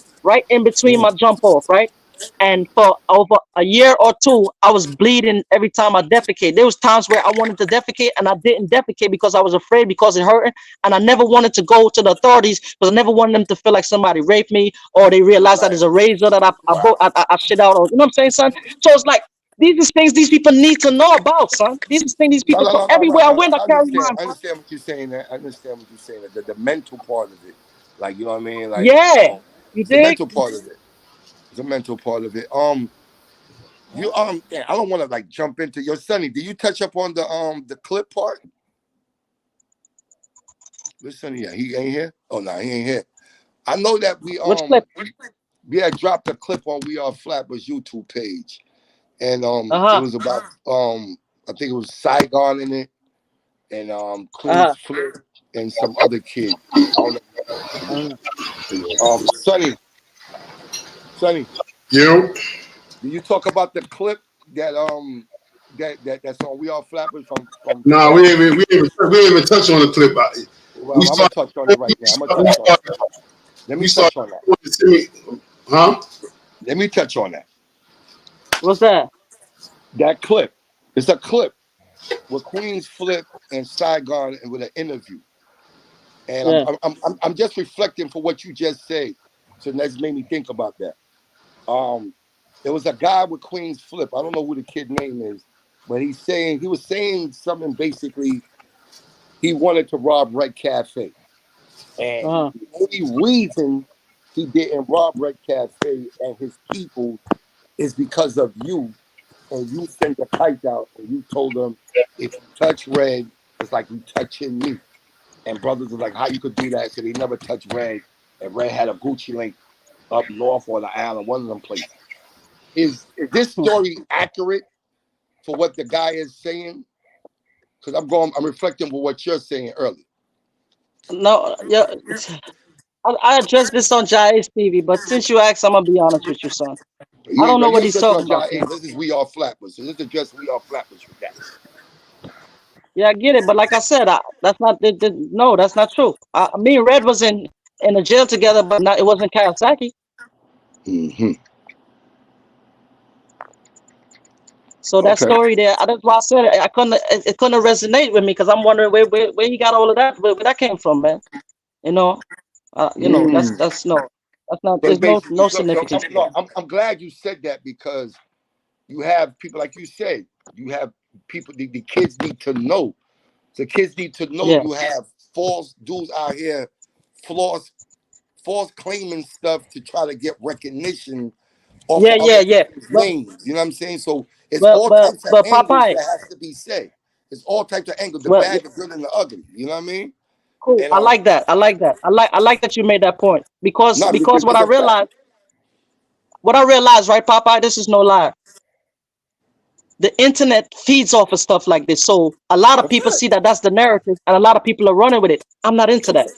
in between my jump off, right? And for over a year or two, I was bleeding every time I defecate. There was times where I wanted to defecate and I didn't defecate because I was afraid, because it hurt, and I never wanted to go to the authorities because I never wanted them to feel like somebody raped me or they realize that it's a razor that I shit out on. You know what I'm saying, son? So it's like, these are things these people need to know about, son. These are things these people everywhere I went, I carry mine. I understand what you're saying. The mental part of it. Like, you know what I mean? Like, yeah. it's the mental part of it. It's a mental part of it. You yeah, I don't want to like jump into your Sonny. Did you touch up on the clip part? Where's Sonny? Yeah, he ain't here. Oh no, he ain't here. I know that Which clip? we had dropped a clip on We Are Flappers YouTube page, and it Uh-huh. was about I think it was Saigon in it, and Uh-huh. Queen's Flip and some other kid. I don't know. Sonny, You. do you talk about the clip that that's on We Are Flappers from Nah, we ain't even touch on the clip. Well, I'm gonna touch on it right now. Let me touch on that. Huh? Let me touch on that. What's that? That clip. It's a clip with Queen's Flip and Saigon and with an interview. And Yeah. I'm just reflecting for what you just said. So that's made me think about that. There was a guy with Queen's Flip. I don't know who the kid name is, but he was saying something basically. He wanted to rob Red Cafe. And the only reason he didn't rob Red Cafe and his people is because of you. And you sent the kite out and you told them, if you touch Red, it's like you touching me. And brothers are like, how you could do that? So they never touched Red. And Red had a Gucci link up north on the island, one of them places. Is this story accurate for what the guy is saying? Because I'm reflecting on what you're saying earlier. No, yeah. I addressed this on Jai's TV, but since you asked, I'm gonna be honest with you, son. I don't know what he's talking about. This is We Are Flappers. So let's address We Are Flappers with that. Yeah, I get it, but like I said, that's not. No, that's not true. Me and Red was in a jail together, but not. It wasn't Kawasaki. Mm-hmm. So that story there, that's why I said it. It couldn't resonate with me because I'm wondering where he got all of that, where that came from, man. You know, that's no, that's not. But There's basically, no significance. I'm glad you said that because you have people like you said. You have people. The kids need to know. The kids need to know you have false dudes out here, false claiming stuff to try to get recognition off of other people's names. You know what I'm saying? So it's all types of angles Popeye, that has to be said. It's all types of angles, the well, bad, the good, and the ugly. You know what I mean? cool. And I like that. I like that you made that point because it's a fact. what I realized, right, Popeye, this is no lie. The internet feeds off of stuff like this, so a lot of people see that that's the narrative, and a lot of people are running with it. I'm not into that.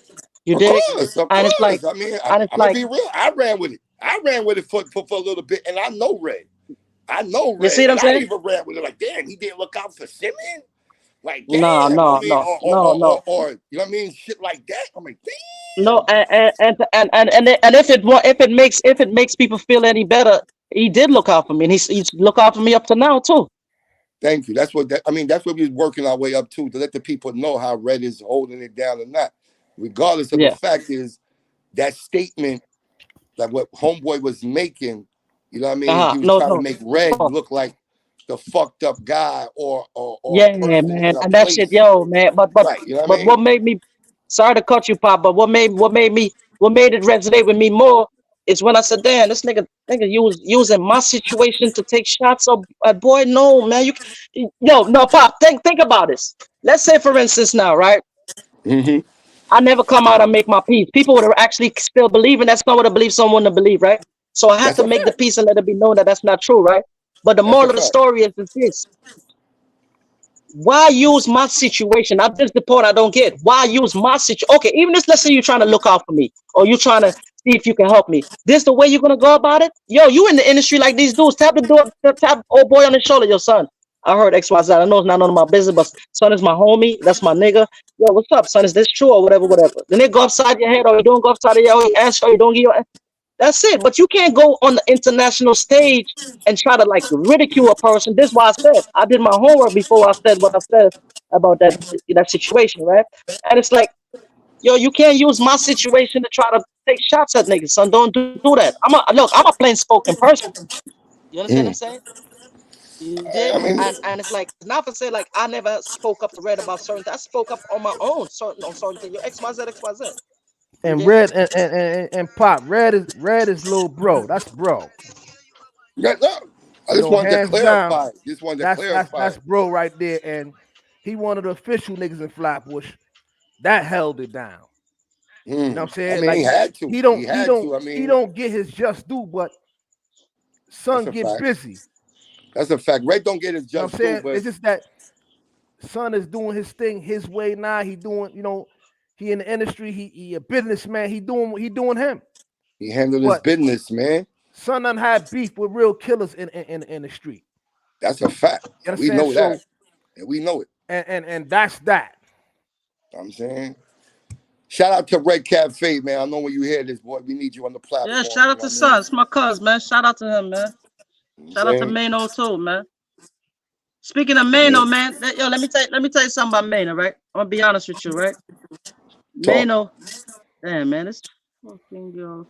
You Of dig? course. And it's like, I mean, and it's I'm gonna like, be real. I ran with it for a little bit, and I know Red. you see what I'm And I saying? even ran with it. Like, damn, he didn't look out for Simeon. Like, damn, No, I mean, no. or you know what I mean, shit like that. I'm like, No, damn. and if it makes people feel any better, he did look out for me, and he's look out for me up to now too. Thank you. That's what we're working our way up to let the people know how Red is holding it down or not. Regardless of the fact is that statement, like what Homeboy was making, you know what I mean? He was trying to make Red look like the fucked up guy or person Man, in a and that shit, place. yo, man. Right, you know what I mean? What made me? Sorry to cut you, Pop, but what made it resonate with me more is when I said, "Damn, this nigga using my situation to take shots at boy." No, man, no, Pop. Think about this. Let's say, for instance, now, right? Mm-hmm. I never come out and make my peace. People would actually still believe, and that's not what I believe someone to believe, right? So I have That's to a make the fact. peace and let it be known that that's not true, right? But the That's a moral of the fact. story is this: why use my situation? I've been the point I don't get. Why use my situation? Okay, even if let's say you're trying to look out for me or you're trying to see if you can help me. This the way you're gonna go about it? Yo, you in the industry like these dudes. Tap the door, tap old boy on the shoulder, your son. I heard XYZ. I know it's not none of my business, but son is my homie. That's my nigga. Yo, what's up, son? Is this true or whatever, whatever? Then they go upside your head or you don't go upside your head, answer or you don't give your. That's it. But you can't go on the international stage and try to like ridicule a person. This is why I said I did my homework before I said what I said about that situation, right? And it's like, yo, you can't use my situation to try to take shots at niggas, son. Don't do that. I'm a plain spoken person. You understand what I'm saying? You dig? I mean, And it's like not to say like I never spoke up to Red about certain things. I spoke up on my own on certain things. Yo, XYZ. You And dig? Red and Pop, Red is little bro. That's bro. no, I just wanted to hands clarify. down, Just wanted to clarify. That's bro right there, and he one of the official niggas in Flatbush that held it down. You know what I'm saying? I mean, like he had to. He don't get his just due, but son get busy. That's a fact. Ray don't get his just due, but it's just that son is doing his thing his way now. He doing, he in the industry. He a businessman. He doing him. He handled his business, man. Son done had beef with real killers in the street. That's a fact. We know that, and we know it. And that's that. I'm saying. Shout out to Red Café, man. I know when you hear this, boy, we need you on the platform. Yeah, shout out to Son. It's my cuz, man. Shout out to him, man. Shout out to Maino too, man. Speaking of Maino, man, yo, let me tell you something about Maino, right? I'm gonna be honest with you, right? Maino, damn, man, this fucking girl.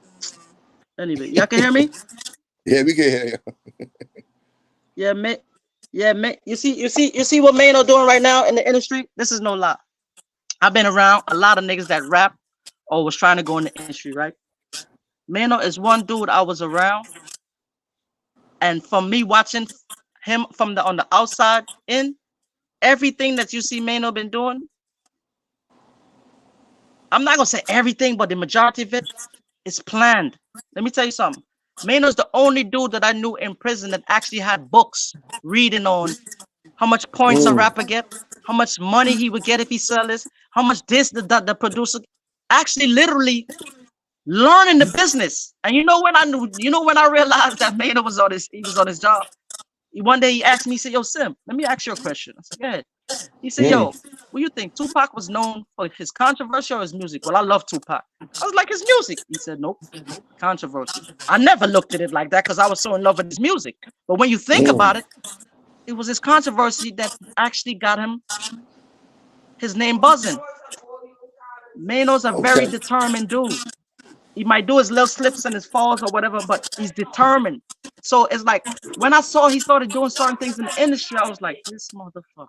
Anyway, y'all can hear me? Yeah, we can hear you. Yeah, man. You see what Maino doing right now in the industry? This is no lie. I've been around a lot of niggas that rap or was trying to go in the industry, right? Maino is one dude I was around, and from me watching him from on the outside in, everything that you see Maino been doing, I'm not gonna say everything, but the majority of it is planned. Let me tell you something. Maino's the only dude that I knew in prison that actually had books reading on how much points a rapper get, how much money he would get if he sell this, how much the producer actually literally learning the business. And you know when I realized that Maino was on his job. One day he asked me, he said, "Yo, Sim, let me ask you a question." I said, "Go ahead." He said, "Yo, what do you think? Tupac was known for his controversy or his music?" "Well, I love Tupac." I was like, "His music?" He said, "Nope, controversy." I never looked at it like that because I was so in love with his music. But when you think about it, it was his controversy that actually got him his name buzzing. Maino's a very determined dude. He might do his little slips and his falls or whatever, but he's determined. So it's like when I saw he started doing certain things in the industry, I was like, this motherfucker.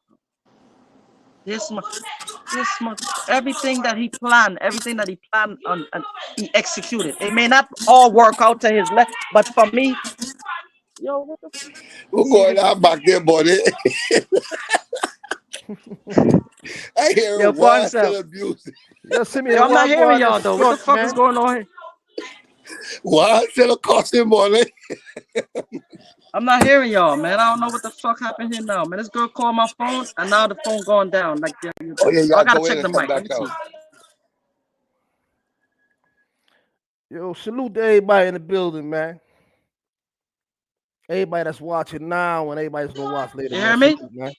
Everything that he planned on, he executed. It may not all work out to his left, but for me, yo, what the fuck? What's going on back there, buddy? I hear a wild music. Yo, Simeon, I'm not hearing y'all though. What the fuck is going on here? Why instead of costing money? I'm not hearing y'all, man. I don't know what the fuck happened here now, man. This girl called my phone, and now the phone going down. Like, I gotta check the mic. Yo, salute to everybody in the building, man. Everybody that's watching now and everybody's gonna watch later. You hear me? Man.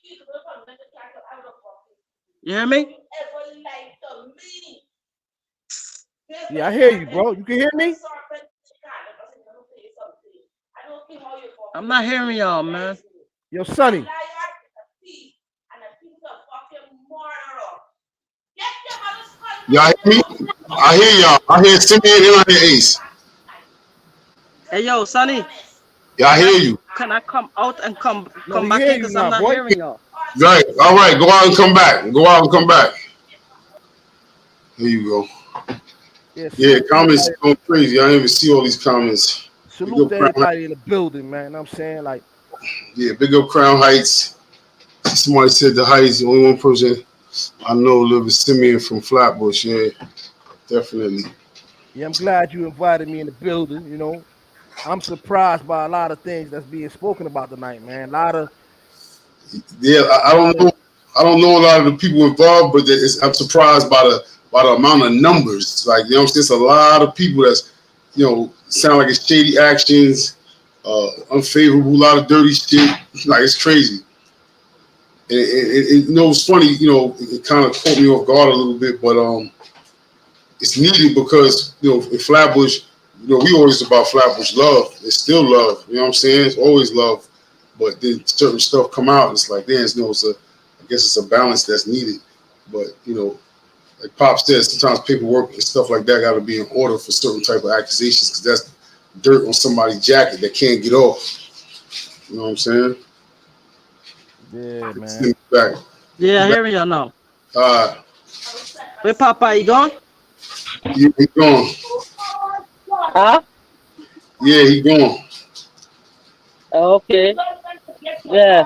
You hear me? Yeah, I hear you, bro. You can hear me? I'm not hearing y'all, man. Yo, Sonny. Y'all hear me? I hear y'all. I hear Simeon and I hear Ace. Hey, yo, Sonny. Yeah, I hear you. Can I come out and come back in because I'm not hearing y'all? Right. All right. Go out and come back. Go out and come back. Here you go. Yeah, comments going crazy. I didn't even see all these comments. Salute to everybody in the building, man. I'm saying, like, yeah, big up Crown Heights. Somebody said the Heights. The only one person I know live is Simeon from Flatbush. Yeah, definitely. Yeah, I'm glad you invited me in the building. You know, I'm surprised by a lot of things that's being spoken about tonight, man. A lot of. Yeah, I don't know. I don't know a lot of the people involved, but I'm surprised by the amount of numbers. Like, you know, there's a lot of people that's, you know, sound like it's shady actions, unfavorable, a lot of dirty shit. Like, it's crazy. You know, it's funny, you know, it kind of caught me off guard a little bit, but it's needed because, you know, in Flatbush, you know, we always about Flatbush love. It's still love, you know what I'm saying? It's always love. But then certain stuff come out, it's like, damn, you know, I guess it's a balance that's needed. But, you know, like Pop said, sometimes paperwork and stuff like that got to be in order for certain type of accusations because that's dirt on somebody's jacket that can't get off. You know what I'm saying? Yeah, man. Yeah, I hear y'all now. Where Papa, you gone? Yeah, he gone. Huh? Yeah, he gone. Okay. Yeah.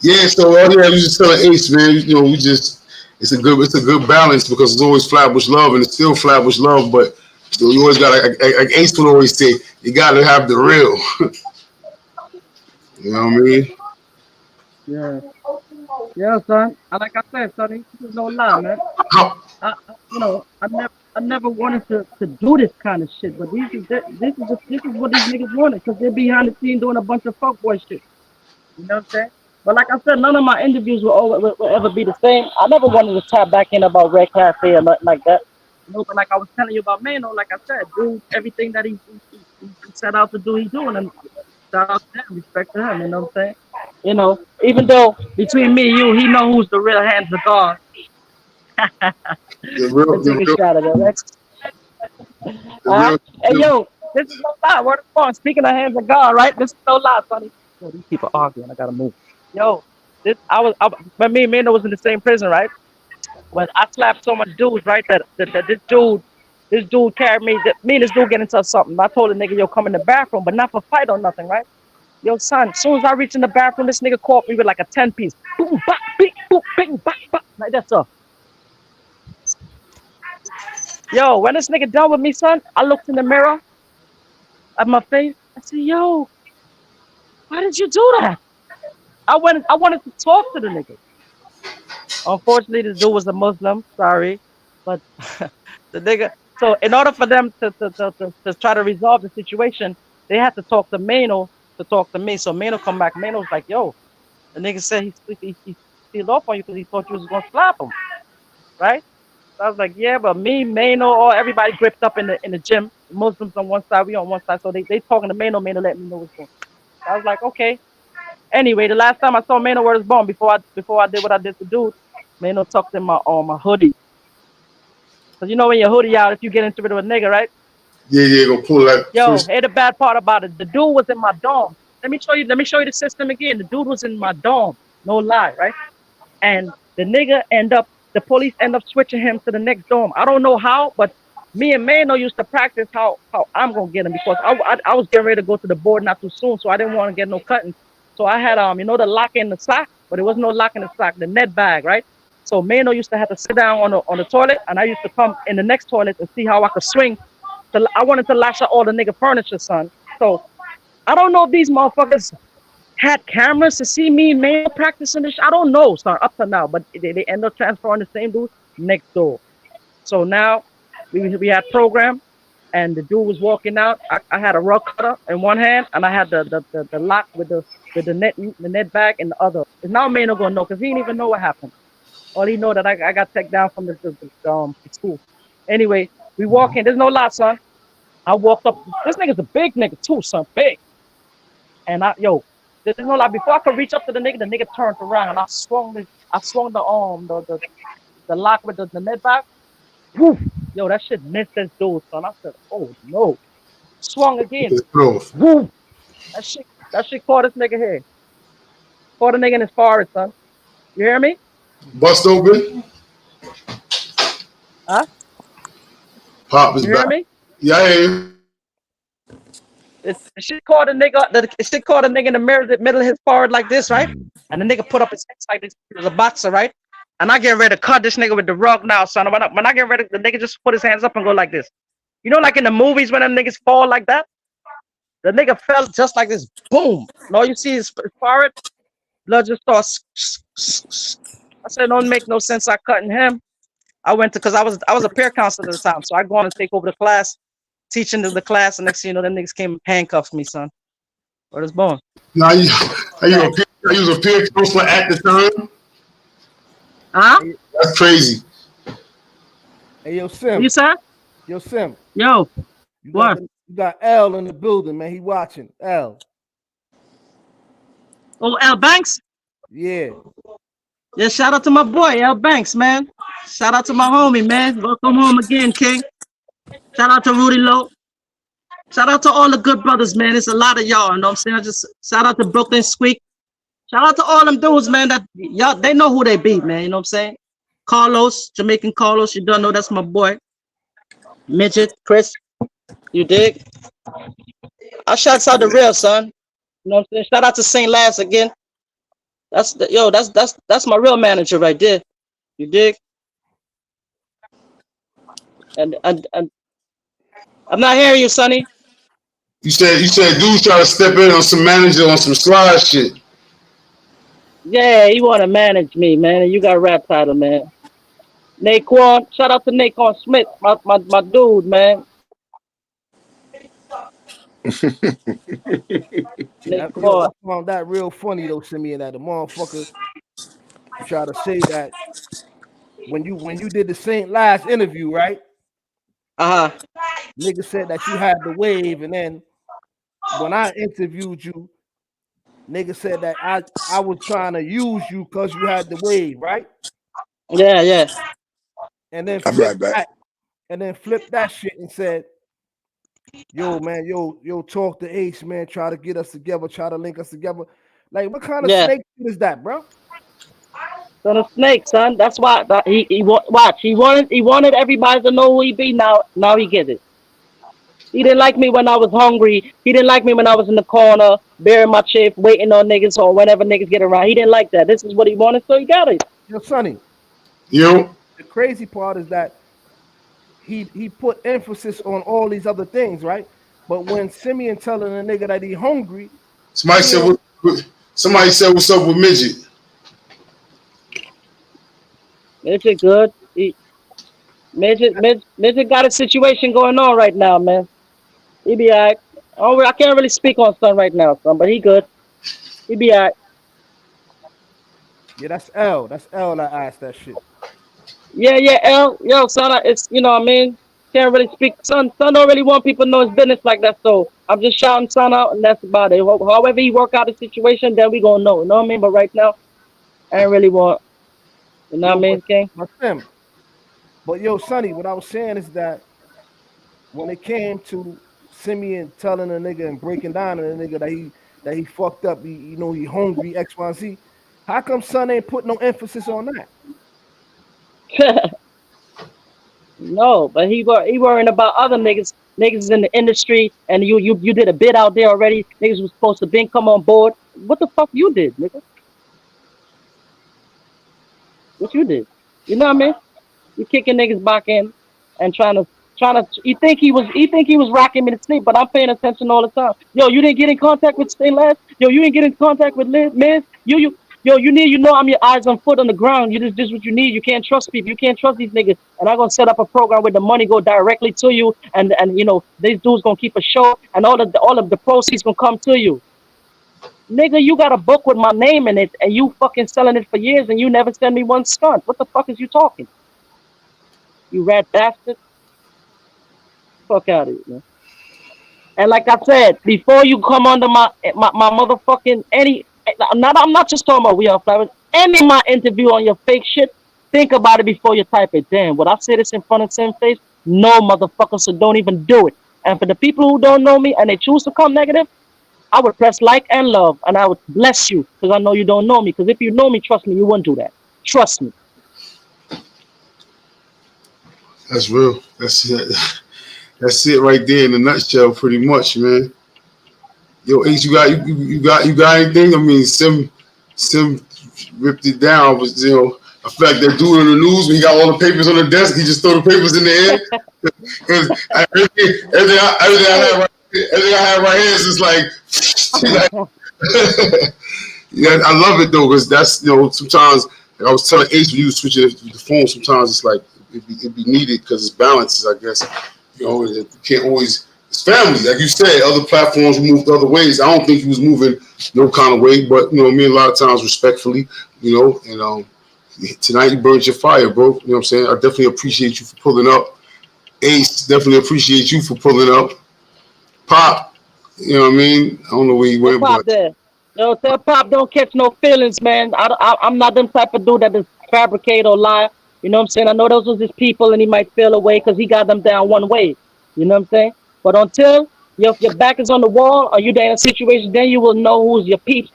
Yeah, so all you have to just tell Ace, man. You know, it's a good balance because it's always Flatbush love and it's still Flatbush love, but you always got like Ace would always say, you got to have the real. You know what I mean? Yeah. Yeah, son. And like I said, son, this is no lie, man. How, I never wanted to do this kind of shit, but this is what these niggas wanted because they're behind the scene doing a bunch of fuckboy shit. You know what I'm saying? But like I said, none of my interviews will ever be the same. I never wanted to tap back in about Red Cafe or nothing like that. But like I was telling you about Maino, like I said, dude, everything that he set out to do, he's doing. And shout out to him, respect to him, you know what I'm saying? Even though between me and you, he know who's the real hands of God. Let's take a shot at it, right? the real, Hey, yo, this is no lie. Word of God. Speaking of hands of God, right? This is no lie, Sonny. Yo, these people arguing. I gotta move. Yo, but me and Mano was in the same prison, right? When I slapped so much dudes, right? That this dude carried me. Me and this dude get into something. I told the nigga, yo, come in the bathroom, but not for fight or nothing, right? Yo, son, as soon as I reach in the bathroom, this nigga caught me with like a 10-piece. Boom, bop, beep, boop, bing, bop, bop. Like that stuff. Yo, when this nigga done with me, son, I looked in the mirror at my face. I said, yo, why did you do that? I wanted to talk to the nigga. Unfortunately, this dude was a Muslim. Sorry, but the nigga. So in order for them to try to resolve the situation, they had to talk to Maino to talk to me. So Maino come back. Maino was like, "Yo, the nigga said he peeled off on you because he thought you was gonna slap him, right?" So I was like, "Yeah, but me, Maino, or everybody gripped up in the gym. Muslims on one side, we on one side. So they talking to Maino. Maino let me know what's going on. So I was like, okay. Anyway, the last time I saw Maino where was born before I did what I did to dude, Maino tucked in my hoodie. Cause you know when your hoodie out, if you get into it with a nigga, right? yeah, gonna pull that Yo, first. hey, the bad part about it, the dude was in my dorm. Let me show you the system again. The dude was in my dorm, no lie, right? And the police end up switching him to the next dorm. I don't know how, but me and Mano used to practice how I'm gonna get him because I was getting ready to go to the board not too soon, so I didn't want to get no cutting. So I had the lock in the sock, but it was no lock in the sock, the net bag, right? So Mano used to have to sit down on the toilet, and I used to come in the next toilet and see how I could swing. I wanted to lash out all the nigga furniture, son. So I don't know if these motherfuckers had cameras to see me and Mayo practicing this. I don't know, son, up to now, but they end up transferring the same dude next door. So now we had program, and the dude was walking out. I had a rug cutter in one hand, and I had the lock with the net bag in the other. And now Mayo gonna know because he didn't even know what happened. All he know that I got taken down from the school. Anyway, we walk in. There's no lot, son. I walked up. This nigga's a big nigga too, son, big. And there's no lie. Before I could reach up to the nigga turned around and I swung the lock with the net back. Woo! Yo, that shit missed this dude, son. I said, oh no. Swung again. Woo! That shit caught this nigga head. Caught a nigga in his forehead, son. You hear me? Bust open. Huh? Pop is you back. Hear me? Yeah, I hear you. The shit caught a nigga in the middle of his forehead like this, right? And the nigga put up his hands like this. He was a boxer, right? And I get ready to cut this nigga with the rug now, son. When I get ready, the nigga just put his hands up and go like this. You know, like in the movies when them niggas fall like that? The nigga fell just like this. Boom. And all you see is his forehead. Blood just starts. I said, don't make no sense. I cutting him. I went to, because I was a peer counselor at the time. So I go on and take over the class, teaching the class. And next thing you know, them niggas came and handcuffed me, son. Where was born? Now you was a peer counselor at the time? Huh? That's crazy. Hey, yo, Sim. You said? Yo, Sim. Yo. What? You got L in the building, man. He watching. L. Oh, L Banks? Yeah. Yeah, shout out to my boy, L Banks, man. Shout out to my homie, man. Welcome home again, King. Shout out to Rudy Lowe. Shout out to all the good brothers, man. It's a lot of y'all, you know what I'm saying? I just shout out to Brooklyn Squeak. Shout out to all them dudes, man. That y'all, they know who they be, man. You know what I'm saying? Carlos, Jamaican Carlos, you don't know that's my boy. Midget, Chris, you dig? I shouts out the real son. You know what I'm saying? Shout out to St. Laz again. That's my real manager right there. You dig? And I'm not hearing you, Sonny. You said dudes try to step in on some manager on some slide shit. Yeah, he want to manage me, man. And you got a rap title, man. Naquan, shout out to Naquan Smith, my dude, man. I Naquan. found that real funny though, Simeon, that the motherfucker try to say that when you did the St. Last interview, right? Uh-huh. Nigga said that you had the wave, and then when I interviewed you, nigga said that I was trying to use you because you had the wave, right? Yeah. And then I'll be right back. Flip that shit and said, yo, man, yo, talk to Ace, man, try to get us together, try to link us together. Like, what kind of snake is that, bro? Son of snake, son. That's why he watch. He wanted everybody to know who he be. Now he gets it. He didn't like me when I was hungry. He didn't like me when I was in the corner, bearing my chip, waiting on niggas or whenever niggas get around. He didn't like that. This is what he wanted, so he got it. Yo, Sonny. Yo. The crazy part is that he put emphasis on all these other things, right? But when Simeon telling a nigga that he hungry, somebody said what's up with Midget. Midget good. Midget got a situation going on right now, man. He be alright. Oh, I can't really speak on son right now, son, but he good. He be alright. Yeah, that's L. That's L that asked that shit. Yeah, L. Yo, son, it's, you know what I mean? Can't really speak. Son don't really want people to know his business like that, so I'm just shouting son out, and that's about it. However he work out the situation, then we gonna know. You know what I mean? But right now, I ain't really want. You know what I mean, King? But yo, Sonny, what I was saying is that when it came to Simeon telling a nigga and breaking down to a nigga that he fucked up, he hungry, X, Y, Z. How come son ain't put no emphasis on that? No, but he worrying about other niggas in the industry, and you did a bid out there already. Niggas was supposed to come on board. What the fuck you did, nigga? What you did? You know what I mean? You kicking niggas back in and trying to. You think he was rocking me to sleep, but I'm paying attention all the time. Yo, you didn't get in contact with St. Laz. Yo, you didn't get in contact with Miz. You need, I'm your eyes on foot on the ground. You just what you need. You can't trust people. You can't trust these niggas. And I'm gonna set up a program where the money go directly to you, and these dudes gonna keep a show, and all of the proceeds gonna come to you. Nigga, you got a book with my name in it, and you fucking selling it for years, and you never send me one stunt. What the fuck is you talking? You rat bastard. Fuck out of here, man. And like I said, before you come under my motherfucking I'm not just talking about We Are Flowers. Any my interview on your fake shit, think about it before you type it. Damn, would I say this in front of Sim's face? No, motherfucker, so don't even do it. And for the people who don't know me and they choose to come negative, I would press like and love, and I would bless you because I know you don't know me. Because if you know me, trust me, you wouldn't do that. Trust me. That's real. That's it. That's it right there in a nutshell, pretty much, man. Yo, Ace, you got anything? I mean, Sim ripped it down. Was I feel like that dude on the news when he got all the papers on the desk, he just throw the papers in the air. Because everything I have right here is just like yeah, I love it though, because that's sometimes like I was telling Ace when you was switching the phone, sometimes it's like it'd be needed because it's balances, I guess. You can't always. It's family, like you said. Other platforms moved other ways. I don't think he was moving no kind of way, but a lot of times respectfully, and tonight you burned your fire, bro. You know what I'm saying? I definitely appreciate you for pulling up. Ace, definitely appreciate you for pulling up. Pop, you know what I mean? I don't know where you went, Pop but there. Yo, tell Pop don't catch no feelings, man. I'm not them type of dude that just fabricate or lie. You know what I'm saying? I know those was his people, and he might feel away because he got them down one way. You know what I'm saying? But until your back is on the wall or you're in a situation, then you will know who's your peeps.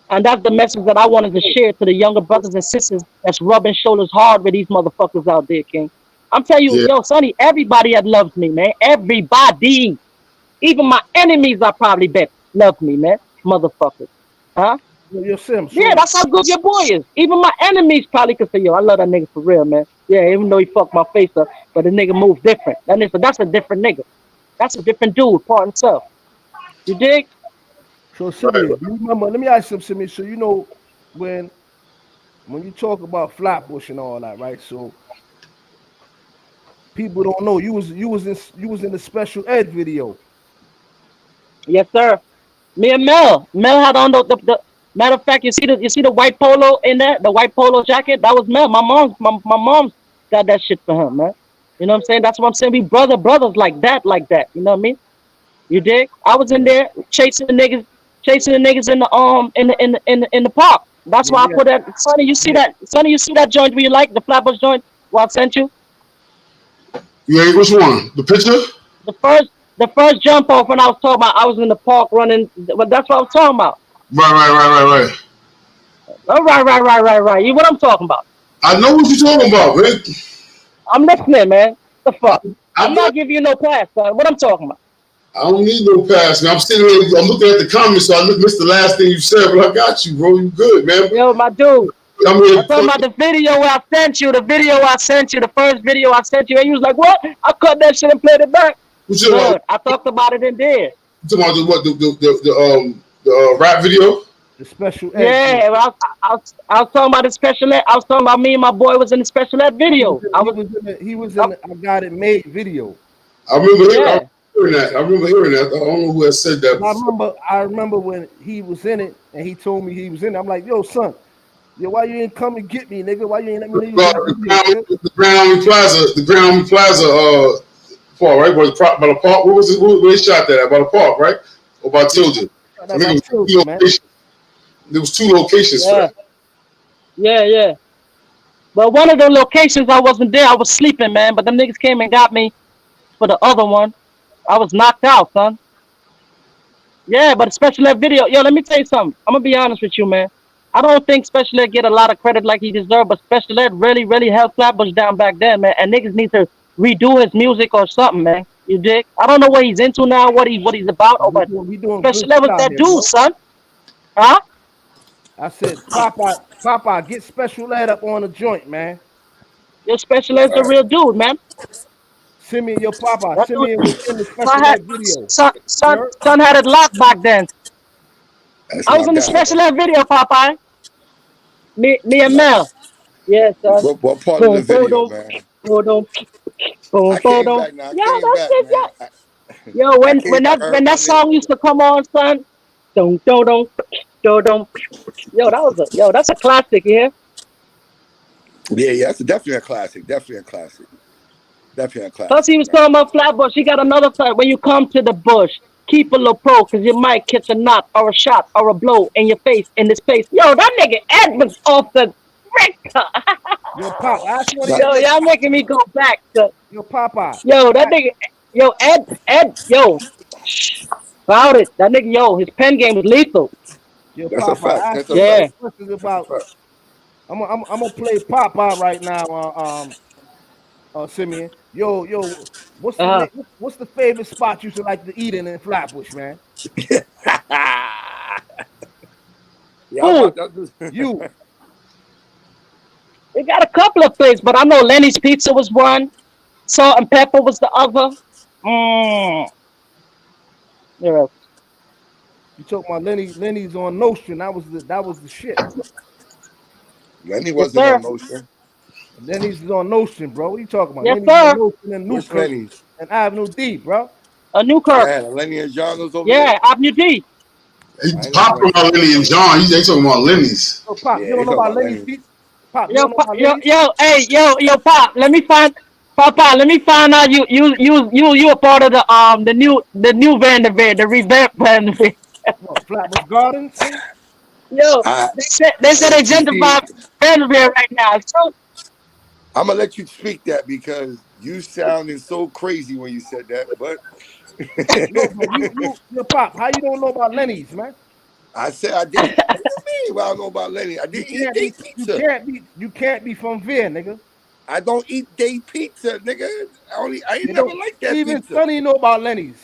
And that's the message that I wanted to share to the younger brothers and sisters that's rubbing shoulders hard with these motherfuckers out there, King. I'm telling you, Yo, Sonny, everybody that loves me, man. Everybody. Even my enemies are probably bet love me, man. Motherfuckers. Huh? Yo, Sim. So, Yeah, that's how good your boy is. Even my enemies probably could say, yo, I love that nigga for real, man. Yeah, even though he fucked my face up, but the nigga moves different. That's a different nigga. That's a different dude, part himself. You dig? So Simeon, do you remember? Let me ask you something, Simeon. So you know when you talk about Flatbush and all that, right? So people don't know you was in the special ed video. Yes, sir. Me and Mel. Mel had on the matter of fact, you see the white polo in there, the white polo jacket? That was Mel. My mom's got that shit for him, man. You know what I'm saying? That's what I'm saying. We brothers like that, like that. You know what I mean? You dig? I was in there chasing the niggas in the park. That's why I put that. Sonny, you see that? Sonny, you see that joint where you like the Flatbush joint? What I sent you? Yeah, which one? The picture? The first jump off when I was talking about I was in the park running. But that's what I was talking about. Right. All right. You what I'm talking about? I know what you're talking about, man. I'm listening, man. The fuck? I'm I'm not giving you no pass, son. What I'm talking about? I don't need no pass, man. I'm sitting here, I'm looking at the comments, so I missed the last thing you said, but I got you, bro. You good, man. Yo, my dude. I'm here. I'm talking about the video where I sent you, the first video I sent you, and you was like, what? I cut that shit and played it back. Good. I talked about it in there. You talking about the rap video? The special ed. Yeah, well, I was talking about the special ed. I was talking about me and my boy was in the special ed video. He was in the I Got It Made video. I remember hearing that. I don't know who has said that. I remember when he was in it and he told me he was in it. I'm like, yo, son, why you ain't come and get me, nigga? Why you ain't let me leave? The Grand Army Plaza park, right? By the park. Where they shot that at? By the park, right? Or by Tilden? I think there was two locations for that. Yeah. But one of the locations I wasn't there. I was sleeping, man. But them niggas came and got me for the other one. I was knocked out, son. Yeah, but special ed video. Yo, let me tell you something. I'm gonna be honest with you, man. I don't think special ed get a lot of credit like he deserved, but special ed really helped Flatbush down back then, man. And niggas need to redo his music or something, man. You dig? I don't know what he's into now, what he's about. But special ed was that dude, bro. Son. Huh? I said, Papa, get special ed up on the joint, man. Your special ed's a real dude, man. Simeon, your Papa. Simeon was in the special ed video. Son had it locked back then. I was in the special ed video, Popeye. Me and Mel. Yeah, son. What part of the video, man? I came back now. Yo, when that song used to come on, son. Yo, that's a classic, yeah. Yeah, that's definitely a classic. Plus, he was talking about Flatbush. He got another side. When you come to the bush, keep a low pro, because you might catch a knot or a shot or a blow in your face, in this face. Yo, that nigga Ed was off the Richter. Yo, Pop, yo, y'all making me go back. Yo, Papa. Yo, that nigga, yo, Ed, yo. About it. That nigga, yo, his pen game was lethal. Yo, Papa, yeah. I'm gonna play Papa right now, Simeon. Yo, what's the favorite spot you should like to eat in Flatbush, man? You. We got a couple of places, but I know Lenny's Pizza was one. Salt and Pepper was the other. You talking about Lenny's on Notion? That was the shit. Lenny wasn't on Notion. Lenny's is on Notion, bro. What are you talking about? Yes, Lenny's on Notion and Newkirk and Avenue D, bro. Newkirk. Yeah, Lenny and John was over there. Yeah, Avenue D. He talking about Lenny and John. They talking about Lenny's. Yo, Pop, you don't know about Lenny's Pizza? Pop, yo, Pop. Let me find out you a part of the new Vanderveer, the revamped Vanderveer. Flatbush Gardens. Yo, they said they gentrify Vanderveer right now. So I'm gonna let you speak that because you sounded so crazy when you said that. But yo, Pop, how you don't know about Lenny's, man? I said I didn't. What do you mean? Well, I don't know about Lenny. I didn't eat day pizza. You can't be from Veer, nigga. I don't eat day pizza, nigga. I ain't never liked that even pizza. Sonny know about Lenny's.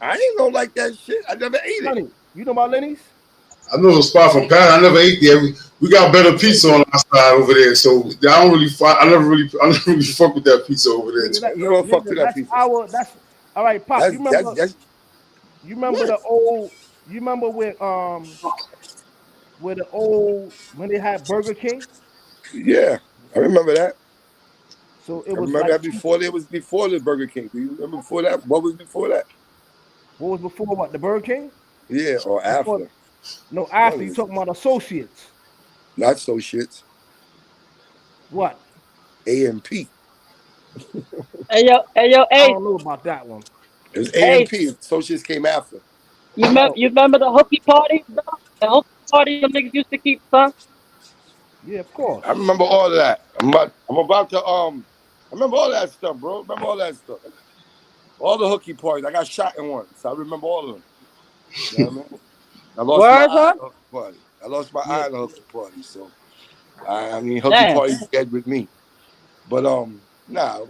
I ain't know like that shit. I never ate it. Sonny, you know about Lenny's? I know a spot from Pat. I never ate there. We got better pizza on our side over there, so I don't really. I never really fuck with that pizza over there. Nigga, You don't fuck with that that's pizza. that's all right, Pop. That's, You remember? You remember what? the old? You remember where the old when they had Burger King? Yeah, I remember that. So it I was remember like that before the Burger King. Do you remember before that? What was before that? what was before what? The Burger King? Yeah, or Before, after. no, after you talking about associates. Not associates. What? AMP. Hey, I hey, don't know about that one. It was hey, AMP. Associates came after. you remember the hooky parties, bro? The hooky parties the niggas used to keep, son? Yeah, of course. I remember all of that. I'm about to I remember all that stuff, bro. Remember all that stuff. All the hooky parties. I got shot in one, so I remember all of them. You know what I mean? I lost my Word, eye huh? in the hooky party. I lost my eye in the hooky party, so I mean hooky Damn. party's dead with me. But nah, that's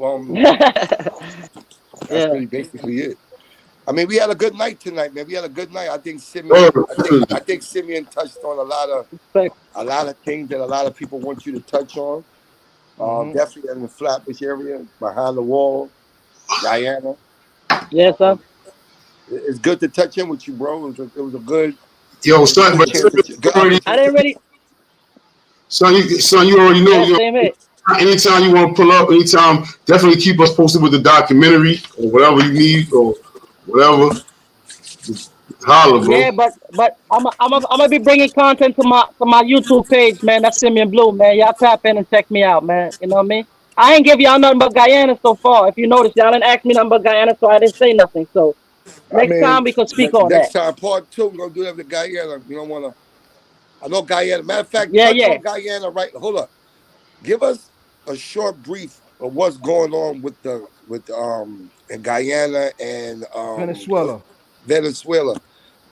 Yeah. really basically it. I mean, we had a good night tonight, man. We had a good night. I think Simeon touched on a lot of things that a lot of people want you to touch on. Definitely in the Flatbush area, behind the wall, Guyana. Yes, sir. It's good to touch in with you, bro. It was a good Son, but chance, good already, I didn't really. son, you already know. Yeah, You same here. anytime you want to pull up, anytime, definitely keep us posted with the documentary or whatever you need or whatever. Just holler, bro. Yeah, but I'm gonna be bringing content to my YouTube page, man. That's Simeon Blue, man. Y'all tap in and check me out, man. You know what I mean? I ain't give y'all nothing but Guyana so far. If you notice, y'all didn't ask me nothing but Guyana, so I didn't say nothing. So I next mean, time we could speak on next that. time, part 2, we're going to do that with Guyana. You don't want to. I know Guyana. Matter of fact, Yeah, touch yeah. on Guyana right. Hold up. Give us a short brief of what's going on with in Guyana and Venezuela. Venezuela.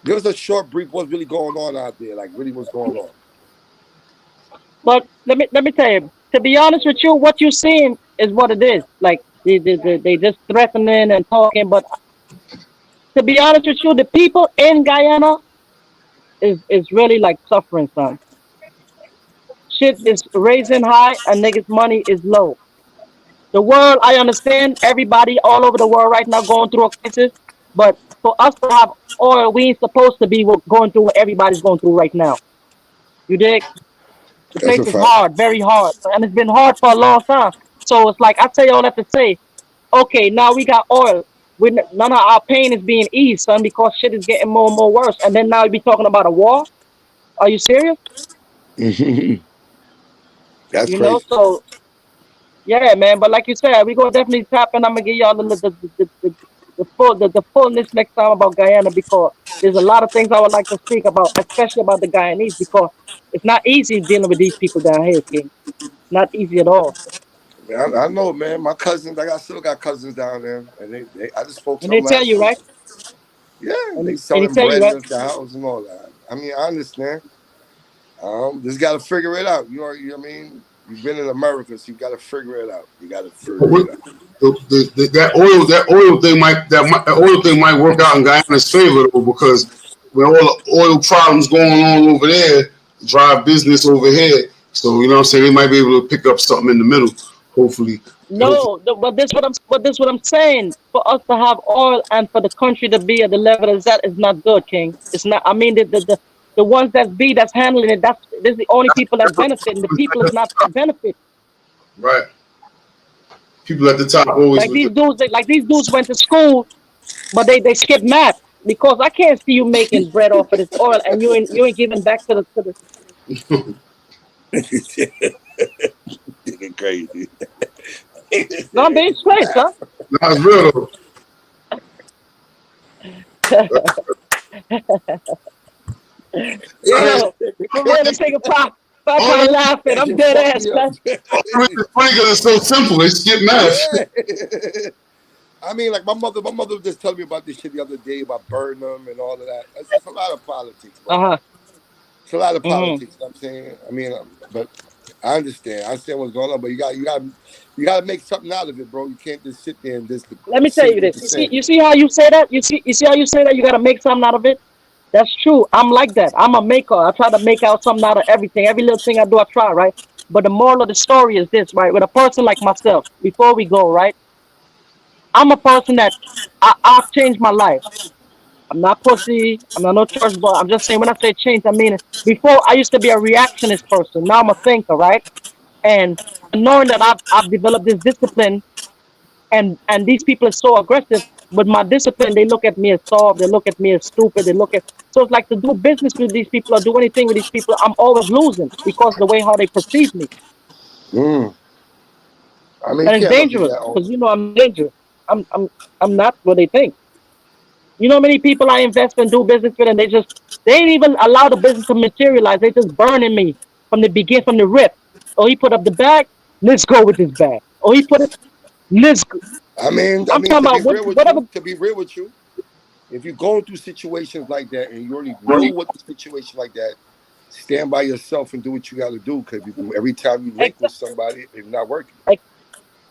Give us a short brief. What's really going on out there? Like, really, what's going on? But let me tell you. To be honest with you, what you're seeing is what it is. Like they just threatening and talking. But to be honest with you, the people in Guyana is really like suffering, son. Shit is raising high and niggas' money is low. The world, I understand everybody all over the world right now going through a crisis, but for us to have oil, we ain't supposed to be going through what everybody's going through right now. You dig? The That's place a is fact. hard, very hard, and it's been hard for a long time. So it's like I say all that to say, okay, now we got oil. None of our pain is being eased, son, because shit is getting more and more worse. And then now we be talking about a war. Are you serious? That's You know, crazy. so yeah, man. But like you said, we gonna definitely tap in. I'm gonna give y'all the fullness next time about Guyana because there's a lot of things I would like to speak about, especially about the Guyanese because it's not easy dealing with these people down here, King. Not easy at all. I know, man. My cousins, I still got cousins down there, and I just spoke to And they them tell last you, week. right? Yeah, And they he selling tell you, bread right? at the house and all that. I mean, I understand. Just got to figure it out. You know what I mean? You've been in America, so you got to figure it out. You got to figure it out. That oil thing might work out in Guyana's favor though, because with all the oil problems going on over there, drive business over here. So you know what I'm saying, they might be able to pick up something in the middle, hopefully. No, but this what I'm saying. For us to have oil and for the country to be at the level it's at is not good, King. It's not. I mean, the ones that's handling it. This is the only people that's benefiting. The people is not benefit. Right. People at the top always Like with these dudes, these dudes went to school, but they skip math because I can't see you making bread off of this oil and you ain't giving back to the. Nigga crazy. No, I'm being straight, son. That's real though. Yeah. Yo, my man, this nigga pop All out the laughing. That I'm shit dead fucked ass, me up. man. reason it's funny because it's so simple. It's skip math. Yeah. I mean, like my mother was just telling me about this shit the other day about Burnham and all of that. It's just a lot of politics, bro. Uh huh. It's a lot of Hmm. politics. You know what I'm saying, I mean, but I understand. I understand what's going on. But you got You gotta make something out of it, bro. You can't just sit there and just Let me tell say you what this. you're You see, saying. you see how you say that? You see how you say that? You gotta make something out of it. That's true. I'm like that. I'm a maker. I try to make out something out of everything. Every little thing I do, I try, right? But the moral of the story is this, right? With a person like myself, before we go, right? I'm a person that I've changed my life. I'm not pussy. I'm not no church boy. I'm just saying when I say change, I mean before I used to be a reactionist person. Now I'm a thinker, right? And knowing that I've developed this discipline, and these people are so aggressive, but my discipline, they look at me as soft. They look at me as stupid. They look at so it's like to do business with these people or do anything with these people, I'm always losing because the way how they perceive me, Mm. I mean, you and it's can't look at dangerous that. because I'm dangerous. I'm not what they think. You know, how many people I invest in, do business with, and they ain't even allow the business to materialize. They just burning me from the begin, from the rip. Oh, he put up the bag. Let's go with this bag. Oh, he put it. Let's go. I I'm mean, talking to be about real with whatever. you, if you're going through situations like that and you already know what the situation like that, stand by yourself and do what you got to do. Because every time you link with Ex- somebody, it's not working. ex-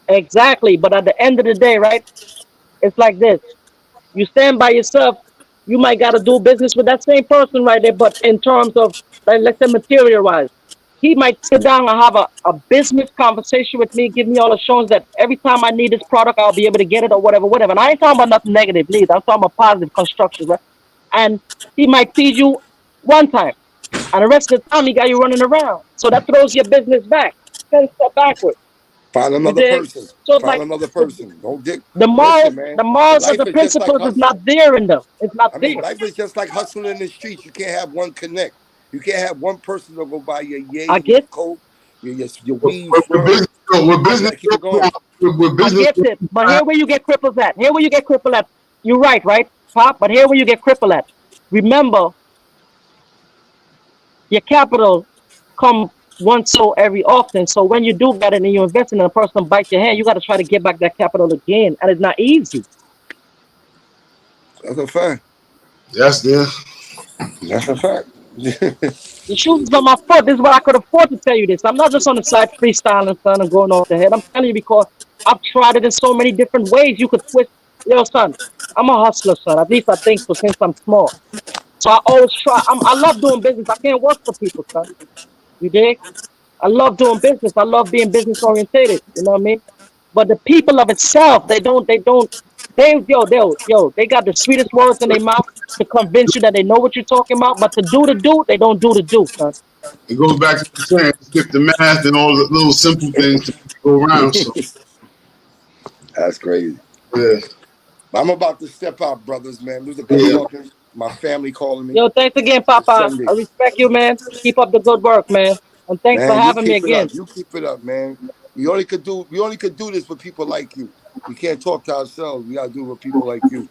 exactly. But at the end of the day, right? It's like this. You stand by yourself. You might got to do business with that same person right there. But in terms of, like, let's say, material wise, he might sit down and have a business conversation with me, give me all assurance that every time I need this product, I'll be able to get it or whatever, whatever. And I ain't talking about nothing negative neither. I'm talking about positive construction, right? And he might feed you one time, and the rest of the time he got you running around. So that throws your business back, 10 step backwards. Find You another dig? person. So it's Find like another the, person. Don't dig. the Listen, morals, man. the morals of Life the is just like principles is not hustling. there in them. It's not I mean, there. life is just like hustling in the streets. You can't have one connect. You can't have one person to go buy your yay, I your get, coke, your weed first. business, with Now you business, got to keep it going. with I business, get it. But here where you get cripples at. Here where you get crippled at. You're right, right, Pop? But here where you get crippled at. Remember, your capital come once so every often. So when you do get it and you invest in a person bite your hand, you got to try to get back that capital again, and it's not easy. That's a fact. that's there. That's a fact. The shoes is on my foot. This is what I could afford to tell you this. I'm not just on the side freestyling, son, and going off the head. I'm telling you because I've tried it in so many different ways. You could twist. Yo, son, I'm a hustler, son. At least I think so since I'm small. So I always try. I love doing business. I can't work for people, son. You dig? I love doing business. I love being business orientated. You know what I mean? But the people of itself, they got the sweetest words in their mouth to convince you that they know what you're talking about. But to do the do, they don't do the do, son. It goes back to the saying, skip the math and all the little simple things to go around. So That's crazy. yeah, I'm about to step out, brothers, man. It was a good yeah. talking. My family calling me. Yo, thanks again, It's Papa. Sunday. I respect you, man. Keep up the good work, man. And thanks for Man, you having me keep it up. again. You keep it up, man. We only could do this with people like you. We can't talk to ourselves. We gotta do it with people like you.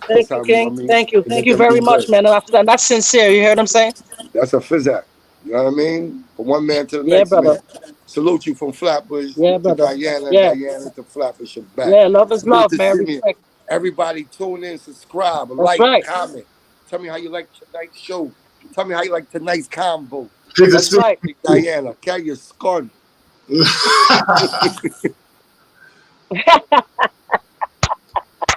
That's Thank you, how we, I King. mean, Thank you. to Thank make you very everything much, good. man. And that's sincere. You hear what I'm saying? That's a physic. You know what I mean? From one man to the Yeah, next brother. man. Salute you from Flatbush Yeah, to brother. Guyana, Yeah. Guyana to Flatbush and back. Yeah, love is Salute love, to man. Simeon. Respect. Everybody tune in, subscribe, That's like, right. comment. Tell me how you like tonight's show. Tell me how you like tonight's convo. Take a That's sip. right. Guyana, carry your scone.